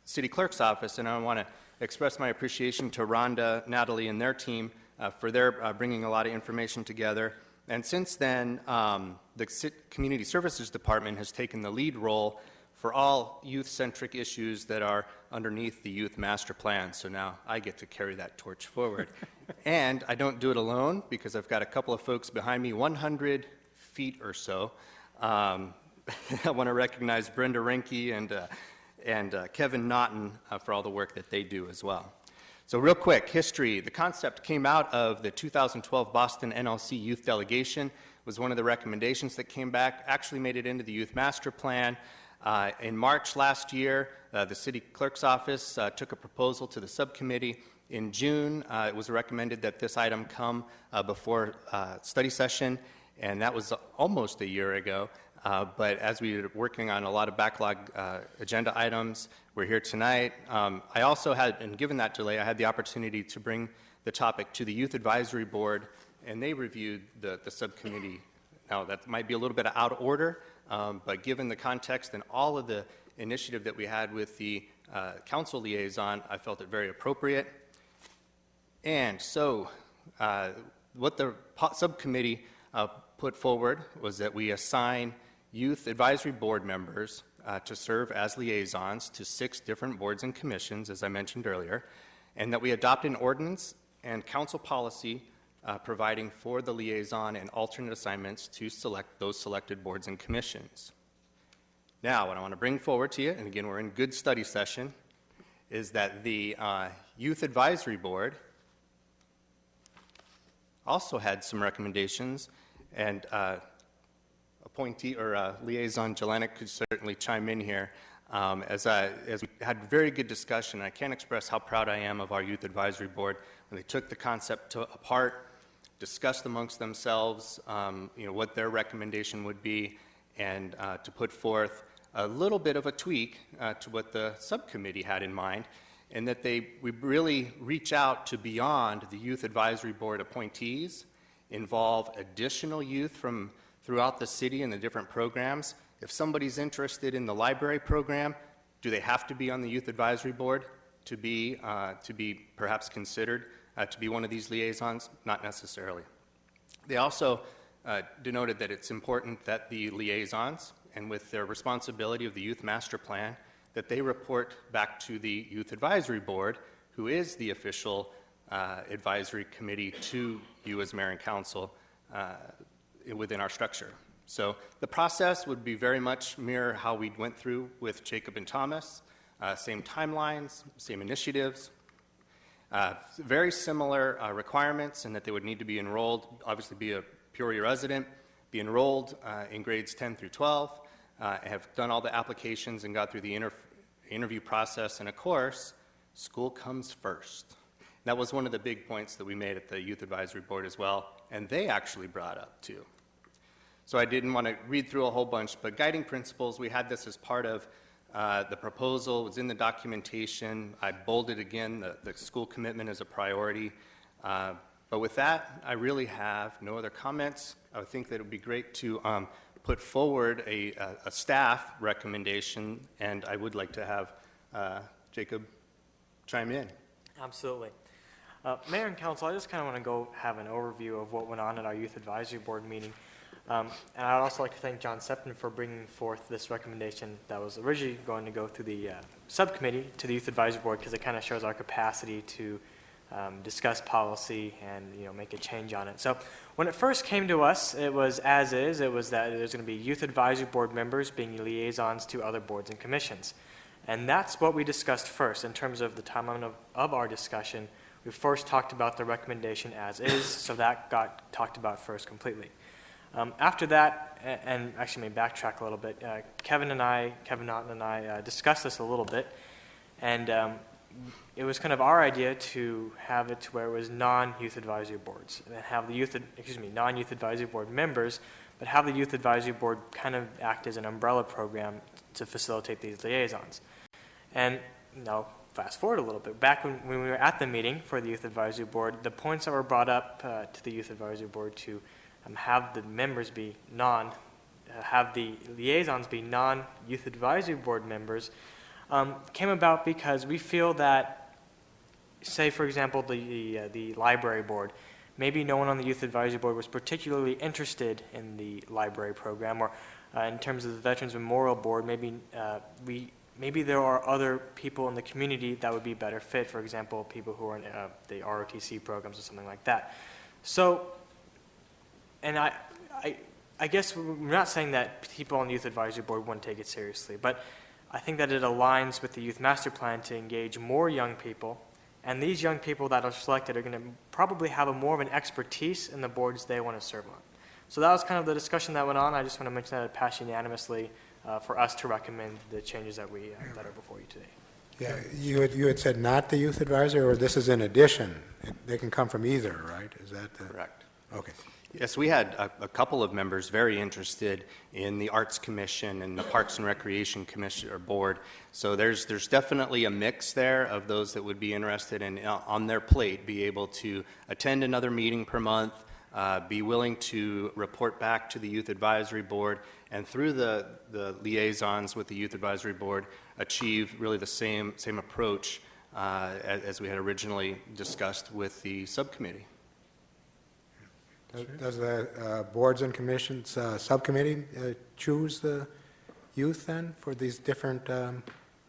City Clerk's Office. And I want to express my appreciation to Rhonda, Natalie, and their team for their bringing a lot of information together. And since then, the Community Services Department has taken the lead role for all youth-centric issues that are underneath the Youth Master Plan. So now I get to carry that torch forward. And I don't do it alone because I've got a couple of folks behind me, 100 feet or so. I want to recognize Brenda Renke and Kevin Naughton for all the work that they do as well. So real quick, history. The concept came out of the 2012 Boston NLC Youth Delegation. It was one of the recommendations that came back, actually made it into the Youth Master Plan. In March last year, the City Clerk's Office took a proposal to the subcommittee. In June, it was recommended that this item come before study session, and that was almost a year ago. But as we were working on a lot of backlog agenda items, we're here tonight. I also had, and given that delay, I had the opportunity to bring the topic to the Youth Advisory Board, and they reviewed the subcommittee. Now, that might be a little bit out of order, but given the context and all of the initiative that we had with the council liaison, I felt it very appropriate. And so what the subcommittee put forward was that we assign youth advisory board members to serve as liaisons to 6 different boards and commissions, as I mentioned earlier, and that we adopt an ordinance and council policy providing for the liaison and alternate assignments to select those selected boards and commissions. Now, what I want to bring forward to you, and again, we're in good study session, is that the Youth Advisory Board also had some recommendations, and appointee or liaison Jelenic could certainly chime in here. As we had very good discussion, I can't express how proud I am of our Youth Advisory Board when they took the concept apart, discussed amongst themselves, what their recommendation would be, and to put forth a little bit of a tweak to what the subcommittee had in mind, and that we really reach out to beyond the Youth Advisory Board appointees, involve additional youth from throughout the city in the different programs. If somebody's interested in the library program, do they have to be on the Youth Advisory Board to be perhaps considered to be one of these liaisons? Not necessarily. They also denoted that it's important that the liaisons, and with their responsibility of the Youth Master Plan, that they report back to the Youth Advisory Board, who is the official advisory committee to you as mayor and council within our structure. So the process would be very much mirror how we went through with Jacob and Thomas, same timelines, same initiatives, very similar requirements, in that they would need to be enrolled, obviously be a Peoria resident, be enrolled in grades 10 through 12, have done all the applications and got through the interview process, and of course, school comes first. That was one of the big points that we made at the Youth Advisory Board as well, and they actually brought up too. So I didn't want to read through a whole bunch, but guiding principles, we had this as part of the proposal, it was in the documentation. I bolded again, the school commitment is a priority. But with that, I really have no other comments. I would think that it would be great to put forward a staff recommendation, and I would like to have Jacob chime in. Absolutely. Mayor and Council, I just kind of want to go have an overview of what went on at our Youth Advisory Board meeting. And I'd also like to thank John Septon for bringing forth this recommendation that was originally going to go through the subcommittee to the Youth Advisory Board, because it kind of shows our capacity to discuss policy and make a change on it. So when it first came to us, it was as is. It was that there's going to be Youth Advisory Board members being liaisons to other boards and commissions. And that's what we discussed first in terms of the timeline of our discussion. We first talked about the recommendation as is, so that got talked about first completely. After that, and actually may backtrack a little bit, Kevin Naughton and I discussed this a little bit, and it was kind of our idea to have it to where it was non-youth advisory boards, and have the non-youth advisory board members, but have the youth advisory board kind of act as an umbrella program to facilitate these liaisons. And now, fast forward a little bit. Back when we were at the meeting for the Youth Advisory Board, the points that were brought up to the Youth Advisory Board to have the members be have the liaisons be non-Youth Advisory Board members came about because we feel that, say for example, the library board, maybe no one on the Youth Advisory Board was particularly interested in the library program, or in terms of the Veterans Memorial Board, maybe there are other people in the community that would be better fit, for example, people who are in the ROTC programs or something like that. So, and I guess we're not saying that people on the Youth Advisory Board wouldn't take it seriously, but I think that it aligns with the Youth Master Plan to engage more young people, and these young people that are selected are going to probably have more of an expertise in the boards they want to serve on. So that was kind of the discussion that went on. I just want to mention that it passed unanimously for us to recommend the changes that that are before you today. Yeah, you had said not the youth advisor, or this is in addition? They can come from either, right? Is that correct? Okay. Yes, we had a couple of members very interested in the Arts Commission and the Parks and Recreation Commission or Board. So there's definitely a mix there of those that would be interested in on their plate be able to attend another meeting per month, be willing to report back to the Youth Advisory Board, and through the liaisons with the Youth Advisory Board achieve really the same approach as we had originally discussed with the subcommittee. Does the boards and commissions subcommittee choose the youth then for these different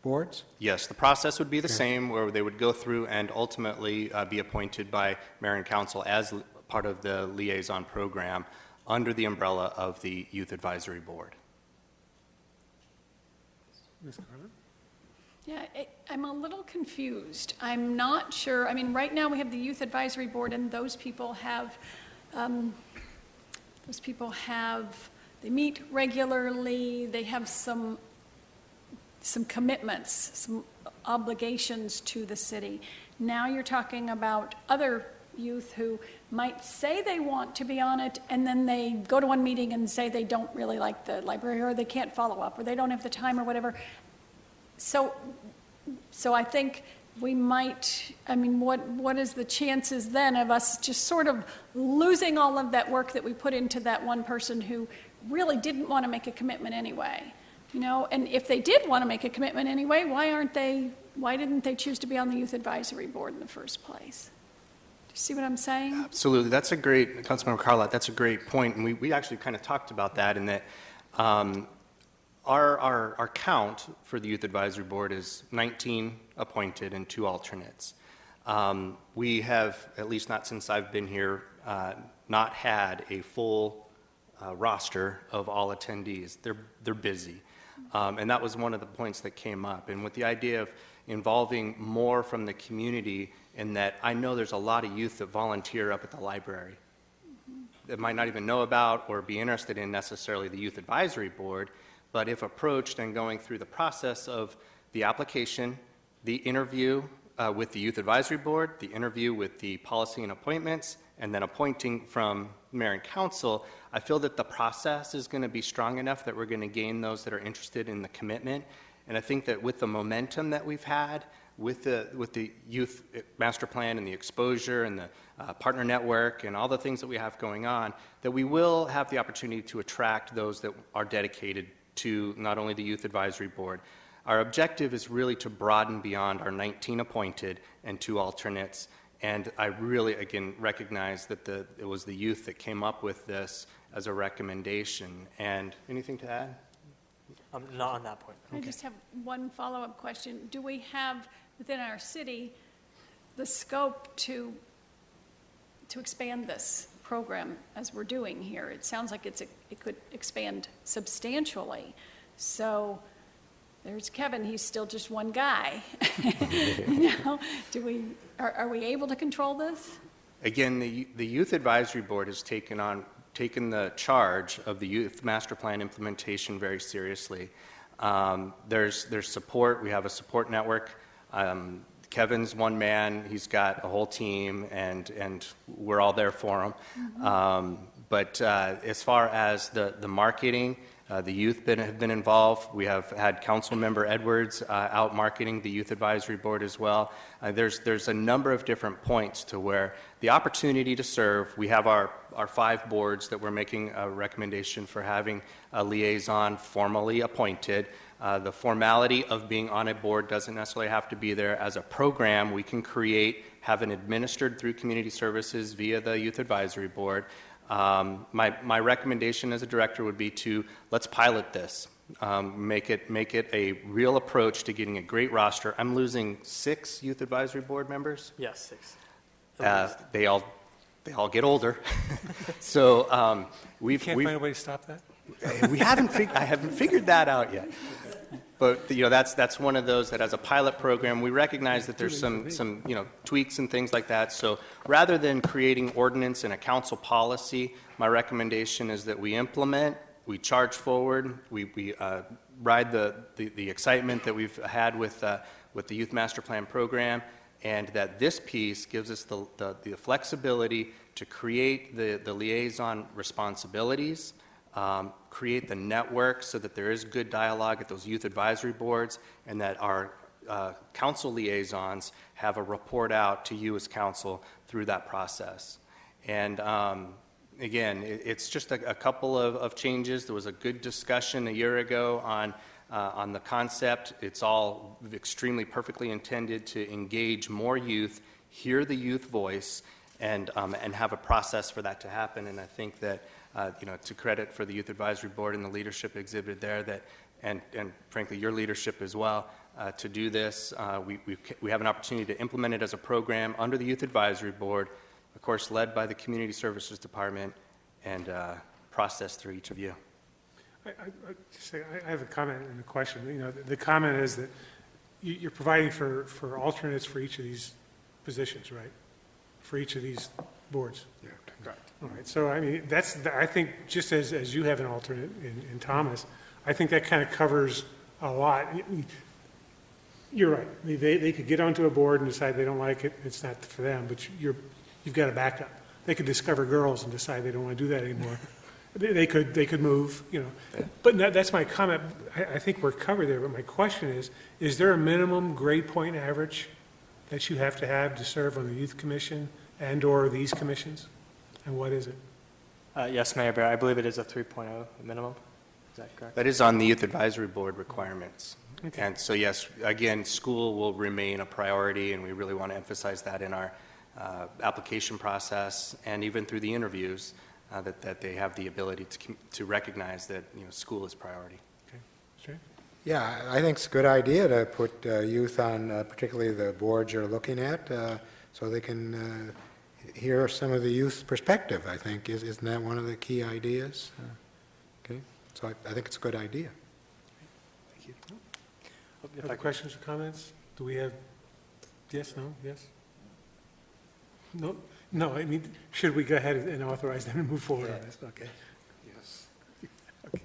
boards? Yes, the process would be the same, where they would go through and ultimately be appointed by mayor and council as part of the liaison program under the umbrella of the Youth Advisory Board. Ms. Carlin? Yeah, I'm a little confused. I'm not sure, I mean, right now we have the Youth Advisory Board, and those people have, they meet regularly, they have some commitments, some obligations to the city. Now you're talking about other youth who might say they want to be on it, and then they go to one meeting and say they don't really like the library, or they can't follow up, or they don't have the time, or whatever. So I think we might, I mean, what is the chances then of us just sort of losing all of that work that we put into that one person who really didn't want to make a commitment anyway? You know, and if they did want to make a commitment anyway, why didn't they choose to be on the Youth Advisory Board in the first place? Do you see what I'm saying? Absolutely. That's a great, Councilmember Carlott, that's a great point. And we actually kind of talked about that in that our count for the Youth Advisory Board is 19 appointed and 2 alternates. We have, at least not since I've been here, not had a full roster of all attendees. They're busy. And that was one of the points that came up. And with the idea of involving more from the community, in that I know there's a lot of youth that volunteer up at the library that might not even know about or be interested in necessarily the Youth Advisory Board, but if approached and going through the process of the application, the interview with the Youth Advisory Board, the interview with the policy and appointments, and then appointing from mayor and council, I feel that the process is going to be strong enough that we're going to gain those that are interested in the commitment. And I think that with the momentum that we've had, with the youth master plan and the exposure and the partner network and all the things that we have going on, that we will have the opportunity to attract those that are dedicated to not only the Youth Advisory Board. Our objective is really to broaden beyond our 19 appointed and 2 alternates. And I really, again, recognize that it was the youth that came up with this as a recommendation. And anything to add? Not on that point. I just have one follow-up question. Do we have within our city the scope to expand this program as we're doing here? It sounds like it could expand substantially. So there's Kevin, he's still just one guy. You know, are we able to control this? Again, the Youth Advisory Board has taken the charge of the Youth Master Plan implementation very seriously. There's support. We have a support network. Kevin's one man. He's got a whole team, and we're all there for him. Mm-hmm. But as far as the marketing, the youth have been involved. We have had Councilmember Edwards out marketing the Youth Advisory Board as well. There's a number of different points to where the opportunity to serve. We have our 5 boards that we're making a recommendation for having a liaison formally appointed. The formality of being on a board doesn't necessarily have to be there. As a program, we can create, have it administered through community services via the Youth Advisory Board. My recommendation as a director would be to let's pilot this, make it a real approach to getting a great roster. I'm losing 6 Youth Advisory Board members. Yes, 6. They all get older, so we can't find a way to stop that. I haven't figured that out yet. But that's one of those that as a pilot program, we recognize that there's some tweaks and things like that. So rather than creating ordinance and a council policy, my recommendation is that we implement, we charge forward, we ride the excitement that we've had with the Youth Master Plan program, and that this piece gives us the flexibility to create the liaison responsibilities. Create the network so that there is good dialogue at those youth advisory boards, and that our council liaisons have a report out to you as council through that process. And again, it's just a couple of changes. There was a good discussion a year ago on the concept. It's all extremely perfectly intended to engage more youth, hear the youth voice, and have a process for that to happen. And I think that to credit for the Youth Advisory Board and the leadership exhibited there, that and frankly your leadership as well, to do this. We have an opportunity to implement it as a program under the Youth Advisory Board, of course led by the Community Services Department, and processed through each of you. I have a comment and a question. The comment is that you're providing for alternates for each of these positions, right? For each of these boards? Correct. All right, so I mean, I think, just as you have an alternate in Thomas, I think that kind of covers a lot. You're right, they could get onto a board and decide they don't like it, it's not for them, but you've got a backup. They could discover girls and decide they don't want to do that anymore. They could move, you know. But that's my comment. I think we're covered there, but my question is there a minimum grade point average that you have to serve on the youth commission and/or these commissions? And what is it? Yes, Mayor Bear, I believe it is a 3.0 minimum. Is that correct? That is on the Youth Advisory Board requirements. Okay. And so, yes, again, school will remain a priority, and we really want to emphasize that in our application process and even through the interviews, that they have the ability to recognize that, you know, school is priority. Okay, sure. Yeah, I think it's a good idea to put youth on, particularly the boards you're looking at, so they can hear some of the youth perspective, I think. Isn't that one of the key ideas? Okay, so I think it's a good idea. Thank you. Other questions or comments? Do we have, yes, no, yes? No, no, I mean, should we go ahead and authorize them to move forward on this? Okay. Yes. Okay.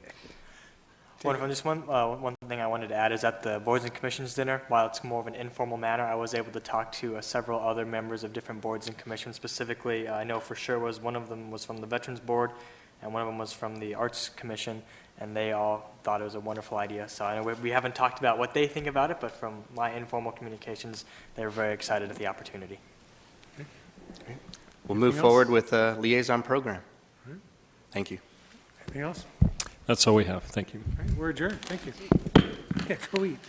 Wonderful. Just one thing I wanted to add is at the Boards and Commissions dinner, while it's more of an informal manner, I was able to talk to several other members of different boards and commissions. Specifically, I know for sure one of them was from the Veterans Board, and one of them was from the Arts Commission, and they all thought it was a wonderful idea. So I know we haven't talked about what they think about it, but from my informal communications, they were very excited at the opportunity. Okay. We'll move forward with a liaison program. Thank you. Anything else? That's all we have. Thank you. All right, we're adjourned. Thank you. Yeah, go eat.